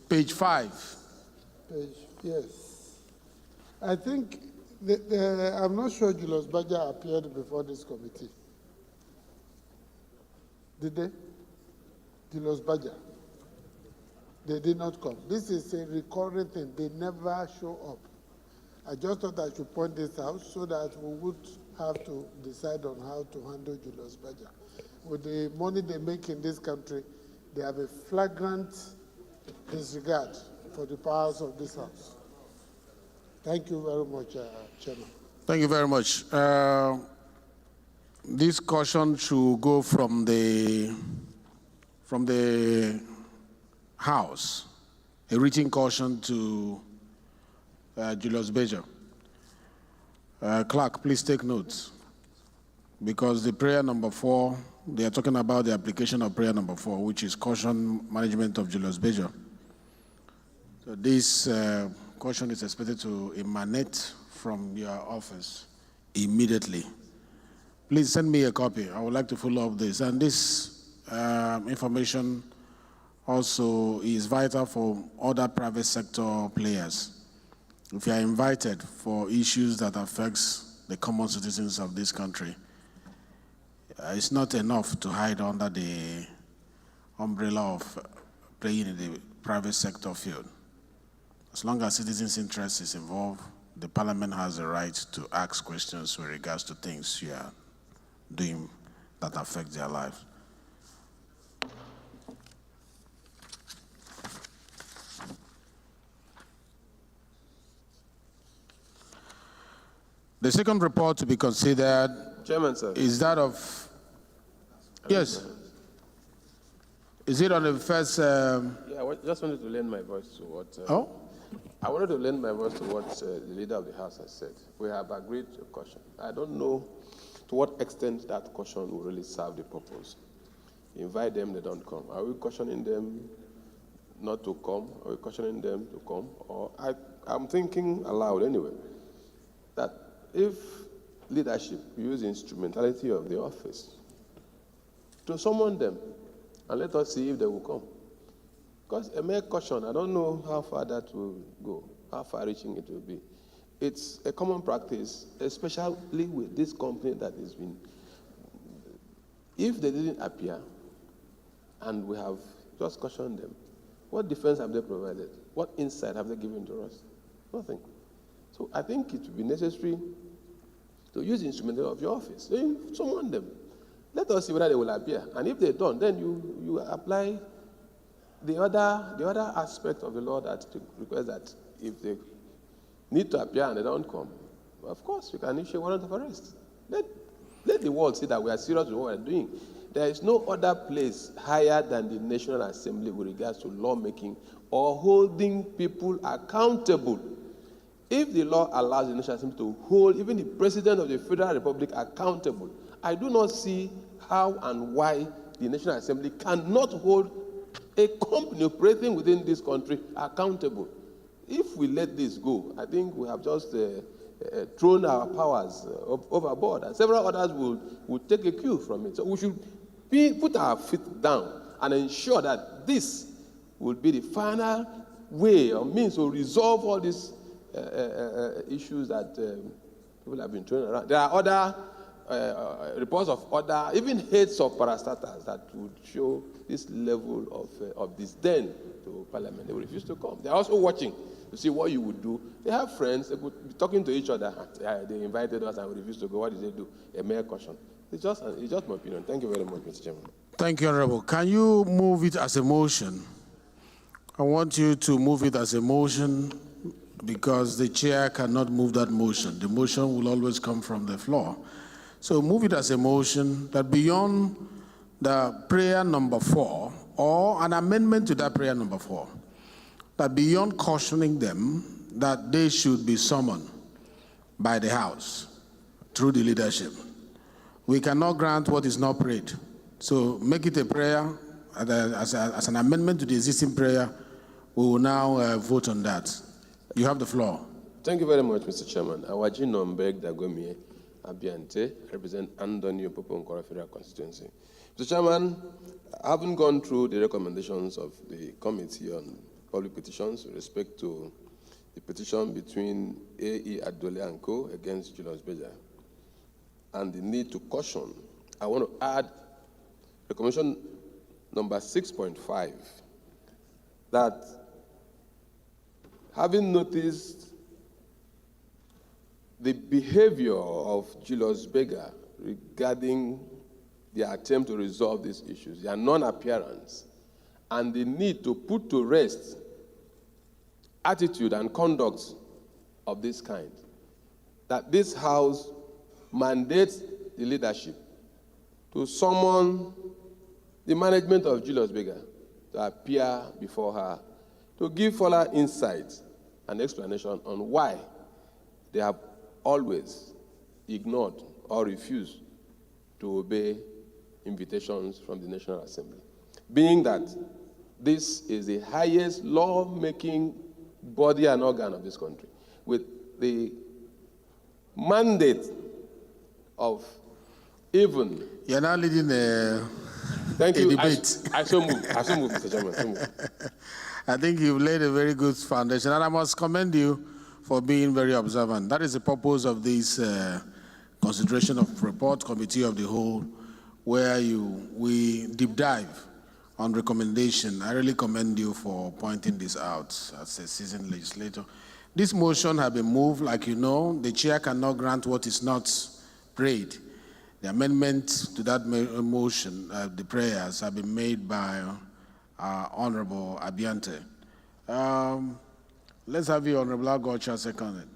S22: Page 5.
S20: Yes. I think, I'm not sure Julius Berger appeared before this committee. Did they? Julius Berger. They did not come. This is a recurring thing. They never show up. I just thought I should point this out so that we would have to decide on how to handle Julius Berger. With the money they make in this country, they have a flagrant disregard for the powers of this House. Thank you very much, Chairman.
S22: Thank you very much. This caution should go from the House, a written caution to Julius Berger. Clerk, please take notes, because the prayer number 4, they are talking about the application of prayer number 4, which is caution management of Julius Berger. So this caution is expected to emanate from your office immediately. Please send me a copy. I would like to follow up this. And this information also is vital for other private sector players. If you are invited for issues that affects the common citizens of this country, it's not enough to hide under the umbrella of playing in the private sector field. As long as citizens' interest is involved, the parliament has the right to ask questions with regards to things you are doing that affect their lives. The second report to be considered,
S4: Chairman, sir,
S22: is that of, yes. Is it on the first?
S4: Yeah, I just wanted to lend my voice to what. I wanted to lend my voice to what the leader of the House has said. We have agreed to caution. I don't know to what extent that caution will really serve the purpose. Invite them, they don't come. Are we cautioning them not to come? Are we cautioning them to come? Or I'm thinking aloud anyway, that if leadership use instrumentality of the office to summon them, and let us see if they will come. Because a mere caution, I don't know how far that will go, how far-reaching it will be. It's a common practice, especially with this company that has been. If they didn't appear, and we have just cautioned them, what defense have they provided? What insight have they given to us? Nothing. So I think it would be necessary to use the instrumental of your office. So you summon them. Let us see whether they will appear. And if they don't, then you apply the other aspect of the law that requires that if they need to appear and they don't come, of course, you can issue a warrant of arrest. Let the world see that we are serious with what we are doing. There is no other place higher than the National Assembly with regards to lawmaking or holding people accountable. If the law allows the National Assembly to hold even the President of the Federal Republic accountable, I do not see how and why the National Assembly cannot hold a company operating within this country accountable. If we let this go, I think we have just thrown our powers overboard, and several others will take a cue from it. So we should put our feet down and ensure that this will be the final way or means to resolve all these issues that people have been throwing around. There are other reports of other, even heads of parastatals that would show this level of disdain to Parliament. They will refuse to come. They are also watching to see what you would do. They have friends. They could be talking to each other. They invited us and we refused to go. What did they do? A mere caution. It's just my opinion. Thank you very much, Mr. Chairman.
S22: Thank you, Honorable. Can you move it as a motion? I want you to move it as a motion because the chair cannot move that motion. The motion will always come from the floor. So move it as a motion that beyond the prayer number 4 or an amendment to that prayer number 4, that beyond cautioning them that they should be summoned by the House through the leadership, we cannot grant what is not prayed. So make it a prayer as an amendment to the existing prayer. We will now vote on that. You have the floor.
S4: Thank you very much, Mr. Chairman. Awaji Nombeg Dagomie Abiante, I represent Andoni Opopo Nkora Federal Constituency. Mr. Chairman, having gone through the recommendations of the Committee on Public Petitions with respect to the petition between A.E. Adole and Co. against Julius Berger and the need to caution, I want to add recommendation number 6.5, that having noticed the behavior of Julius Berger regarding the attempt to resolve these issues, their non-appearance, and the need to put to rest attitude and conduct of this kind, that this House mandates the leadership to summon the management of Julius Berger to appear before her to give further insight and explanation on why they have always ignored or refused to obey invitations from the National Assembly. Being that this is the highest law-making body and organ of this country, with the mandate of even...
S22: You're now leading a debate.
S4: I so move, Mr. Chairman. So move.
S22: I think you've laid a very good foundation, and I must commend you for being very observant. That is the purpose of this consideration of report, committee of the whole, where we deep dive on recommendation. I really commend you for pointing this out as a seasoned legislator. This motion has been moved, like you know. The chair cannot grant what is not prayed. The amendment to that motion, the prayers, have been made by Honorable Abiante. Let's have you, Honorable Agocha, second.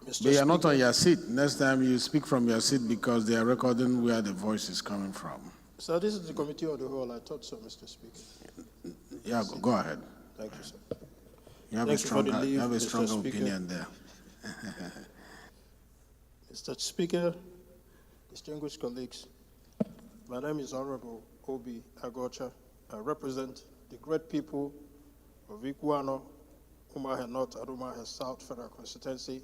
S22: But you are not on your seat. Next time you speak from your seat because they are recording where the voice is coming from.
S3: So this is the committee of the whole. I thought so, Mr. Speaker.
S22: Yeah, go ahead.
S3: Thank you, sir.
S22: You have a strong opinion there.
S3: Mr. Speaker, distinguished colleagues, my name is Honorable Obi Agocha. I represent the great people of Iguano, Umahe North, and Umahe South Federal Constituency.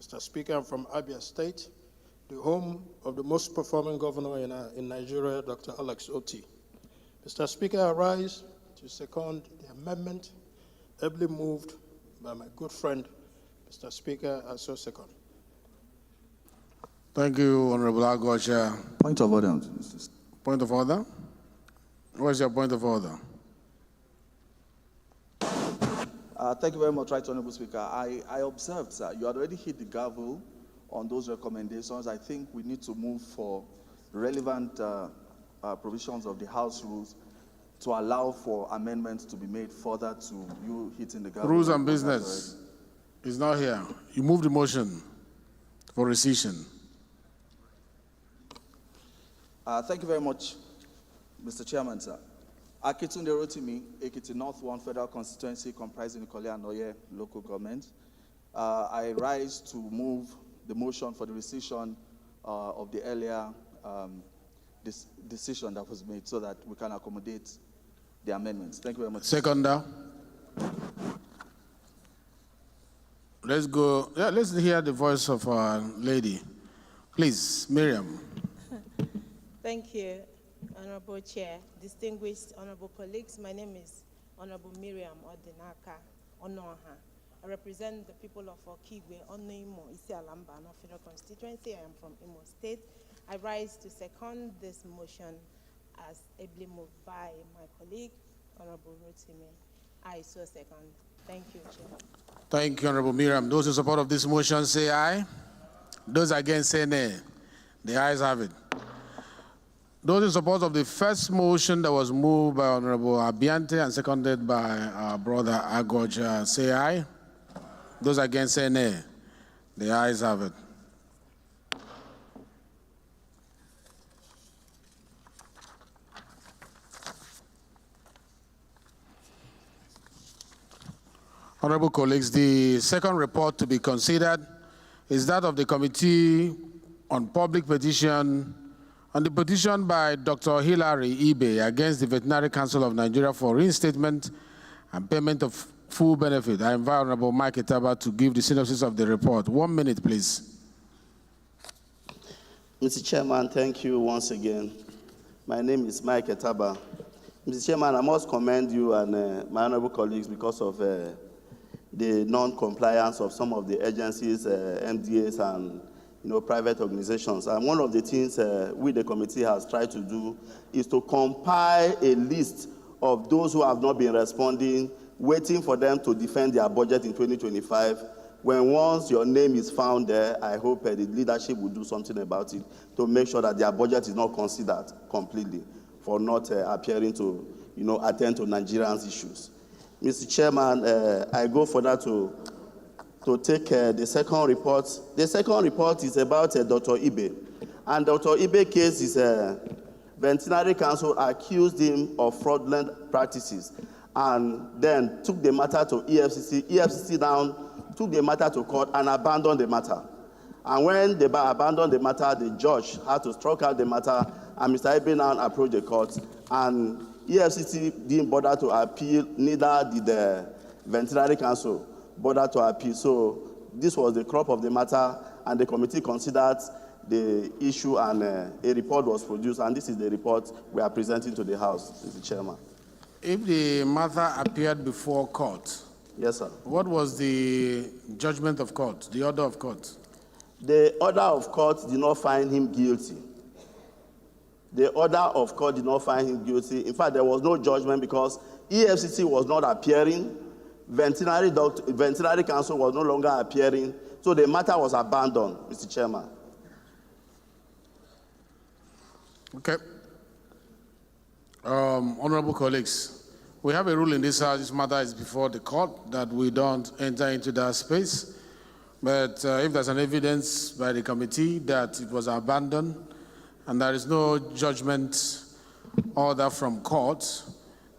S3: Mr. Speaker, I'm from Abia State, the home of the most performing governor in Nigeria, Dr. Alex Oti. Mr. Speaker, I rise to second the amendment ably moved by my good friend, Mr. Speaker, I so second.
S22: Thank you, Honorable Agocha.
S1: Point of order.
S22: Point of order? What's your point of order?
S12: Thank you very much, Right Honorable Speaker. I observed, sir, you had already hit the gavel on those recommendations. I think we need to move for relevant provisions of the House rules to allow for amendments to be made further to you hitting the gavel.
S22: Rules and Business is not here. You move the motion for rescission.
S12: Thank you very much, Mr. Chairman, sir. Akitunde Rotimi, Ekiti North 1 Federal Constituency comprising Ikole and Oye local government. I rise to move the motion for the rescission of the earlier decision that was made so that we can accommodate the amendments. Thank you very much.
S22: Seconder. Let's go. Yeah, let's hear the voice of our lady. Please, Miriam.
S1: Thank you, Honorable Chair, distinguished honorable colleagues. My name is Honorable Miriam Odinaka Onoha. I represent the people of Okigwe, Onoimo, Isialamba, Federal Constituency. I am from Imo State. I rise to second this motion as ably moved by my colleague, Honorable Rotimi. I so second. Thank you, Chair.
S22: Thank you, Honorable Miriam. Those in support of this motion say aye. Those against say nay. The ayes have it. Those in support of the first motion that was moved by Honorable Abiante and seconded by our brother Agoja say aye. Those against say nay. The ayes have it. Honorable colleagues, the second report to be considered is that of the Committee on Public Petition on the petition by Dr. Hilary Ibe against the Veterinary Council of Nigeria for reinstatement and payment of full benefit. I invite Honorable Mike Etaba to give the synopsis of the report. 1 minute, please.
S8: Mr. Chairman, thank you once again. My name is Mike Etaba. Mr. Chairman, I must commend you and my honorable colleagues because of the non-compliance of some of the agencies, MDAs, and private organizations. And one of the things we, the committee, has tried to do is to compile a list of those who have not been responding, waiting for them to defend their budget in 2025. When once your name is found there, I hope the leadership will do something about it to make sure that their budget is not considered completely for not appearing to, attend to Nigerians' issues. Mr. Chairman, I go further to take the second report. The second report is about Dr. Ibe. And Dr. Ibe case is Veterinary Council accused him of fraudulent practices and then took the matter to EFCC. EFCC down took the matter to court and abandoned the matter. And when they abandoned the matter, the judge had to strike out the matter, and Mr. Ibe now approached the court. And EFCC didn't bother to appeal, neither did the Veterinary Council bother to appeal. So this was the crop of the matter, and the committee considered the issue, and a report was produced, and this is the report we are presenting to the House, Mr. Chairman.
S22: If the matter appeared before court,
S8: yes, sir.
S22: What was the judgment of court, the order of court?
S8: The order of court did not find him guilty. The order of court did not find him guilty. In fact, there was no judgment because EFCC was not appearing. Veterinary Council was no longer appearing. So the matter was abandoned, Mr. Chairman.
S22: Okay. Honorable colleagues, we have a rule in this House, this matter is before the court, that we don't enter into that space. But if there's an evidence by the committee that it was abandoned and there is no judgment order from court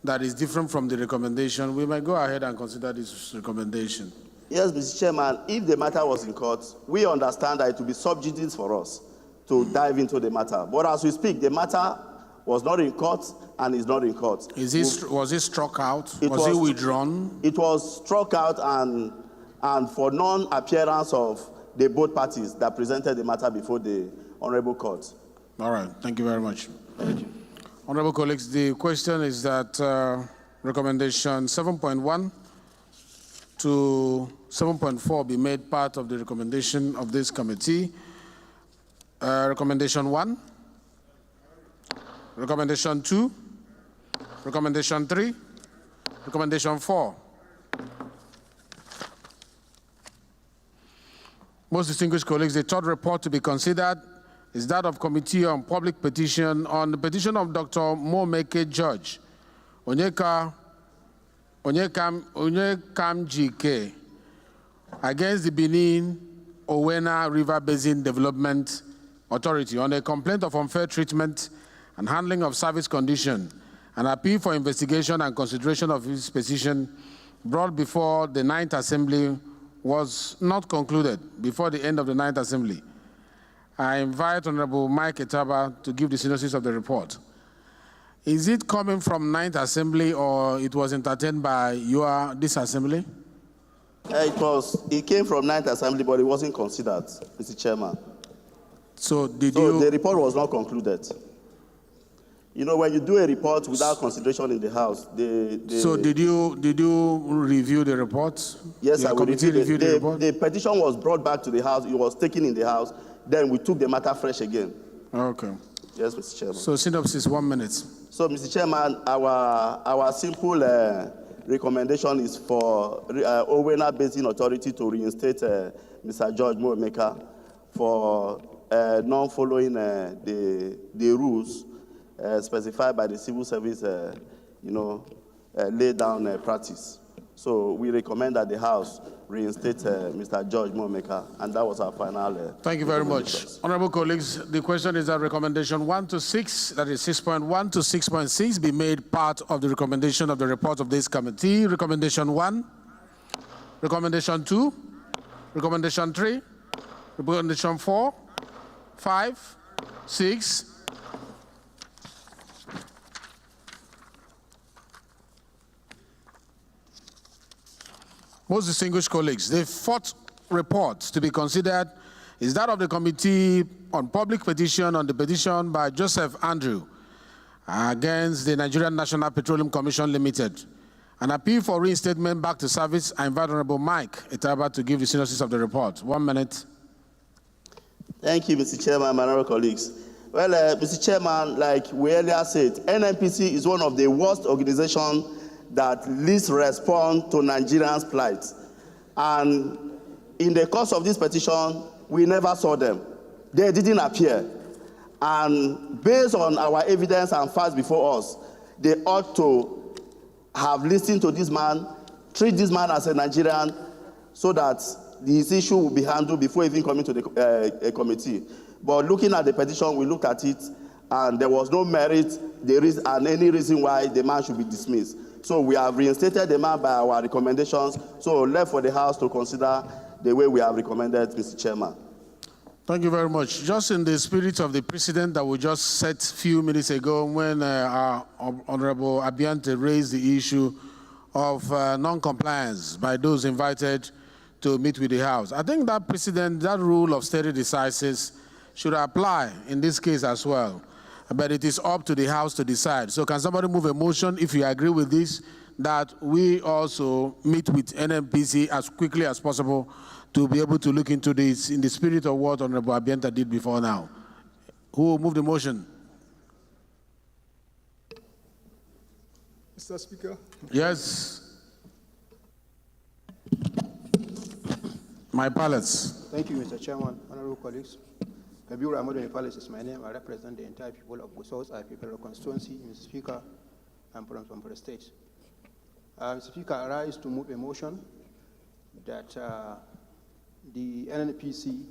S22: that is different from the recommendation, we might go ahead and consider this recommendation.
S8: Yes, Mr. Chairman, if the matter was in court, we understand that it will be sub judice for us to dive into the matter. But as we speak, the matter was not in court and is not in court.
S22: Was it struck out? Was it withdrawn?
S8: It was struck out and for non-appearance of the both parties that presented the matter before the Honorable Court.
S22: All right, thank you very much. Thank you. Honorable colleagues, the question is that recommendation 7.1 to 7.4 be made part of the recommendation of this committee. Recommendation 1, recommendation 2, recommendation 3, recommendation 4, Most distinguished colleagues, the third report to be considered is that of Committee on Public Petition on the petition of Dr. Momeke George, Onyekam GK, against the Benin Owena River Basin Development Authority on a complaint of unfair treatment and handling of service condition, an appeal for investigation and consideration of his petition brought before the 9th Assembly was not concluded before the end of the 9th Assembly. I invite Honorable Mike Etaba to give the synopsis of the report. Is it coming from 9th Assembly or it was entertained by this Assembly?
S8: It came from 9th Assembly, but it wasn't considered, Mr. Chairman.
S22: So
S8: the report was not concluded. You know, when you do a report without consideration in the House,
S22: So did you review the report?
S8: Yes, I
S22: reviewed the report.
S8: The petition was brought back to the House. It was taken in the House. Then we took the matter fresh again.
S22: Okay.
S8: Yes, Mr. Chairman.
S22: So synopsis, 1 minute.
S8: So, Mr. Chairman, our simple recommendation is for Owena Basin Authority to reinstate Mr. George Moemeka for not following the rules specified by the civil service, laid down practice. So we recommend that the House reinstate Mr. George Moemeka, and that was our final.
S22: Thank you very much. Honorable colleagues, the question is that recommendation 1 to 6, that is 6.1 to 6.6, be made part of the recommendation of the report of this committee. Recommendation 1, recommendation 2, recommendation 3, recommendation 4, 5, 6. Most distinguished colleagues, the fourth report to be considered is that of the Committee on Public Petition on the petition by Joseph Andrew against the Nigerian National Petroleum Commission Limited. An appeal for reinstatement back to service. I invite Honorable Mike Etaba to give the synopsis of the report. 1 minute.
S8: Thank you, Mr. Chairman, my honorable colleagues. Well, Mr. Chairman, like we earlier said, NNPC is one of the worst organizations that least respond to Nigerians' plight. And in the course of this petition, we never saw them. They didn't appear. And based on our evidence and facts before us, they ought to have listened to this man, treat this man as a Nigerian, so that this issue will be handled before even coming to the committee. But looking at the petition, we looked at it, and there was no merit, and any reason why the man should be dismissed. So we have reinstated the man by our recommendations, so left for the House to consider the way we have recommended, Mr. Chairman.
S22: Thank you very much. Just in the spirit of the precedent that we just set a few minutes ago when our Honorable Abiante raised the issue of non-compliance by those invited to meet with the House. I think that precedent, that rule of stare decisis should apply in this case as well. But it is up to the House to decide. So can somebody move a motion, if you agree with this, that we also meet with NNPC as quickly as possible to be able to look into this in the spirit of what Honorable Abianta did before now? Who will move the motion?
S7: Mr. Speaker?
S22: Yes. My palace.
S3: Thank you, Mr. Chairman, honorable colleagues. Kabir Ahmadu Palace is my name. I represent the entire people of Gusau's Federal Constituency. Mr. Speaker, I'm from Zamfara State. Mr. Speaker, I rise to move a motion that the NNPC,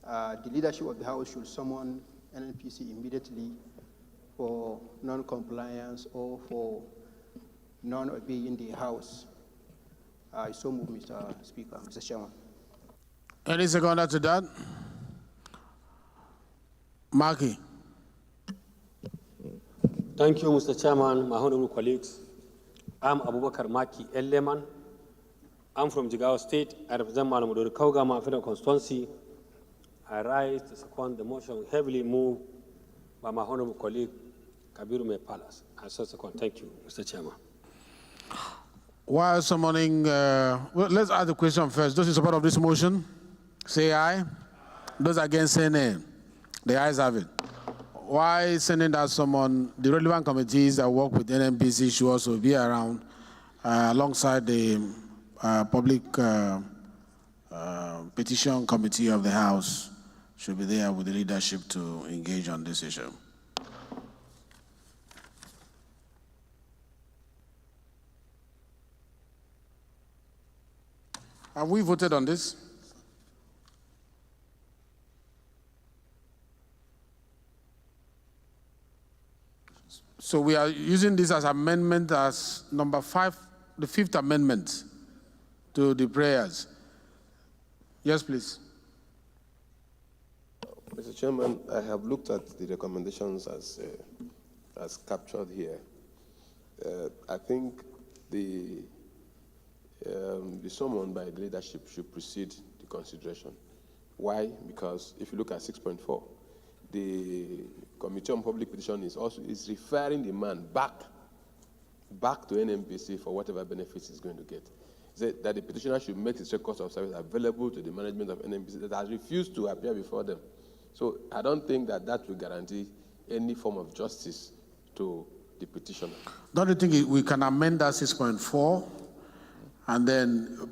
S3: the leadership of the House should summon NNPC immediately for non-compliance or for non-obeying the House. I so move, Mr. Speaker, Mr. Chairman.
S22: Any seconder to that? Marky.
S2: Thank you, Mr. Chairman, my honorable colleagues. I'm Abubakar Maki Elleman. I'm from Jigawa State. I represent Malamudori Kaugama Federal Constituency. I rise to second the motion heavily moved by my honorable colleague, Kabiru Palace. I so second. Thank you, Mr. Chairman.
S22: While summoning, well, let's ask the question first. Those in support of this motion, say aye. Those against, say nay. The ayes have it. Why sending that someone, the relevant committees that work with NNPC should also be around alongside the public petition committee of the House should be there with the leadership to engage on this issue. Have we voted on this? So we are using this as amendment as number 5, the 5th amendment to the prayers. Yes, please.
S4: Mr. Chairman, I have looked at the recommendations as captured here. I think the summon by the leadership should precede the consideration. Why? Because if you look at 6.4, the Committee on Public Petition is referring the man back to NMPC for whatever benefits he's going to get. Said that the petitioner should make his records of service available to the management of NMPC that has refused to appear before them. So I don't think that will guarantee any form of justice to the petitioner.
S22: Don't you think we can amend that 6.4 and then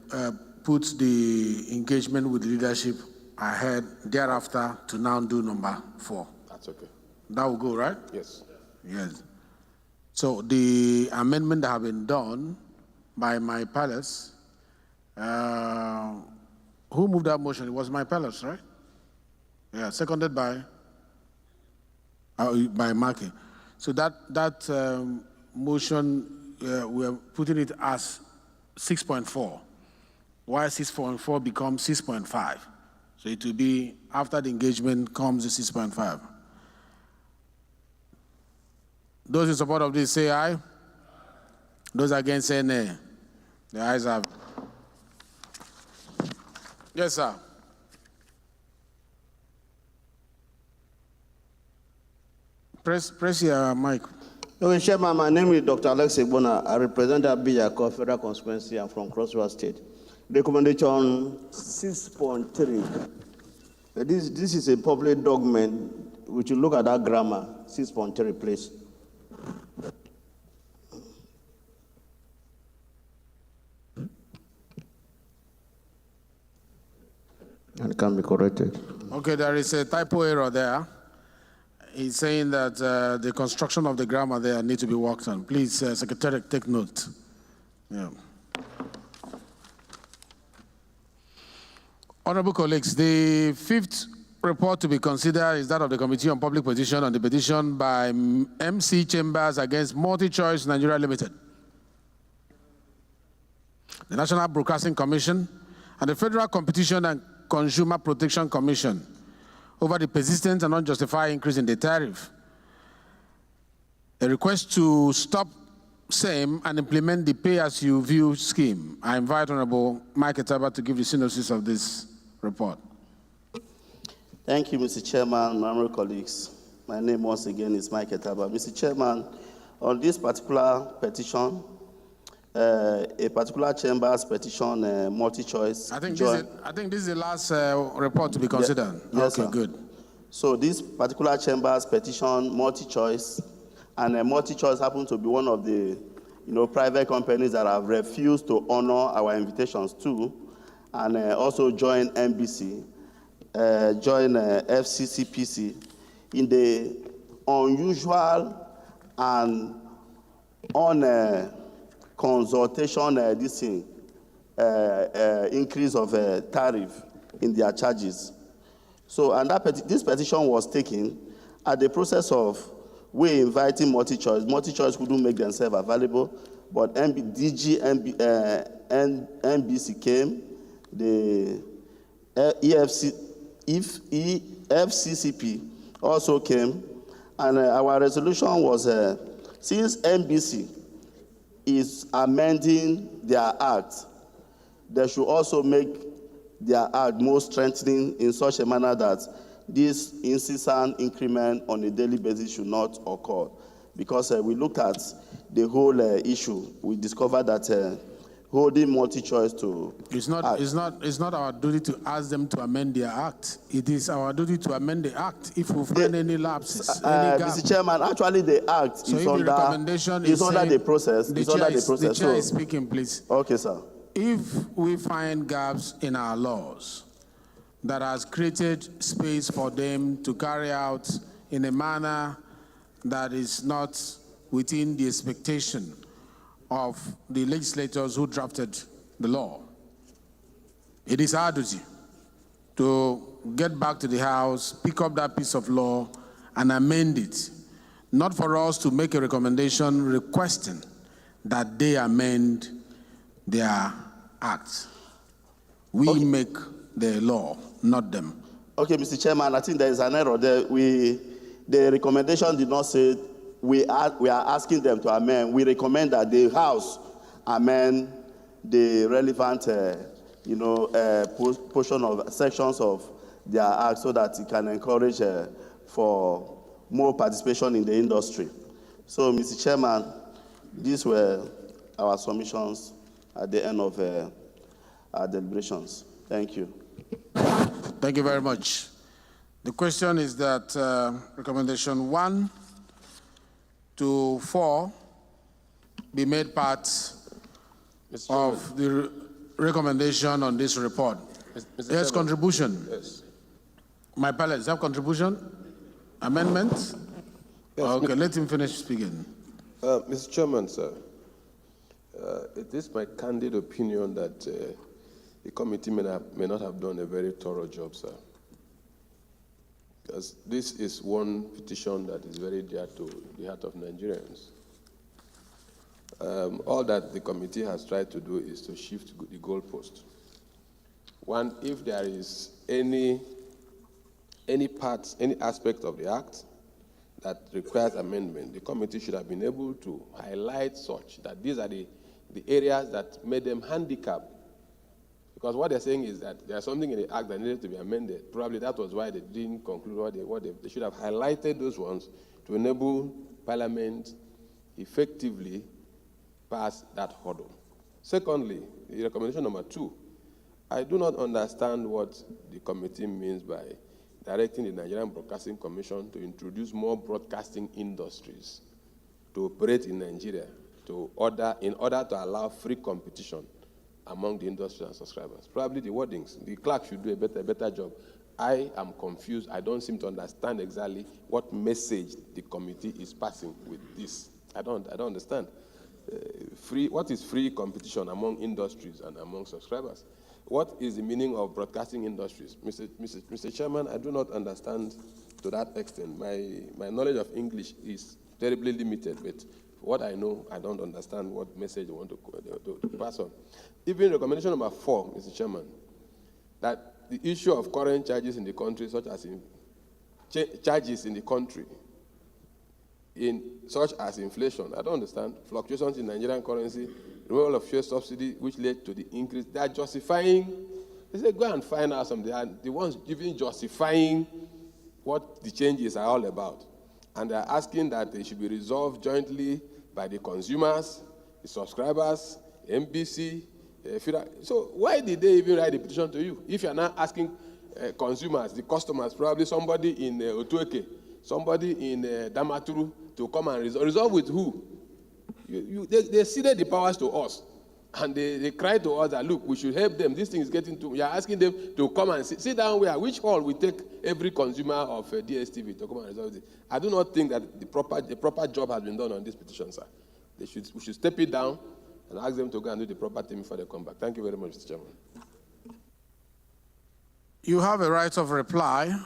S22: put the engagement with leadership ahead thereafter to now do number 4?
S4: That's okay.
S22: That will go, right?
S4: Yes.
S22: Yes. So the amendment that have been done by my palace, who moved that motion? It was my palace, right? Yeah, seconded by Maki. So that motion, we're putting it as 6.4, while 6.4 becomes 6.5. So it will be, after the engagement comes the 6.5. Those in support of this say aye. Those against say nay. The ayes have. Yes, sir. Press your mic.
S8: Okay, Chairman, my name is Dr. Alex Ebona. I represent Abiyako Federal Constituency. I'm from Cross River State. Recommendation 6.3. This is a public document. We should look at that grammar. 6.3, please. And it can be corrected.
S22: Okay, there is a typo error there. He's saying that the construction of the grammar there needs to be worked on. Please, Secretary, take note. Yeah. Honorable colleagues, the 5th report to be considered is that of the Committee on Public Petition on the petition by MC Chambers against MultiChoice Nigeria Limited, the National Broadcasting Commission, and the Federal Competition and Consumer Protection Commission over the persistent and unjustified increase in the tariff. A request to stop same and implement the pay-as-you-view scheme. I invite Honorable Mike Etaba to give the synopsis of this report.
S8: Thank you, Mr. Chairman, honorable colleagues. My name once again is Mike Etaba. Mr. Chairman, on this particular petition, a particular chamber's petition, multi-choice.
S22: I think this is the last report to be considered.
S8: Yes,
S22: okay,
S8: sir.
S22: good.
S8: So this particular chamber's petition, multi-choice, and multi-choice happened to be one of the private companies that have refused to honor our invitations to, and also join NBC, join FCCPC in the unusual and on consultation increase of tariff in their charges. So, and this petition was taken at the process of we inviting multi-choice. Multi-choice couldn't make themselves available, but NBC came, the FCCP also came, and our resolution was since NBC is amending their act, they should also make their act more strengthening in such a manner that this incessant increment on a daily basis should not occur. Because we looked at the whole issue, we discovered that holding multi-choice to
S22: it's not our duty to ask them to amend their act. It is our duty to amend the act if we find any lapses.
S8: Mr. Chairman, actually the act
S22: so
S8: is under the process.
S22: The chair is speaking, please.
S8: Okay, sir.
S22: if we find gaps in our laws that has created space for them to carry out in a manner that is not within the expectation of the legislators who drafted the law, it is our duty to get back to the House, pick up that piece of law and amend it, not for us to make a recommendation requesting that they amend their act. We make the law, not them.
S8: Okay, Mr. Chairman, I think there is an error there. The recommendation did not say we are asking them to amend. We recommend that the House amend the relevant, portion of sections of their act so that it can encourage for more participation in the industry. So, Mr. Chairman, these were our submissions at the end of our deliberations. Thank you.
S22: Thank you very much. The question is that recommendation 1 to 4 be made part of the recommendation on this report.
S4: Mr.
S22: Yes,
S4: Chairman.
S22: contribution.
S4: Yes.
S22: My palace, have contribution? Amendment?
S4: Yes,
S22: Okay, let him finish speaking.
S4: Mr. Chairman, sir, it is my candid opinion that the committee may not have done a very thorough job, sir. Because this is one petition that is very dear to the heart of Nigerians. All that the committee has tried to do is to shift the goalpost. One, if there is any part, any aspect of the act that requires amendment, the committee should have been able to highlight such that these are the areas that made them handicapped. Because what they're saying is that there's something in the act that needed to be amended. Probably that was why they didn't conclude they should have highlighted those ones to enable Parliament effectively pass that hurdle. Secondly, the recommendation number 2, I do not understand what the committee means by directing the Nigerian Broadcasting Commission to introduce more broadcasting industries to operate in Nigeria in order to allow free competition among the industry and subscribers. Probably the wordings, the clerk should do a better job. I am confused. I don't seem to understand exactly what message the committee is passing with this. I don't understand. What is free competition among industries and among subscribers? What is the meaning of broadcasting industries? Mr. Chairman, I do not understand to that extent. My knowledge of English is terribly limited, but what I know, I don't understand what message you want to pass on. Even recommendation number 4, Mr. Chairman, that the issue of current charges in the country, such as charges in the country, such as inflation, I don't understand, fluctuations in Nigerian currency, removal of fuel subsidy, which led to the increase. They are justifying. They say, go and find out some. They are the ones even justifying what the changes are all about. And they are asking that they should be resolved jointly by the consumers, the subscribers, MBC, So why did they even write the petition to you? If you're not asking consumers, the customers, probably somebody in Otueke, somebody in Damaturu to come and resolve with who? They ceded the powers to us. And they cried to us that, look, we should help them. This thing is getting to, you're asking them to come and sit down where, which hall we take every consumer of DSTV to come and resolve it. I do not think that the proper job has been done on this petition, sir. We should step it down and ask them to go and do the proper thing before they come back. Thank you very much, Mr. Chairman.
S22: You have a right of reply.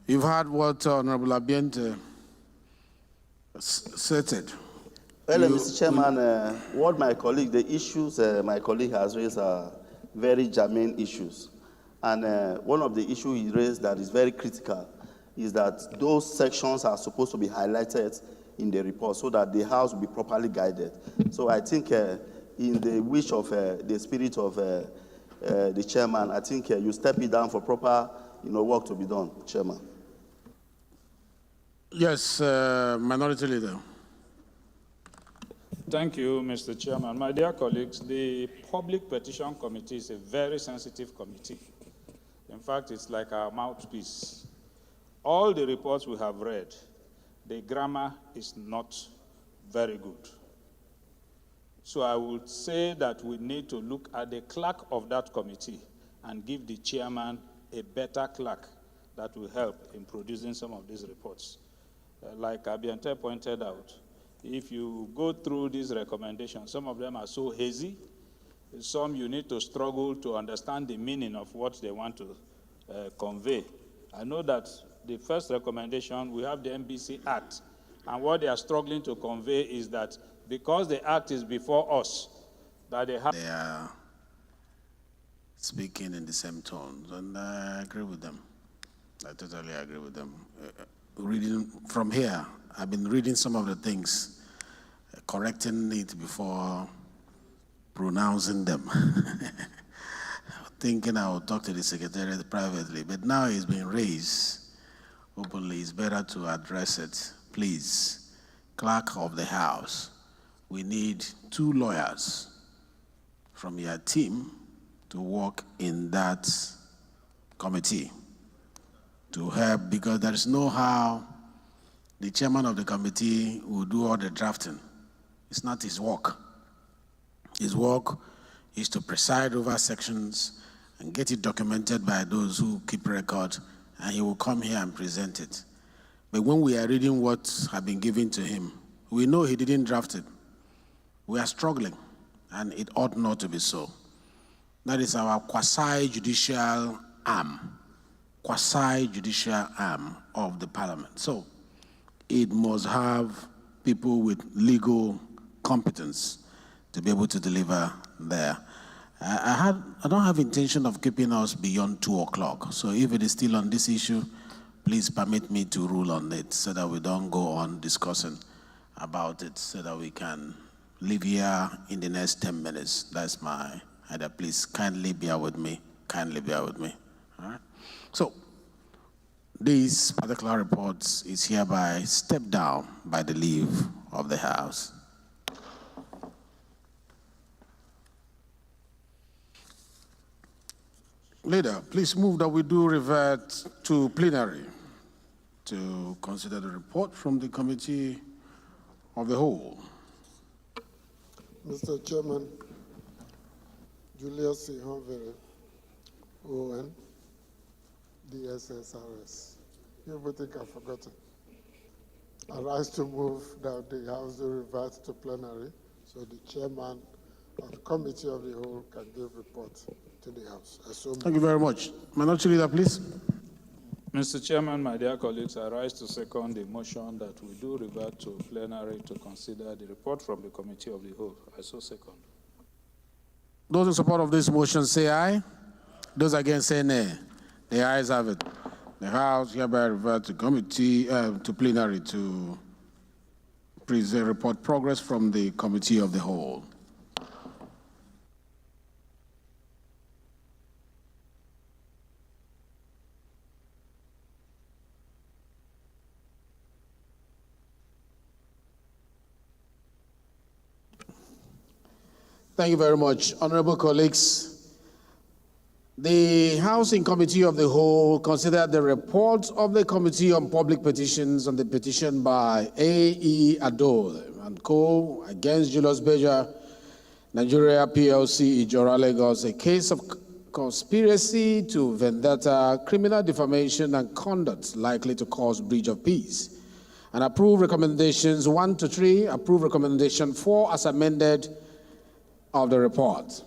S22: You've heard what Honorable Abiente stated.
S8: Well, Mr. Chairman, what the issues my colleague has raised are very germane issues. And one of the issues he raised that is very critical is that those sections are supposed to be highlighted in the report so that the House will be properly guided. So I think in the wish of the spirit of the chairman, I think you step it down for proper work to be done, Chairman.
S22: Yes, Minority Leader.
S5: Thank you, Mr. Chairman. My dear colleagues, the Public Petition Committee is a very sensitive committee. In fact, it's like our mouthpiece. All the reports we have read, the grammar is not very good. So I would say that we need to look at the clerk of that committee and give the chairman a better clerk that will help in producing some of these reports. Like Abiante pointed out, if you go through these recommendations, some of them are so hazy, some you need to struggle to understand the meaning of what they want to convey. I know that the first recommendation, we have the NBC Act, and what they are struggling to convey is that because the Act is before us, that they have...
S22: They are speaking in the same tones, and I agree with them. I totally agree with them. Reading from here, I've been reading some of the things, correcting it before pronouncing them. Thinking I will talk to the secretariat privately, but now it's been raised openly. It's better to address it. Please, clerk of the House, we need 2 lawyers from your team to work in that committee to help, because there is no how the chairman of the committee will do all the drafting. It's not his work. His work is to preside over sections and get it documented by those who keep record, and he will come here and present it. But when we are reading what has been given to him, we know he didn't draft it. We are struggling, and it ought not to be so. That is our quasi-judicial arm of the parliament. So it must have people with legal competence to be able to deliver there. I don't have intention of keeping us beyond 2 o'clock. So if it is still on this issue, please permit me to rule on it so that we don't go on discussing about it, so that we can leave here in the next 10 minutes. That's my idea. Please kindly bear with me. Kindly bear with me. All right? So this particular report is hereby stepped down by the leave of the House. Leader, please move that we do revert to plenary to consider the report from the Committee of the Whole.
S20: Mr. Chairman, Julius Ihonvere, ON, DSSRS. You think I've forgotten. I rise to move that the House will revert to plenary so the chairman of the Committee of the Whole can give report to the House.
S22: Thank you very much. Minority Leader, please.
S5: Mr. Chairman, my dear colleagues, I rise to second the motion that we do revert to plenary to consider the report from the Committee of the Whole. I so second.
S22: Those in support of this motion say aye. Those against say nay. The ayes have it. The House hereby revert to committee to plenary to present report progress from the Committee of the Whole. Thank you very much. Honorable colleagues, the Housing Committee of the Whole considered the report of the Committee on Public Petitions on the petition by A.E. Adol and Co. against Julius Berger, Nigeria PLC, Ijora, Lagos, a case of conspiracy to vendetta, criminal defamation, and conduct likely to cause breach of peace, and approve recommendations 1 to 3, approve recommendation 4 as amended of the report.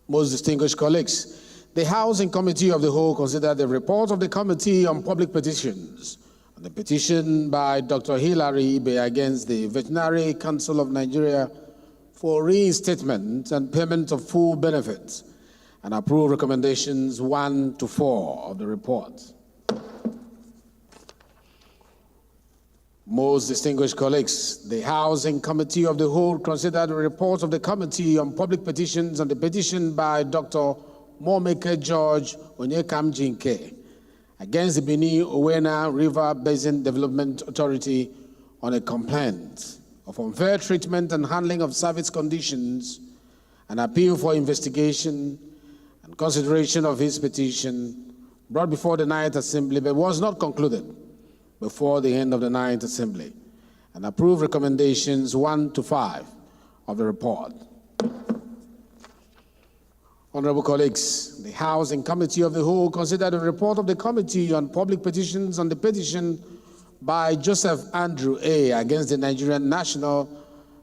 S22: Most distinguished colleagues, the Housing Committee of the Whole considered the report of the Committee on Public Petitions on the petition by Dr. Hilary Ibe against the Veterinary Council of Nigeria for reinstatement and payment of full benefits, and approve recommendations 1 to 4 of the report. Most distinguished colleagues, the Housing Committee of the Whole considered the report of the Committee on Public Petitions on the petition by Dr. Momeke George Onyekam Jinke against the Bini Owena River Basin Development Authority on a complaint of unfair treatment and handling of service conditions, an appeal for investigation and consideration of his petition brought before the 9th Assembly but was not concluded before the end of the 9th Assembly, and approve recommendations 1 to 5 of the report. Honorable colleagues, the House and Committee of the Whole considered the report of the Committee on Public Petitions on the petition by Joseph Andrew A. against the Nigerian National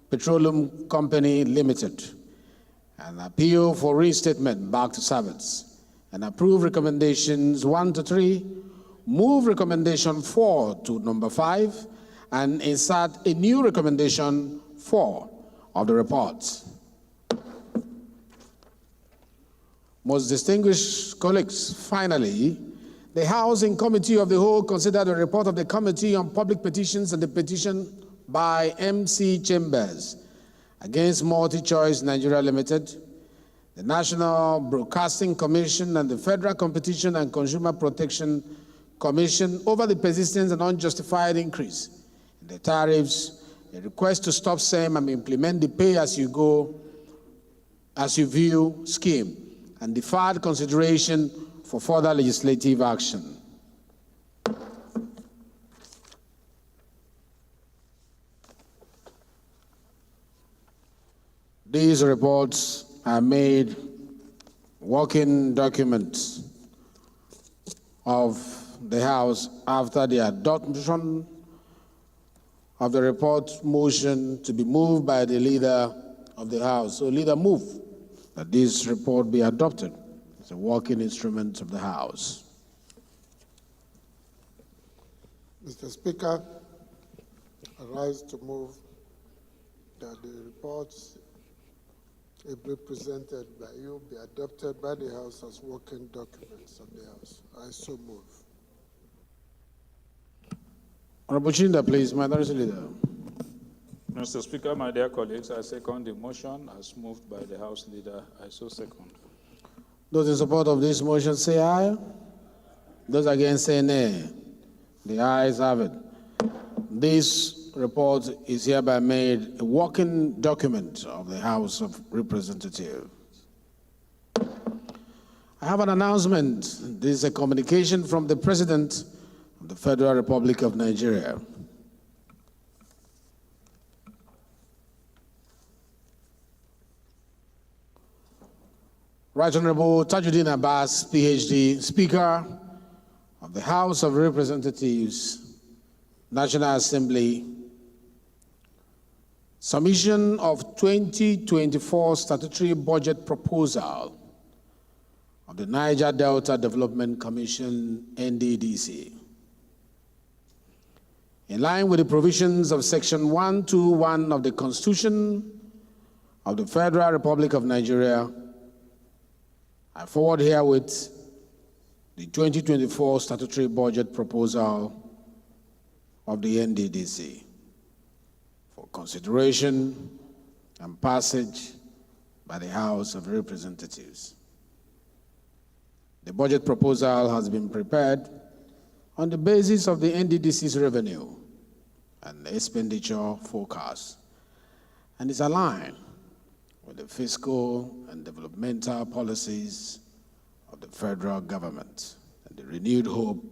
S22: Petroleum Company Limited, an appeal for reinstatement back to service, and approve recommendations 1 to 3, move recommendation 4 to number 5, and insert a new recommendation 4 of the report. Most distinguished colleagues, finally, the House and Committee of the Whole considered the report of the Committee on Public Petitions and the petition by MC Chambers against MultiChoice Nigeria Limited, the National Broadcasting Commission, and the Federal Competition and Consumer Protection Commission over the persistent and unjustified increase in the tariffs, a request to stop same and implement the pay-as-you-go, as-you-view scheme, and deferred consideration for further legislative action. These reports are made working documents of the House after the adoption of the report motion to be moved by the Leader of the House. So, Leader, move that this report be adopted as a working instrument of the House.
S20: Mr. Speaker, I rise to move that the reports ably presented by you be adopted by the House as working documents of the House. I so move.
S22: Honorable Chinda, please, Minority Leader.
S5: Mr. Speaker, my dear colleagues, I second the motion as moved by the House Leader. I so second.
S22: Those in support of this motion say aye. Those against say nay. The ayes have it. This report is hereby made a working document of the House of Representatives. I have an announcement. This is a communication from the President of the Federal Republic of Nigeria. Right Honorable Tajuddin Abbas, PhD, Speaker of the House of Representatives, National Assembly, submission of 2024 statutory budget proposal of the Niger Delta Development Commission, NDDC. In line with the provisions of Section 121 of the Constitution of the Federal Republic of Nigeria, I forward herewith the 2024 statutory budget proposal of the NDDC for consideration and passage by the House of Representatives. The budget proposal has been prepared on the basis of the NDDC's revenue and expenditure forecast and is aligned with the fiscal and developmental policies of the federal government and the renewed hope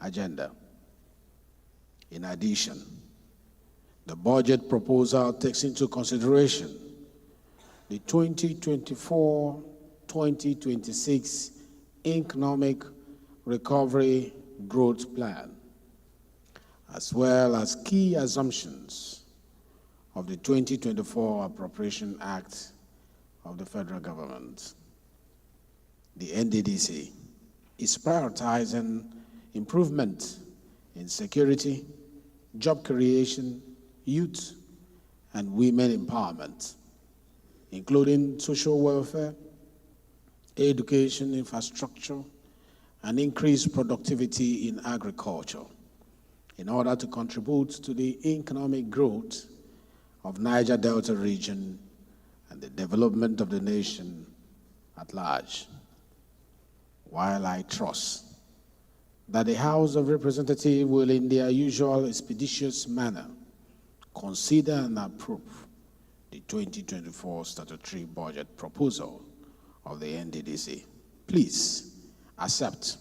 S22: agenda. In addition, the budget proposal takes into consideration the 2024-2026 Economic Recovery Growth Plan, as well as key assumptions of the 2024 Appropriation Act of the federal government. The NDDC is prioritizing improvement in security, job creation, youth, and women empowerment, including social welfare, education infrastructure, and increased productivity in agriculture in order to contribute to the economic growth of Niger Delta region and the development of the nation at large. While I trust that the House of Representatives will, in their usual expeditious manner, consider and approve the 2024 statutory budget proposal of the NDDC, please accept,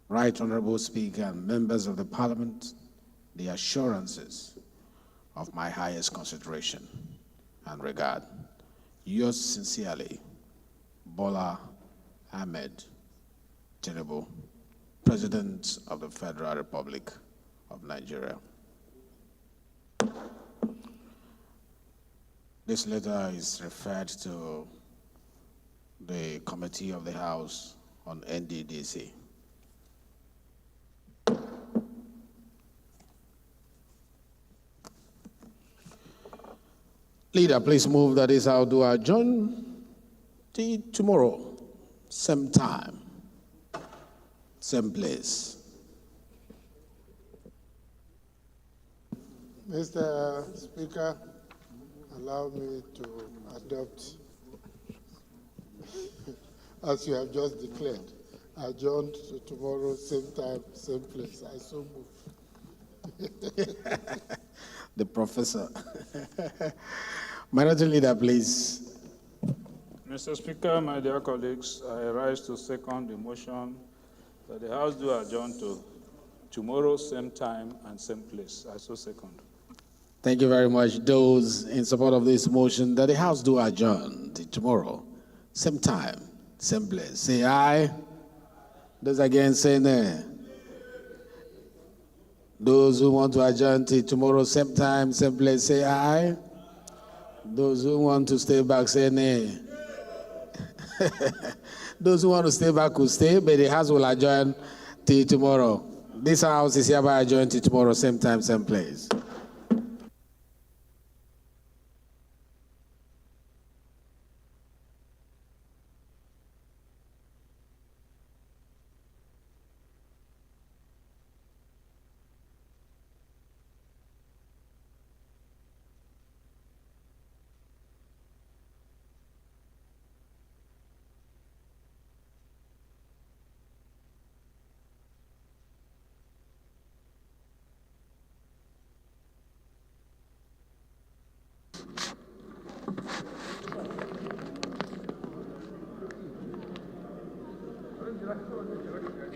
S22: Right Honorable Speaker and members of the Parliament, the assurances of my highest consideration and regard. Yours sincerely, Bola Ahmed Tinubu, President of the Federal Republic of Nigeria. This letter is referred to the Committee of the House on NDDC. Leader, please move that this House do adjourn till tomorrow, same time, same place.
S20: Mr. Speaker, allow me to adopt, as you have just declared, adjourned to tomorrow, same time, same place. I so move.
S22: The professor. Minority Leader, please.
S5: Mr. Speaker, my dear colleagues, I rise to second the motion that the House do adjourn to tomorrow, same time and same place. I so second.
S22: Thank you very much. Those in support of this motion that the House do adjourn till tomorrow, same time, same place, say aye. Those against, say nay. Those who want to adjourn till tomorrow, same time, same place, say aye. Those who want to stay back, say nay. Those who want to stay back will stay, but the House will adjourn till tomorrow. This House is hereby adjourned till tomorrow, same time, same place.
S7: Gracias.